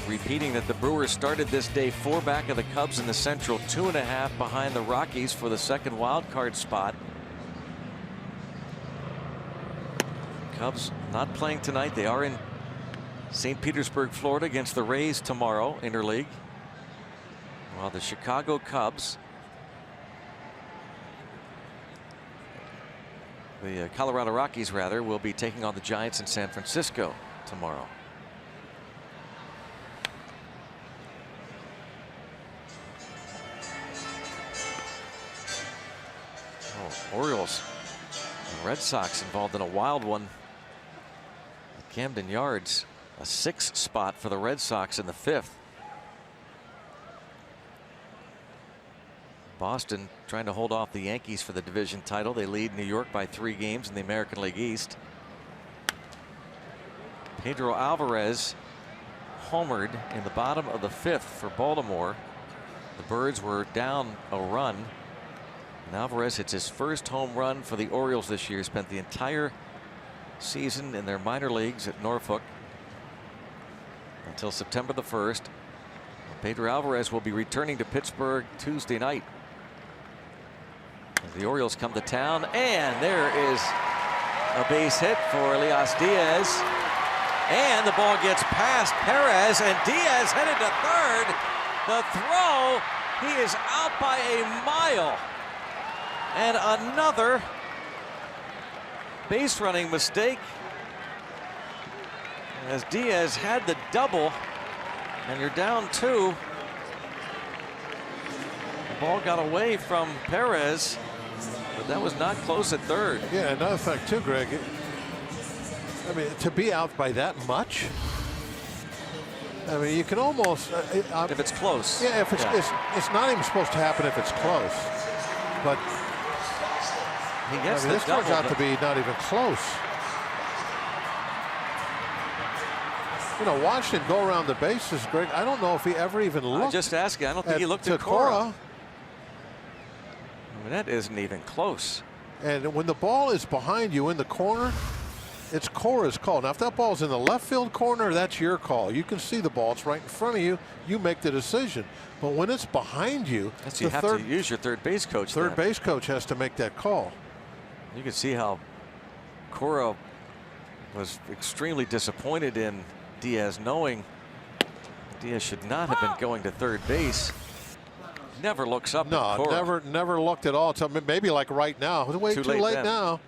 Repeating that the Brewers started this day 4 back of the Cubs in the Central, 2.5 behind the Rockies for the second wild card spot. Cubs not playing tonight. They are in St. Petersburg, Florida against the Rays tomorrow, interleague. While the Chicago Cubs, the Colorado Rockies rather, will be taking on the Giants in San Francisco tomorrow. Orioles and Red Sox involved in a wild one at Camden Yards. A 6 spot for the Red Sox in the 5th. Boston trying to hold off the Yankees for the division title. They lead New York by 3 games in the American League East. Pedro Alvarez homered in the bottom of the 5th for Baltimore. The Birds were down a run. And Alvarez hits his first home run for the Orioles this year. Spent the entire season in their minor leagues at Norfolk until September the 1st. Pedro Alvarez will be returning to Pittsburgh Tuesday night as the Orioles come to town. And there is a base hit for Elias Diaz. And the ball gets past Perez, and Diaz headed to third. The throw, he is out by a mile. And another base running mistake as Diaz had the double, and you're down 2. The ball got away from Perez, but that was not close at third. Yeah, another thing too, Greg. I mean, to be out by that much, I mean, you can almost if it's close. Yeah, if it's not even supposed to happen if it's close, but. He gets this turns out to be not even close. You know, watching him go around the bases, Greg, I don't know if he ever even looked. I'm just asking. I don't think he looked at Cora. I mean, that isn't even close. And when the ball is behind you in the corner, it's Cora's call. Now, if that ball's in the left field corner, that's your call. You can see the ball. It's right in front of you. You make the decision. But when it's behind you, you have to use your third base coach. Third base coach has to make that call. You can see how Cora was extremely disappointed in Diaz, knowing Diaz should not have been going to third base. Never looks up. No, never looked at all. Until maybe like right now. Way too late now.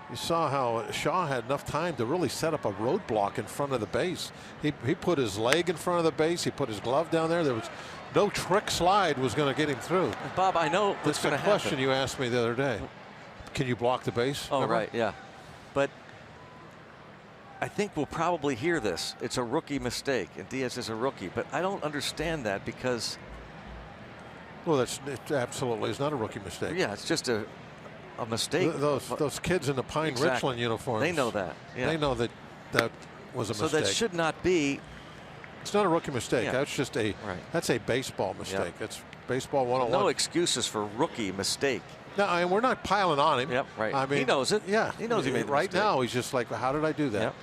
You saw how Shaw had enough time to really set up a roadblock in front of the base. He put his leg in front of the base. He put his glove down there. There was no trick slide was going to get him through. Bob, I know that's the question you asked me the other day. Can you block the base? Oh, remember? Right, yeah. But I think we'll probably hear this. It's a rookie mistake, and Diaz is a rookie. But I don't understand that because. Well, it absolutely is not a rookie mistake. Yeah, it's just a mistake. Those kids in the Pine Richland uniforms. They know that. Yeah. They know that was a mistake. So that should not be. It's not a rookie mistake. Yeah. That's just that's a baseball mistake. That's baseball 101. No excuses for rookie mistake. No, and we're not piling on him. Yep, right. I mean, he knows it. Yeah, he knows he made the right mistake. now. He's just like, how did I do that? Yep.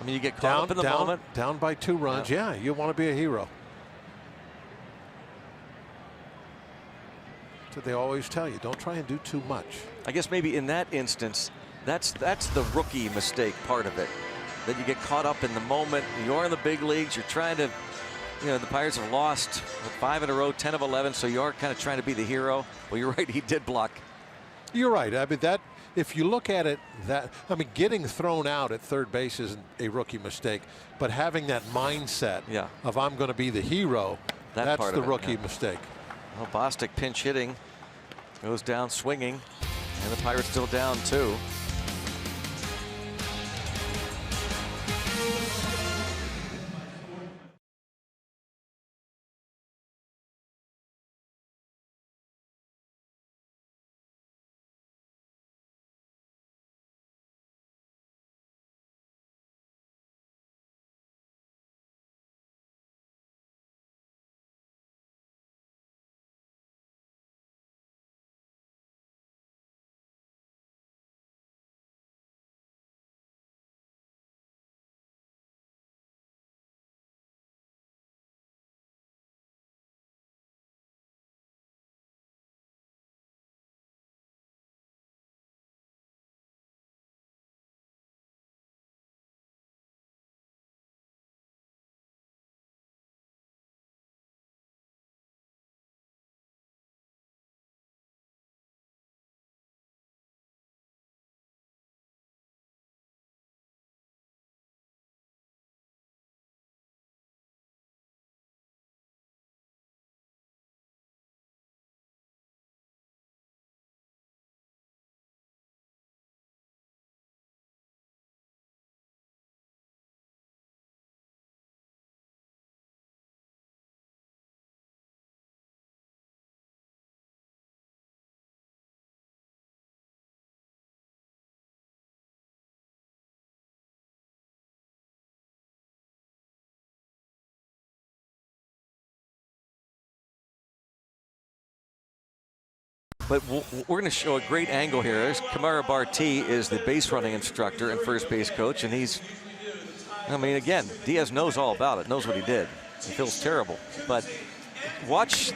I mean, you get caught up in the moment. Down by 2 runs. Yeah, you want to be a hero. So they always tell you, don't try and do too much. I guess maybe in that instance, that's the rookie mistake part of it. That you get caught up in the moment. You're in the big leagues. You're trying to, the Pirates have lost 5 in a row, 10 of 11. So you are kind of trying to be the hero. Well, you're right. He did block. You're right. I mean, if you look at it, getting thrown out at third base isn't a rookie mistake, but having that mindset of I'm going to be the hero, that's the rookie mistake. Well, Bostic pinch hitting, goes down swinging, and the Pirates still down 2. But we're going to show a great angle here. There's Kamara Barti is the base running instructor and first base coach, and again, Diaz knows all about it, knows what he did. He feels terrible. But watch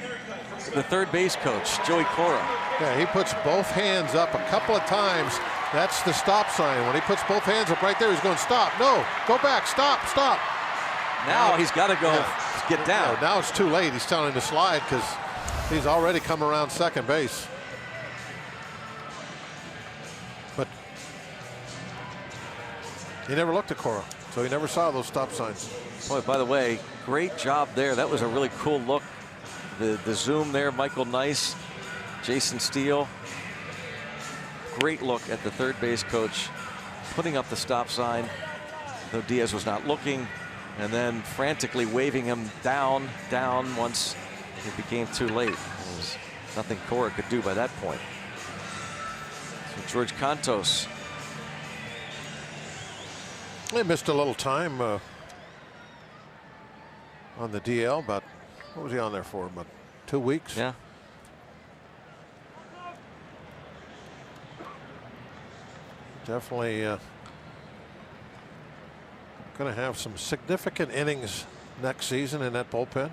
the third base coach, Joey Cora. Yeah, he puts both hands up a couple of times. That's the stop sign. When he puts both hands up right there, he's going, stop. No, go back, stop. Now he's got to go get down. Now it's too late. He's telling him to slide because he's already come around second base. But he never looked at Cora, so he never saw those stop signs. Boy, by the way, great job there. That was a really cool look. The zoom there, Michael Nice, Jason Steele. Great look at the third base coach putting up the stop sign, though Diaz was not looking, and then frantically waving him down once it became too late. There was nothing Cora could do by that point. So George Cantos. They missed a little time on the DL, but what was he on there for? About 2 weeks? Yeah. Definitely going to have some significant innings next season in that bullpen.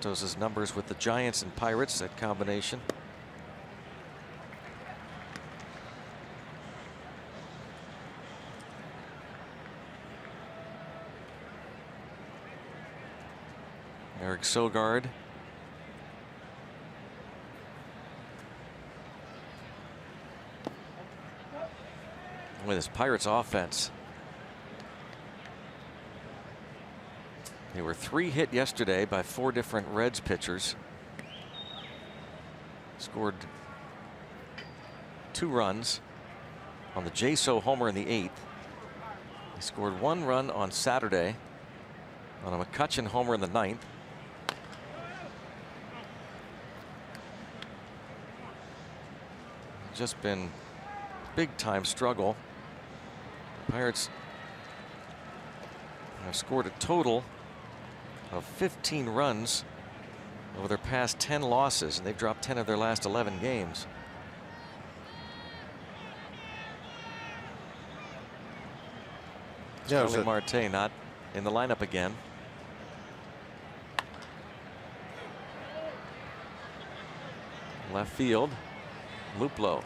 Cantos' numbers with the Giants and Pirates, that combination. Eric Sogard. With his Pirates offense. They were 3 hit yesterday by 4 different Reds pitchers. Scored 2 runs on the J-So homer in the 8th. He scored 1 run on Saturday on a McCutchen homer in the 9th. Just been big time struggle. The Pirates have scored a total of 15 runs over their past 10 losses, and they've dropped 10 of their last 11 games. Yeah, Starling Marte not in the lineup again. Left field, Luplow.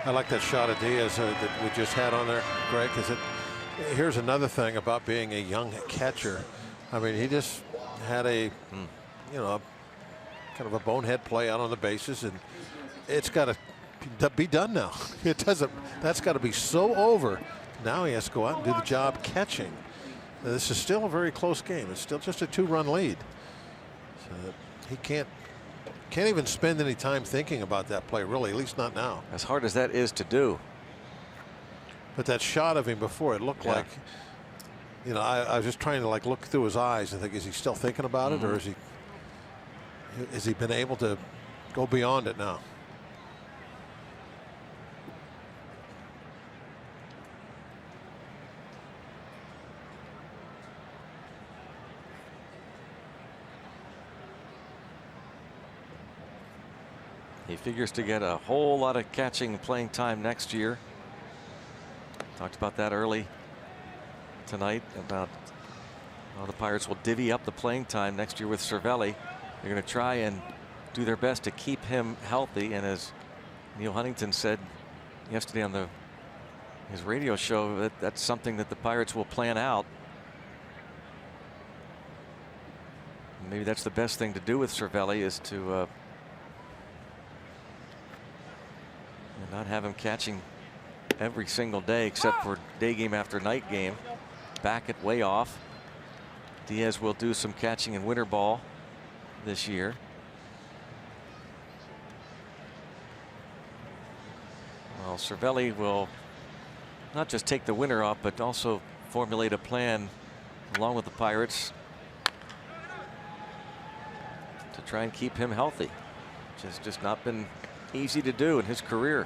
I like that shot of Diaz that we just had on there, Greg. Here's another thing about being a young catcher. I mean, he just had a, you know, kind of a bonehead play out on the bases, and it's got to be done now. It doesn't. That's got to be so over. Now he has to go out and do the job catching. This is still a very close game. It's still just a 2-run lead. So he can't even spend any time thinking about that play, really, at least not now. As hard as that is to do. But that shot of him before, it looked like, you know, I was just trying to like look through his eyes and think, is he still thinking about it, or has he been able to go beyond it now? He figures to get a whole lot of catching and playing time next year. Talked about that early tonight, about how the Pirates will divvy up the playing time next year with Cervelli. They're going to try and do their best to keep him healthy. And as Neil Huntington said yesterday on his radio show, that's something that the Pirates will plan out. Maybe that's the best thing to do with Cervelli, is to not have him catching every single day except for day game after night game. Back it way off. Diaz will do some catching in winter ball this year. Well, Cervelli will not just take the winter off, but also formulate a plan along with the Pirates to try and keep him healthy, which has just not been easy to do in his career.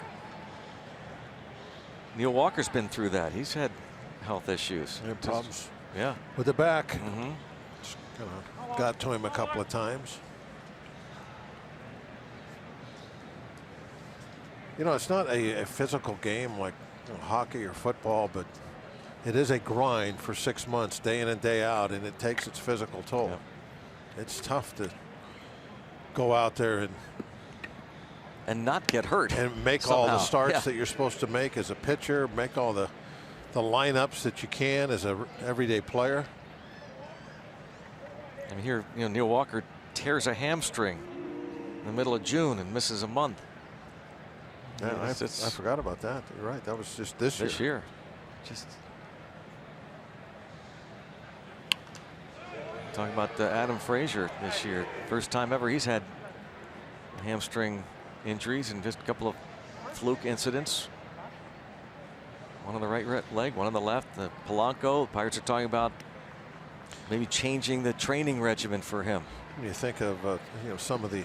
Neil Walker's been through that. He's had health issues. Problems. Yeah. With the back. Just kind of got to him a couple of times. You know, it's not a physical game like hockey or football, but it is a grind for 6 months, day in and day out, and it takes its physical toll. It's tough to go out there and not get hurt and make somehow. all the starts that you're supposed to make as a pitcher, make all the lineups that you can as a everyday player. And here, you know, Neil Walker tears a hamstring in the middle of June and misses a month. Yeah, I forgot about that. You're right. That was just this year. Just talking about Adam Frazier this year. First time ever he's had hamstring injuries, and just a couple of fluke incidents. One on the right leg, one on the left. The Polanco, the Pirates are talking about maybe changing the training regimen for him. When you think of you know, some of the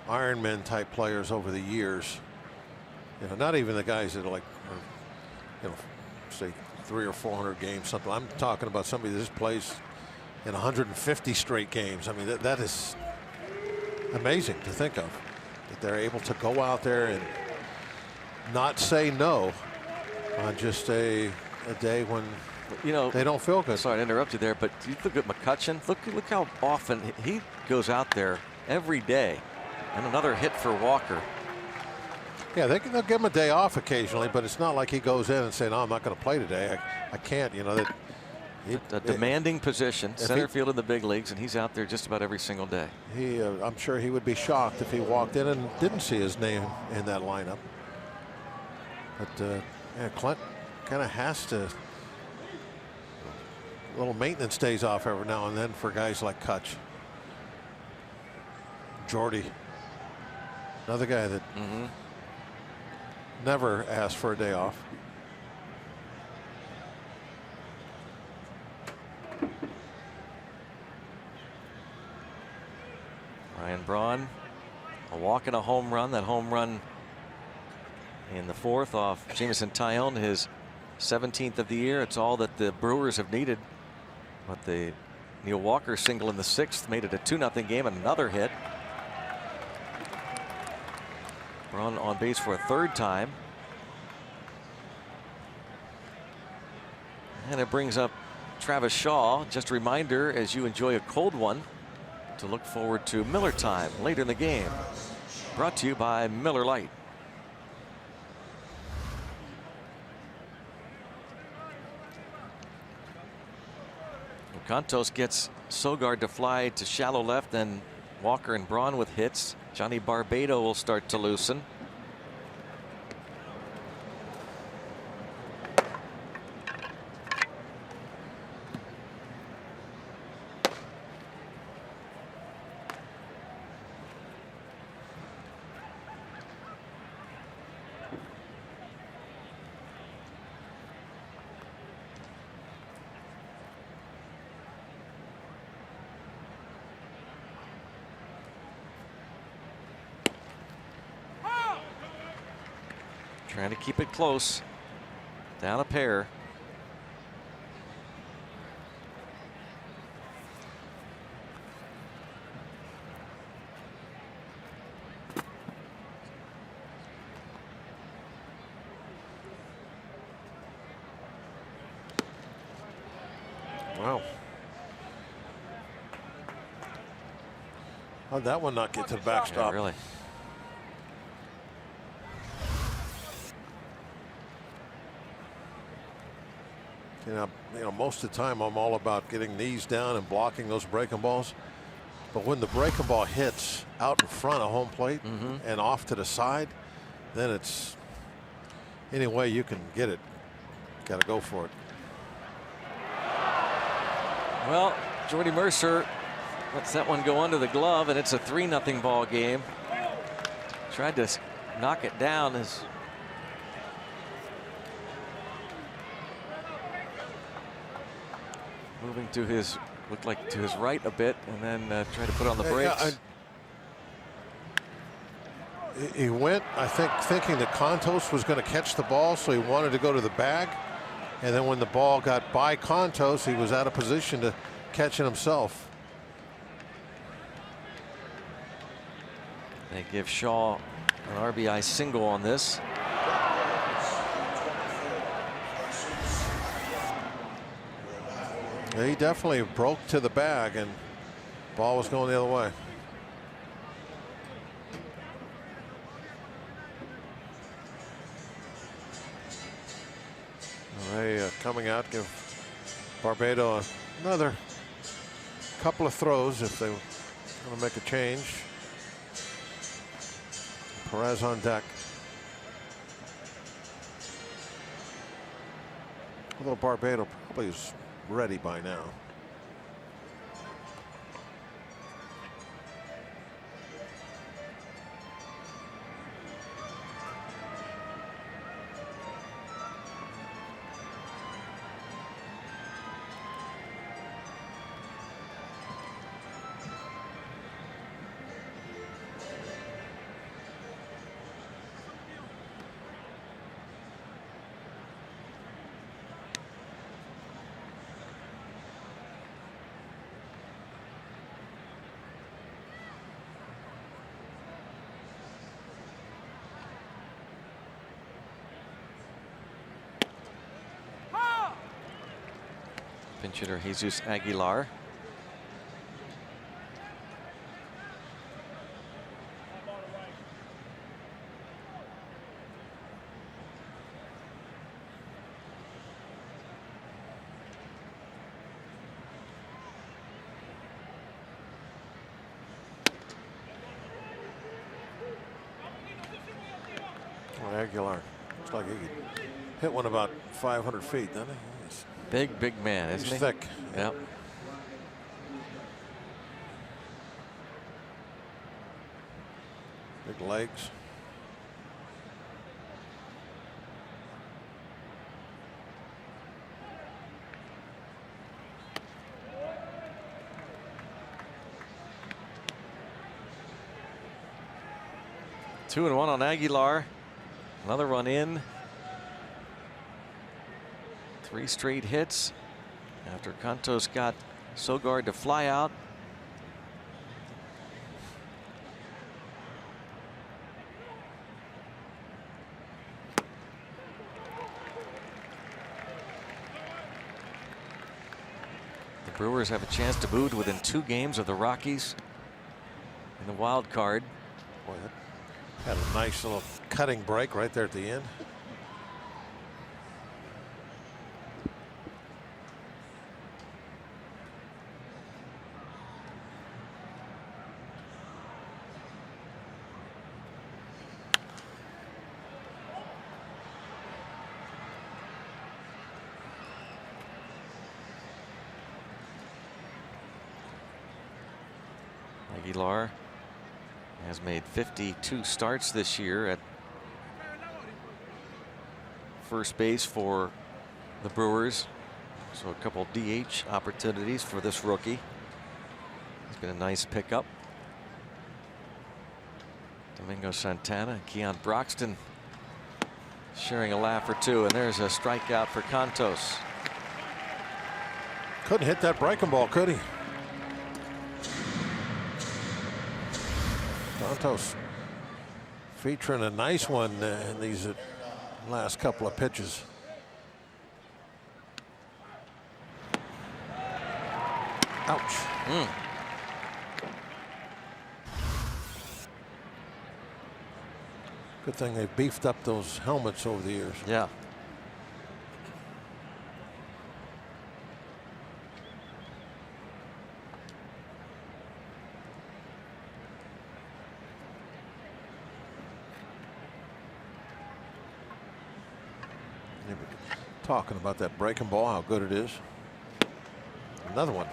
Ironman type players over the years, you know, not even the guys that are like, you know, say 300 or 400 games, something. I'm talking about somebody that just plays in 150 straight games. I mean, that is amazing to think of, that they're able to go out there and not say no on just a day when, you know, they don't feel good. Sorry to interrupt you there, but you look at McCutchen. Look how often he goes out there every day. And another hit for Walker. Yeah, they'll give him a day off occasionally, but it's not like he goes in and say, no, I'm not going to play today. I can't, you know. A demanding position, center field in the big leagues, and he's out there just about every single day. I'm sure he would be shocked if he walked in and didn't see his name in that lineup. But yeah, Clint kind of has to little maintenance days off every now and then for guys like Kutch. Jordy, another guy that never asked for a day off. Ryan Braun, a walk and a home run. That home run in the 4th off Jameson Taillon, his 17th of the year. It's all that the Brewers have needed. But the Neil Walker single in the 6th made it a 2-0 game. Another hit. Braun on base for a 3rd time. And it brings up Travis Shaw. Just a reminder, as you enjoy a cold one, to look forward to Miller Time later in the game. Brought to you by Miller Lite. Contos gets Sogard to fly to shallow left, then Walker and Braun with hits. Johnny Barbado will start to loosen. Trying to keep it close. Down a pair. Wow. How'd that one not get to the backstop? Yeah, really. You know, most of the time I'm all about getting knees down and blocking those breaking balls. But when the breaking ball hits out in front of home plate and off to the side, then it's any way you can get it. Got to go for it. Well, Jordy Mercer lets that one go under the glove, and it's a 3-0 ball game. Tried to knock it down as moving to his, looked like to his right a bit, and then tried to put on the brakes. He went, I think, thinking that Contos was going to catch the ball, so he wanted to go to the bag. And then when the ball got by Contos, he was out of position to catch it himself. They give Shaw an RBI single on this. He definitely broke to the bag, and ball was going the other way. They coming out, give Barbado another couple of throws if they want to make a change. Perez on deck. Although Barbado probably is ready by now. Pinch hitter Jesus Aguilar. Aguilar looks like he could hit one about 500 feet, doesn't he? Yes. Big man, isn't he? He's thick. Yep. Big legs. Two and one on Aguilar. Another run in. 3 straight hits after Cantos got Sogard to fly out. The Brewers have a chance to move within 2 games of the Rockies in the wild card. Boy, that had a nice little cutting break right there at the end. Aguilar has made 52 starts this year at first base for the Brewers. So a couple DH opportunities for this rookie. It's been a nice pickup. Domingo Santana, Keon Broxton sharing a laugh or two, and there's a strikeout for Cantos. Couldn't hit that breaking ball, could he? Santos featuring a nice one in these last couple of pitches. Ouch. Good thing they beefed up those helmets over the years. Yeah. Talking about that breaking ball, how good it is. Another one.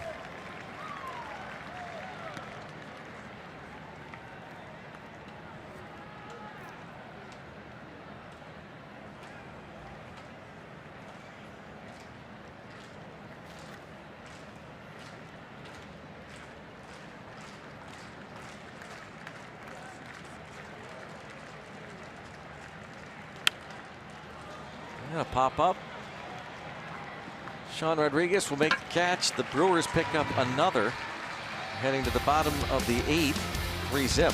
Yeah, pop up. Sean Rodriguez will make the catch. The Brewers pick up another, heading to the bottom of the 8th, 3-zip.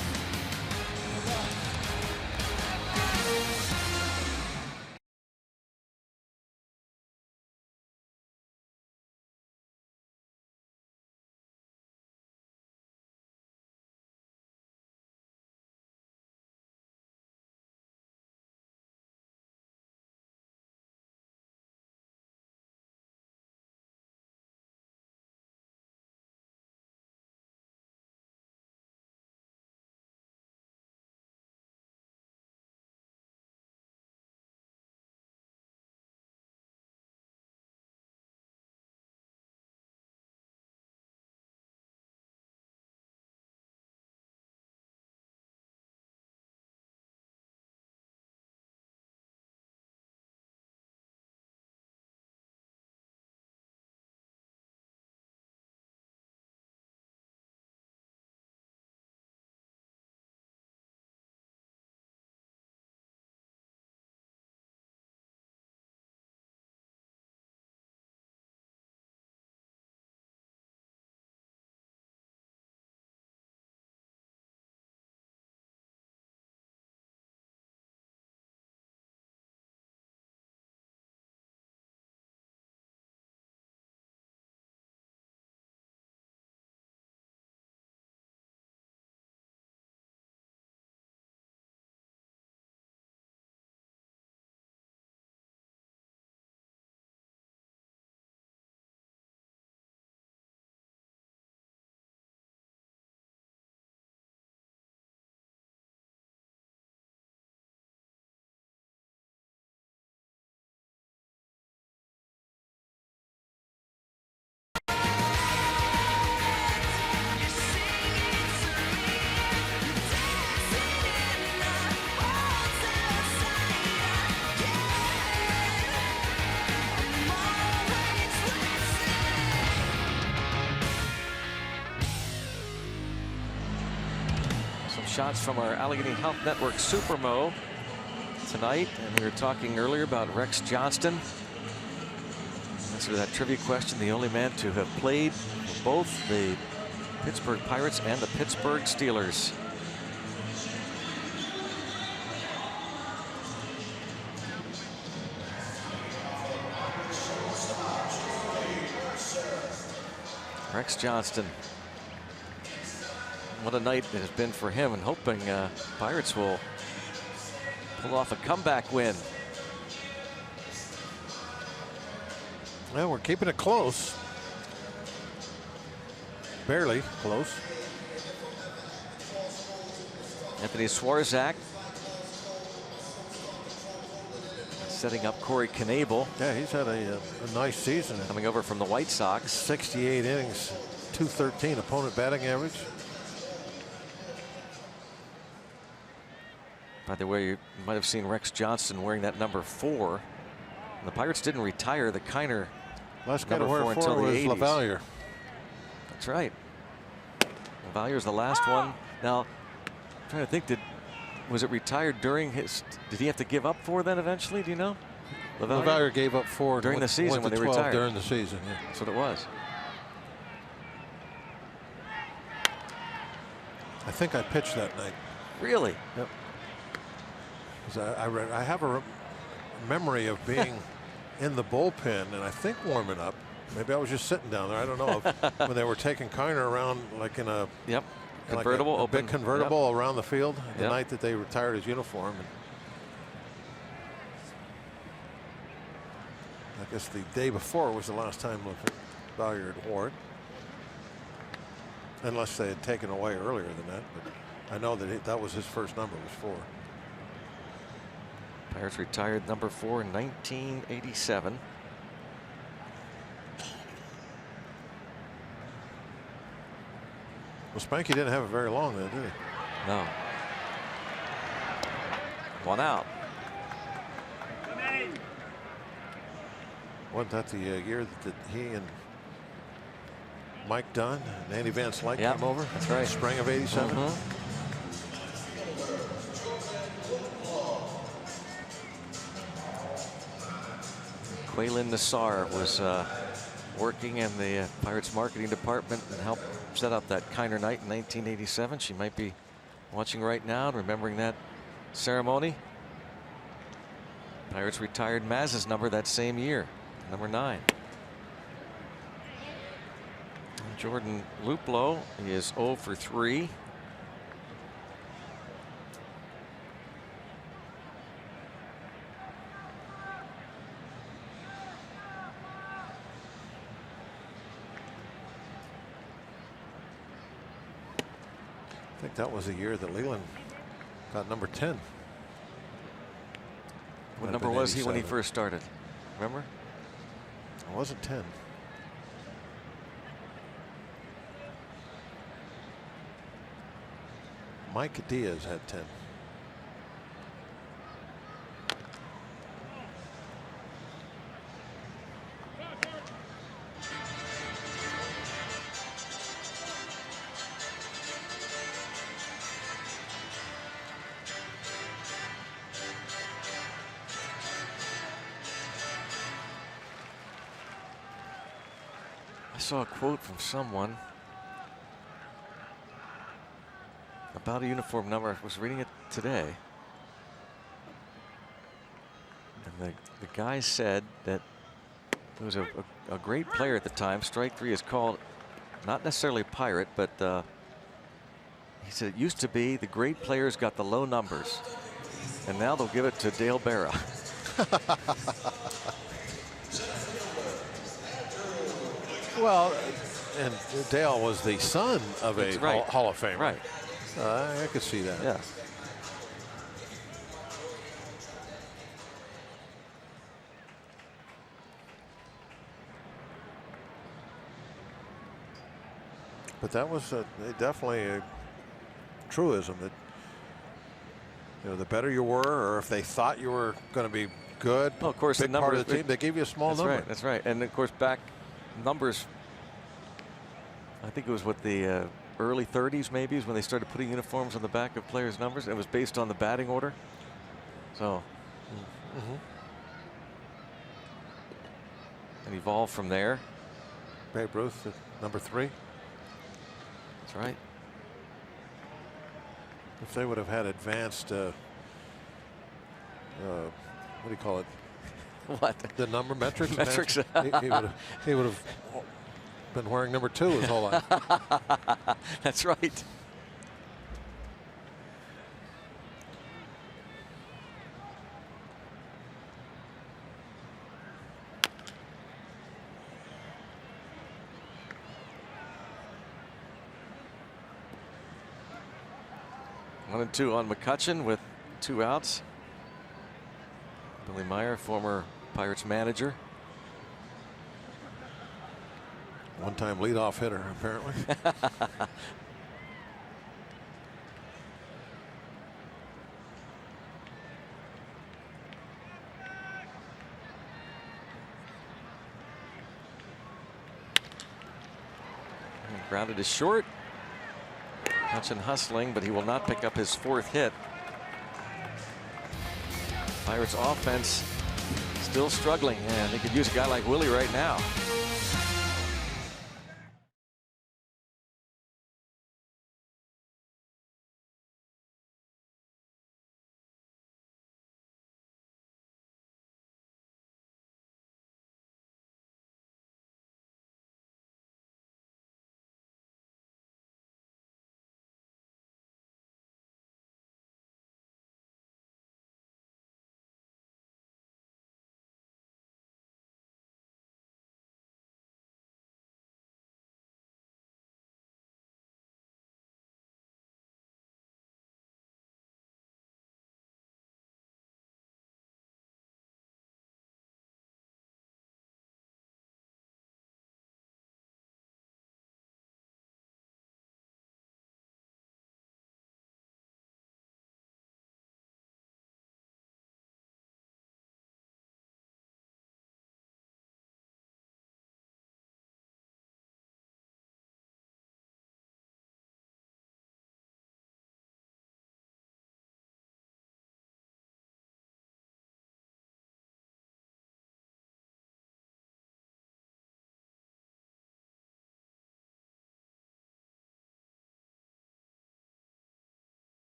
shots from our Allegheny Health Network Supermo tonight. And we were talking earlier about Rex Johnston. Answer that trivia question, the only man to have played for both the Pittsburgh Pirates and the Pittsburgh Steelers. Rex Johnston. What a night it has been for him, and hoping Pirates will pull off a comeback win. Well, we're keeping it close. Barely close. Anthony Swarzak setting up Corey Knebel. Yeah, he's had a nice season. Coming over from the White Sox. 68 innings, .213 opponent batting average. By the way, you might have seen Rex Johnston wearing that number 4. And the Pirates didn't retire the Kiner last guy to number wear 4 until the was 80s. LaValliere. That's right. LaValliere's the last one. Now, I'm trying to think, was it retired during his? Did he have to give up 4 then eventually? Do you know? LaValliere gave up 4 during the season when they retired. During the season, yeah. That's what it was. I think I pitched that night. Really? Yep. I have a memory of being in the bullpen and I think warming up. Maybe I was just sitting down there. I don't know. When they were taking Kiner around like in a convertible, like a open big convertible around the field the Yep. night that they retired his uniform. And I guess the day before was the last time LaValliere had wore it. Unless they had taken away earlier than that. But I know that that was his first number, was 4. Pirates retired number 4 in 1987. Well, Spanky didn't have it very long then, did he? No. 1 out. Wasn't that the year that he and Mike Dunn and Andy Van Slyke Yep, came over? that's right. Spring of '87. Quaylen Nassar was working in the Pirates marketing department and helped set up that Kiner night in 1987. She might be watching right now and remembering that ceremony. Pirates retired Maz's number that same year, number 9. Jordan Luplow is 0 for 3. I think that was the year that Leland got number 10. What number was he when he first started? Remember? It wasn't 10. Mike Diaz had 10. I saw a quote from someone about a uniform number. I was reading it today. And the guy said that he was a great player at the time. Strike 3 is called not necessarily Pirate, but he said it used to be the great players got the low numbers. And now they'll give it to Dale Berra. Well, and Dale was the son of a right. Hall of Famer. Right. I could see that. Yeah. But that was definitely a truism that, you know, the better you were, or if they thought you were going to be good, well, of course, big the part numbers, of the team, they gave you a small that's number. Right, that's right. And of course, back numbers, I think it was what the early 30s maybe is when they started putting uniforms on the back of players' numbers. It was based on the batting order. So and evolved from there. Babe Ruth at number 3. That's right. If they would have had advanced, what do you call it? What? The number metrics. Metrics. he would have been wearing number 2 his whole life. That's right. One and two on McCutchen with 2 outs. Billy Meyer, former Pirates manager. One-time leadoff hitter, apparently. Grounded is short. Hutchin hustling, but he will not pick up his 4th hit. Pirates offense still struggling, and they could use a guy like Willie right now.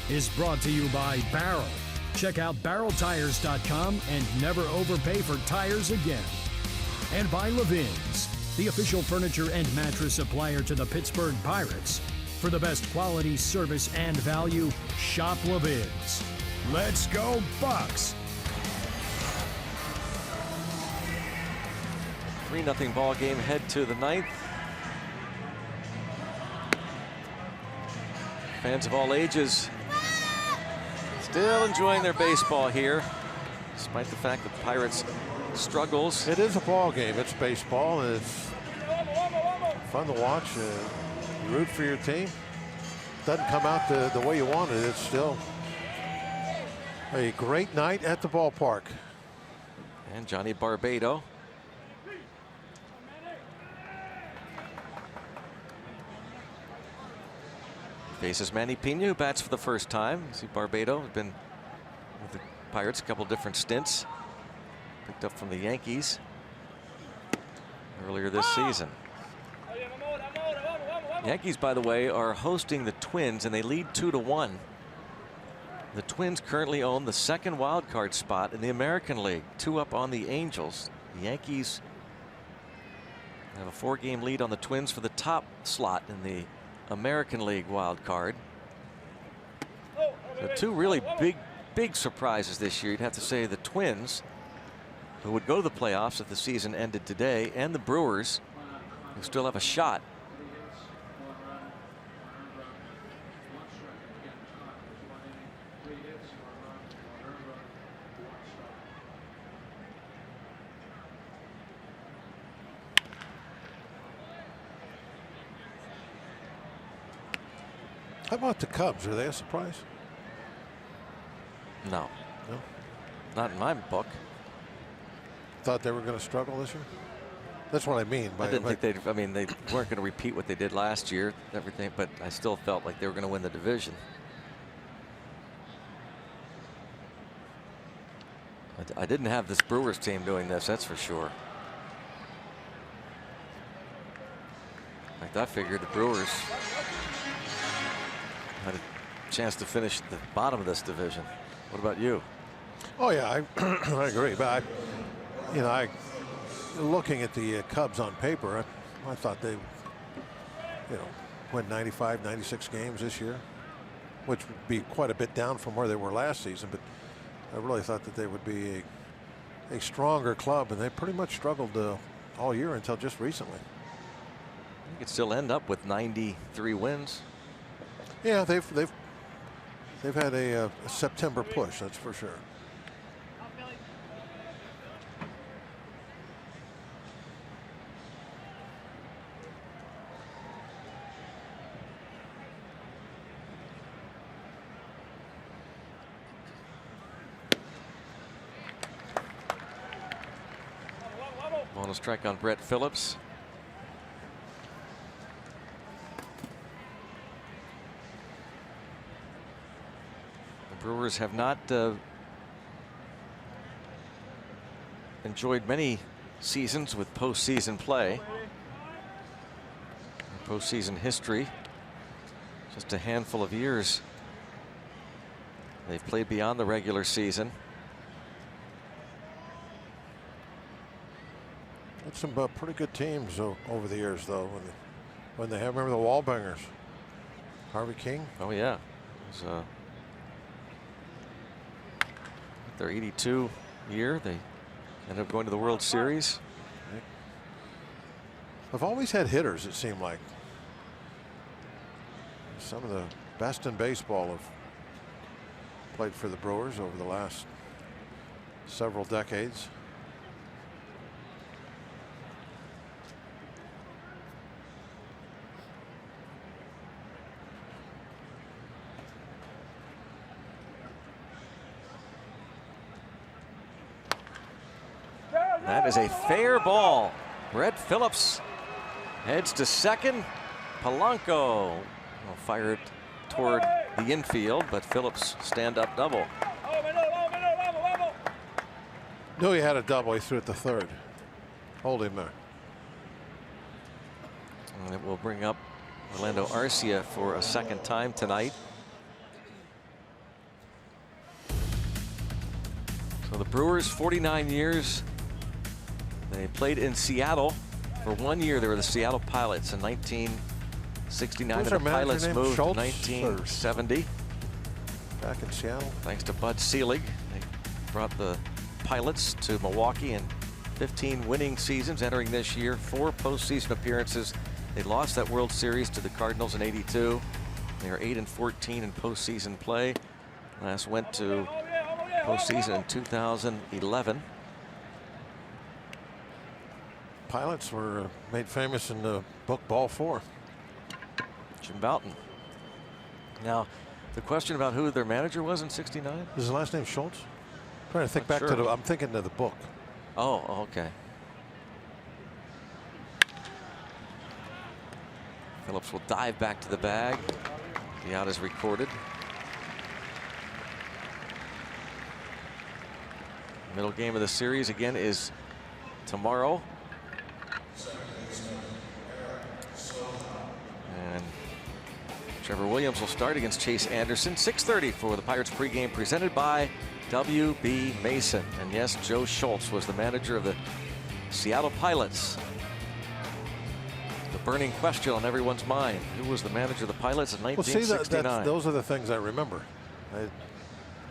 Is brought to you by Barrel. Check out barreltires.com and never overpay for tires again. And by Levin's, the official furniture and mattress supplier to the Pittsburgh Pirates. For the best quality, service, and value, shop Levin's. Let's go Bucks! 3-0 ball game, head to the 9th. Fans of all ages still enjoying their baseball here, despite the fact that the Pirates struggles. It is a ball game. It's baseball, and it's fun to watch. You root for your team. Doesn't come out the way you want it. It's still a great night at the ballpark. And Johnny Barbado. Faces Manny Pena, who bats for the first time. See, Barbado has been with the Pirates a couple different stints. Picked up from the Yankees earlier this season. Yankees, by the way, are hosting the Twins, and they lead 2-1. The Twins currently own the 2nd wild card spot in the American League, 2 up on the Angels. The Yankees have a 4-game lead on the Twins for the top slot in the American League wild card. So 2 really big surprises this year. You'd have to say the Twins, who would go to the playoffs if the season ended today, and the Brewers, who still have a shot. How about the Cubs? Are they a surprise? No. No? Not in my book. Thought they were going to struggle this year? That's what I mean. I didn't think they'd. I mean, they weren't going to repeat what they did last year, everything, but I still felt like they were going to win the division. I didn't have this Brewers team doing this, that's for sure. In fact, I figured the Brewers had a chance to finish at the bottom of this division. What about you? Oh yeah, I agree. But looking at the Cubs on paper, I thought they, win 95, 96 games this year, which would be quite a bit down from where they were last season. But I really thought that they would be a stronger club, and they pretty much struggled all year until just recently. You could still end up with 93 wins. Yeah, they've had a September push, that's for sure. On a strike on Brett Phillips. The Brewers have not enjoyed many seasons with postseason play. Postseason history. Just a handful of years they've played beyond the regular season. Some pretty good teams over the years, though. When they have, remember the Wallbangers, Harvey King. Oh yeah, it was their 82 year. They ended up going to the World Series. I've always had hitters. It seemed like some of the best in baseball have played for the Brewers over the last several decades. That is a fair ball. Brett Phillips heads to second. Polanco will fire it toward the infield, but Phillips stand-up double. Knew he had a double. He threw it to third. Hold him there. And it will bring up Orlando Arcia for a second time tonight. So the Brewers, 49 years. They played in Seattle for 1 year. They were the Seattle Pilots in 1969. And the Pilots moved in 1970. Back in Seattle. Thanks to Bud Selig. They brought the Pilots to Milwaukee in 15 winning seasons. Entering this year, 4 postseason appearances. They lost that World Series to the Cardinals in '82. They are 8-14 in postseason play. Last went to postseason in 2011. Pilots were made famous in the book Ball 4. Jim Bouton. Now, the question about who their manager was in '69? Is his last name Schultz? I'm trying to think back to the. I'm thinking of the book. Oh, okay. Phillips will dive back to the bag. The out is recorded. Middle game of the series again is tomorrow. And Trevor Williams will start against Chase Anderson. 6:30 for the Pirates pregame, presented by W.B. Mason. And yes, Joe Schultz was the manager of the Seattle Pilots. The burning question on everyone's mind: who was the manager of the Pilots in 1969? Well, see, those are the things I remember. I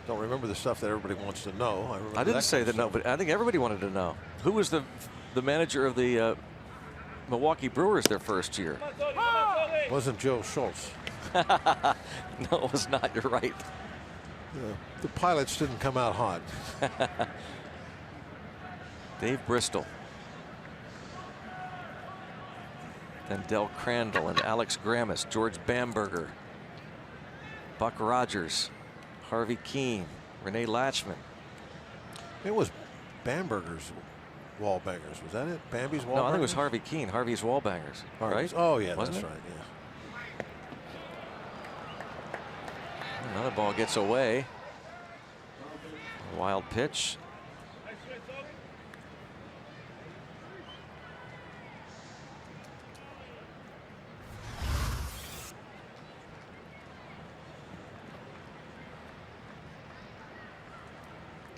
don't remember the stuff that everybody wants to know. I didn't say that, no, but I think everybody wanted to know. Who was the manager of the Milwaukee Brewers their first year? Wasn't Joe Schultz. No, it was not. You're right. The Pilots didn't come out hot. Dave Bristol. Then Del Crandall and Alex Grammis, George Bamberger, Buck Rogers, Harvey Keene, Renee Latchman. It was Bamberger's wall bangers. Was that it? Bambi's wall No, I bangers? think it was Harvey Keene, Harvey's wall bangers. Right? Oh, yeah, Wasn't that's it? right. Yeah. Another ball gets away. A wild pitch.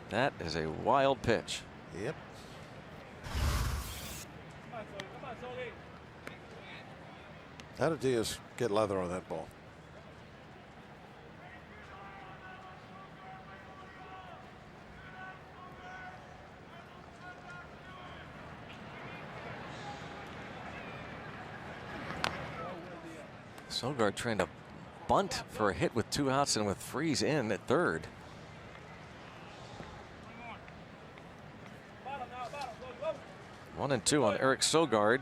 That is a wild pitch. Yep. How did Diaz get leather on that ball? Sogard trying to bunt for a hit with 2 outs and with Freese in at third. One and two on Eric Sogard.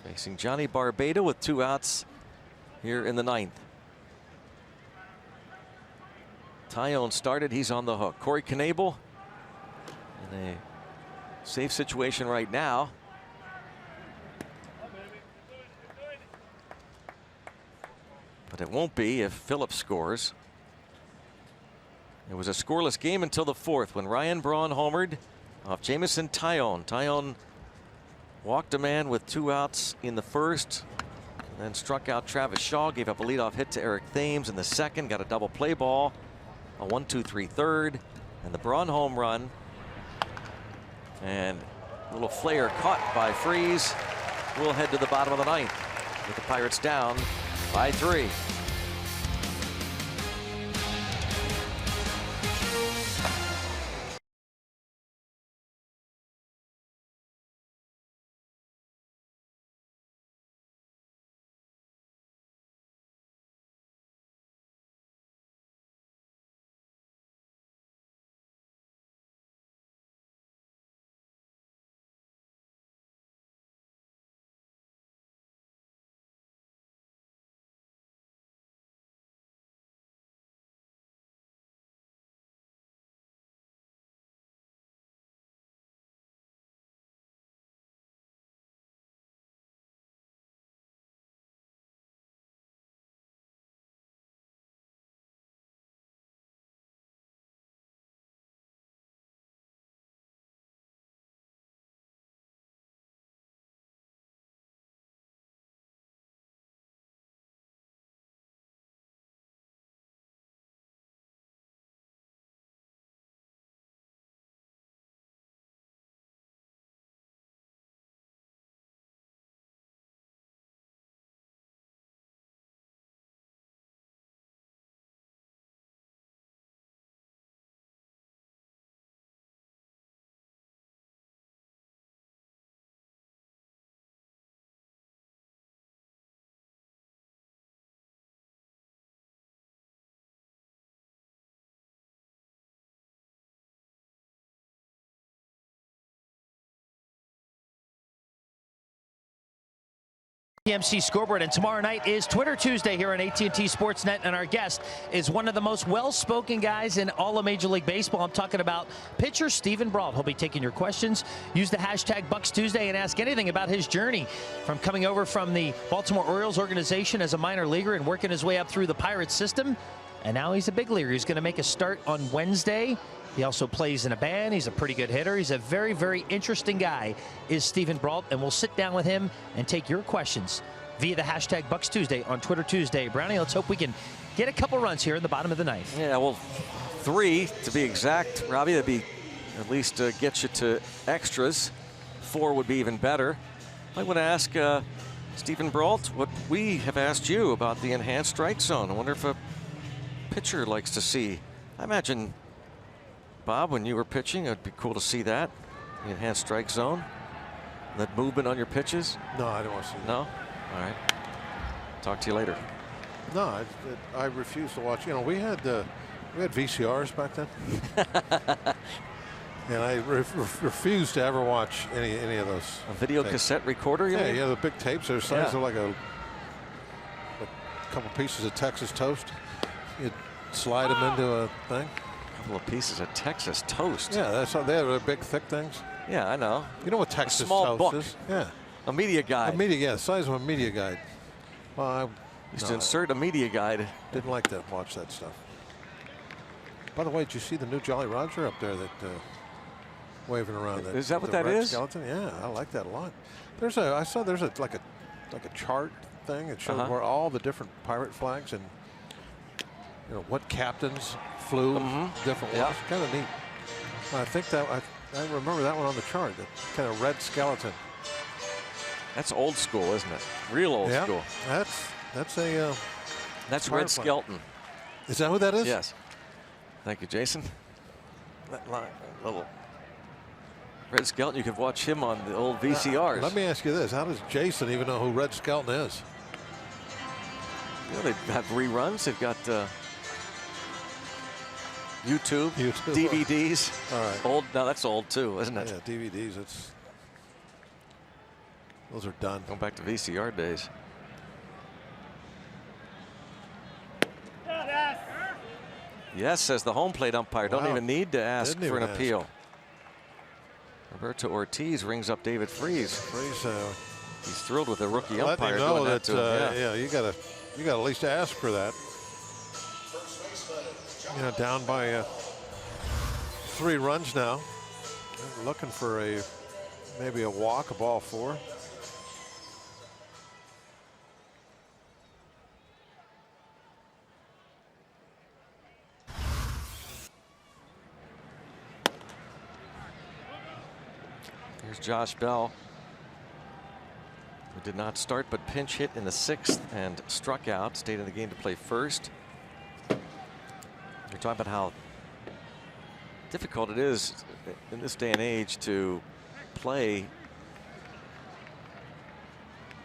Facing Johnny Barbado with 2 outs here in the 9th. Tyone started. He's on the hook. Corey Knebel in a safe situation right now. But it won't be if Phillips scores. It was a scoreless game until the 4th when Ryan Braun homered off Jameson Tyone. Tyone walked a man with 2 outs in the 1st, and then struck out Travis Shaw, gave up a leadoff hit to Eric Thames in the 2nd, got a double play ball, a 1-2-3 third, and the Braun home run. And a little flare caught by Freese. We'll head to the bottom of the 9th with the Pirates down by 3. PMC scoreboard, and tomorrow night is Twitter Tuesday here on AT&T Sportsnet, and our guest is one of the most well-spoken guys in all of Major League Baseball. I'm talking about pitcher Steven Brault. He'll be taking your questions. Use the hashtag BucksTuesday and ask anything about his journey from coming over from the Baltimore Orioles organization as a minor leaguer and working his way up through the Pirates system. And now he's a big leaguer. He's going to make a start on Wednesday. He also plays in a band. He's a pretty good hitter. He's a very, very interesting guy, is Steven Brault, and we'll sit down with him and take your questions via the hashtag BucksTuesday on Twitter Tuesday. Brownie, let's hope we can get a couple runs here in the bottom of the 9th. Yeah, well, 3 to be exact, Robbie. That'd be at least get you to extras. 4 would be even better. I want to ask Steven Brault what we have asked you about the enhanced strike zone. I wonder if a pitcher likes to see. I imagine, Bob, when you were pitching, it'd be cool to see that, the enhanced strike zone, that movement on your pitches. No, I don't want to see that. No? All right. Talk to you later. No, I refuse to watch. You know, we had VCRs back then. And I refuse to ever watch any of those. A video tapes. cassette recorder? You mean? Yeah, the big tapes. They're size of like a couple pieces of Texas toast. You slide them into a thing. A couple of pieces of Texas toast. Yeah, that's how they have big, thick things. Yeah, I know. You know what Texas a small toast book. is? Yeah. A media guide. The size of a media guide. Well, I used to insert a media guide. Didn't like to watch that stuff. By the way, did you see the new Jolly Roger up there that waving around? Is that what the that red is? Skeleton? Yeah, I like that a lot. I saw there's like a chart thing that shows where all the different pirate flags and what captains flew different ones. Kind of neat. I think that I remember that one on the chart. That kind of red skeleton. That's old school, isn't it? Real old school. That's Red Skelton. Is that who that is? Yes. Thank you, Jason. That little Red Skelton, you could watch him on the old VCRs. Let me ask you this: how does Jason even know who Red Skelton is? They have reruns. They've got YouTube, DVDs. All right. Old. Now that's old too, isn't it? Yeah, DVDs. Those are done. Going back to VCR days. Yes, says the home plate umpire. Don't even need to ask for an appeal. Roberto Ortiz rings up David Freese. He's thrilled with the rookie umpire doing that to him. Yeah, you gotta at least ask for that. Down by 3 runs now. Looking for maybe a walk, a ball 4. Here's Josh Bell, who did not start but pinch hit in the 6th and struck out. Stayed in the game to play first. You're talking about how difficult it is in this day and age to play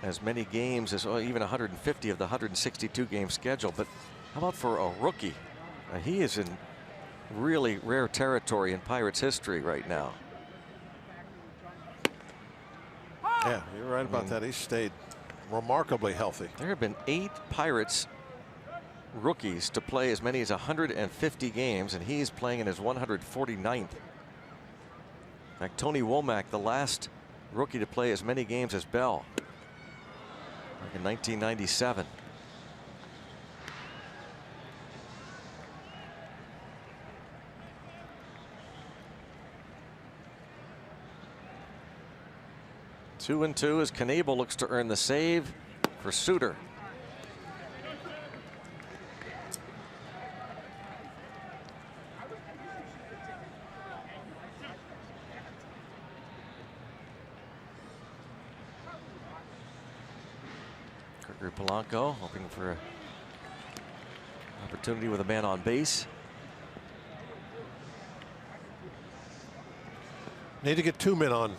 as many games as even 150 of the 162 game schedule. But how about for a rookie? He is in really rare territory in Pirates history right now. Yeah, you're right about that. He stayed remarkably healthy. There have been 8 Pirates rookies to play as many as 150 games, and he's playing in his 149th. Like Tony Womack, the last rookie to play as many games as Bell, like in 1997. Two and two as Knebel looks to earn the save for Suter. Gregory Polanco hoping for an opportunity with a man on base. Need to get 2 men on.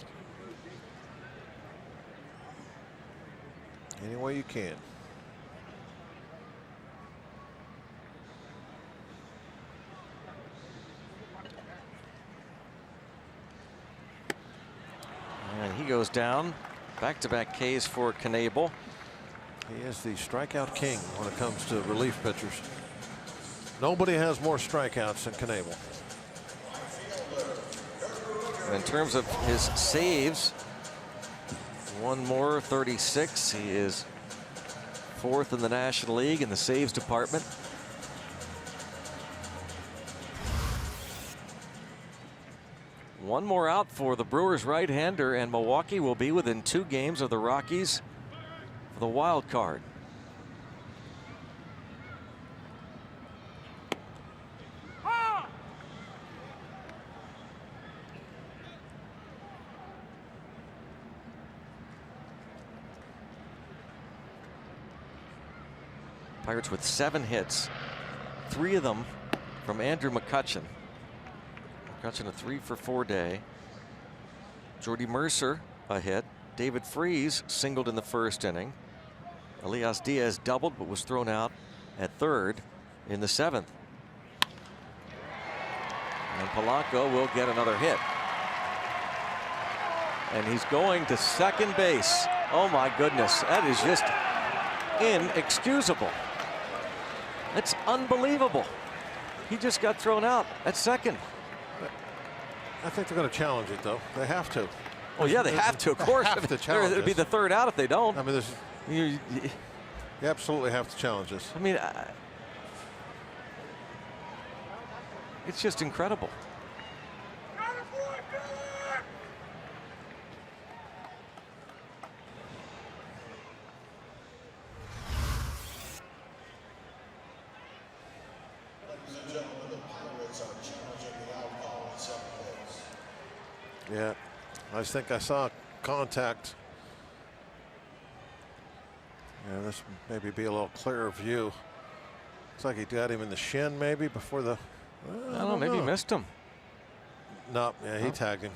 Any way you can. And he goes down. Back-to-back Ks for Knebel. He is the strikeout king when it comes to relief pitchers. Nobody has more strikeouts than Knebel. In terms of his saves, one more, 36. He is 4th in the National League in the saves department. One more out for the Brewers right-hander, and Milwaukee will be within 2 games of the Rockies for the wild card. Pirates with 7 hits, 3 of them from Andrew McCutchen. McCutchen a 3-for-4 day. Jordy Mercer a hit. David Freese singled in the 1st inning. Elias Diaz doubled but was thrown out at 3rd in the 7th. And Polanco will get another hit. And he's going to second base. Oh my goodness, that is just inexcusable. It's unbelievable. He just got thrown out at second. I think they're going to challenge it, though. They have to. Well, yeah, they have to, of course. It'd be the third out if they don't. I mean, you absolutely have to challenge this. I mean, it's just incredible. Yeah, I think I saw contact. Yeah, this maybe be a little clearer view. Looks like he got him in the shin maybe before the. I don't know, maybe he missed him. No, yeah, he tagged him.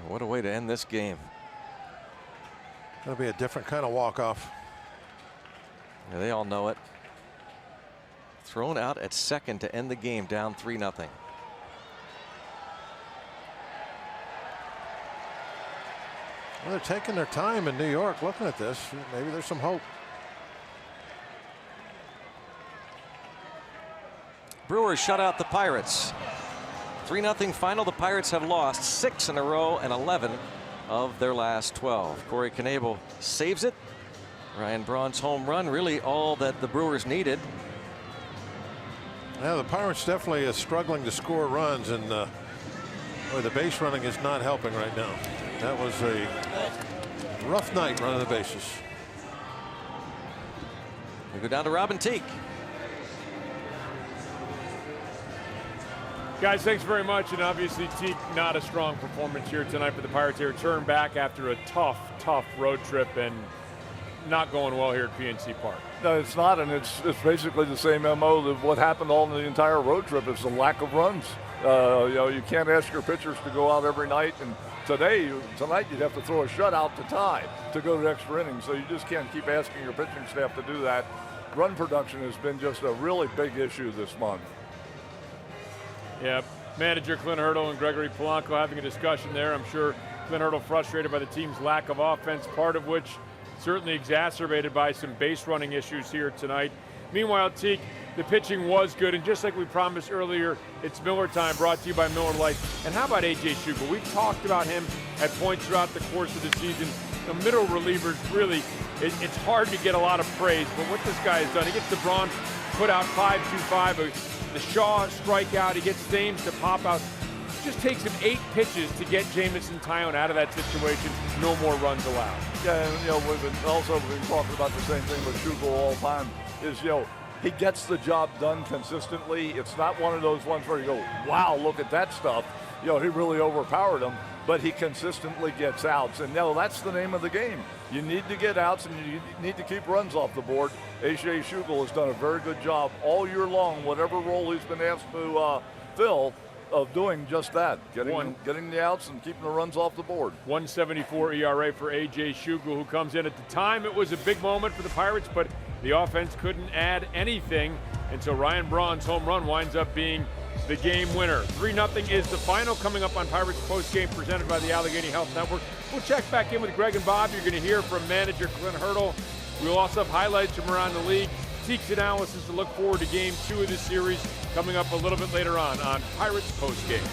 What a way to end this game. That'll be a different kind of walk-off. Yeah, they all know it. Thrown out at second to end the game, down 3-0. Well, they're taking their time in New York looking at this. Maybe there's some hope. Brewers shut out the Pirates. 3-0 final. The Pirates have lost 6 in a row and 11 of their last 12. Corey Knebel saves it. Ryan Braun's home run, really all that the Brewers needed. Yeah, the Pirates definitely is struggling to score runs, and boy, the base running is not helping right now. That was a rough night running the bases. We go down to Robin Teak. Guys, thanks very much. And obviously, Teak, not a strong performance here tonight for the Pirates. They return back after a tough road trip and not going well here at PNC Park. No, it's not, and it's basically the same MO of what happened all in the entire road trip. It's the lack of runs. You can't ask your pitchers to go out every night, and tonight you'd have to throw a shutout to tie to go to extra innings. So you just can't keep asking your pitching staff to do that. Run production has been just a really big issue this month. Yeah, manager Clint Hurdle and Gregory Polanco having a discussion there. I'm sure Clint Hurdle frustrated by the team's lack of offense, part of which certainly exacerbated by some base running issues here tonight. Meanwhile, Teak, the pitching was good, and just like we promised earlier, it's Miller time, brought to you by Miller Lite. And how about A.J. Schugel? We've talked about him at points throughout the course of the season. The middle relievers, really, it's hard to get a lot of praise, but what this guy has done, he gets the Braun put out 5-2-5, the Shaw strikeout, he gets Thames to pop out. Just takes him 8 pitches to get Jamison Tyone out of that situation. No more runs allowed. Yeah, and we've been talking about the same thing with Schugel all the time. Is he gets the job done consistently. It's not one of those ones where you go, wow, look at that stuff. He really overpowered him, but he consistently gets outs, and that's the name of the game. You need to get outs, and you need to keep runs off the board. A.J. Schugel has done a very good job all year long, whatever role he's been asked to fill, of doing just that, getting the outs and keeping the runs off the board. 1.74 ERA for A.J. Schugel, who comes in at the time. It was a big moment for the Pirates, but the offense couldn't add anything, and so Ryan Braun's home run winds up being the game winner. 3-0 is the final, coming up on Pirates postgame presented by the Allegheny Health Network. We'll check back in with Greg and Bob. You're going to hear from manager Clint Hurdle. We'll also have highlights from around the league. Teak's analysis to look forward to Game 2 of this series coming up a little bit later on Pirates postgame.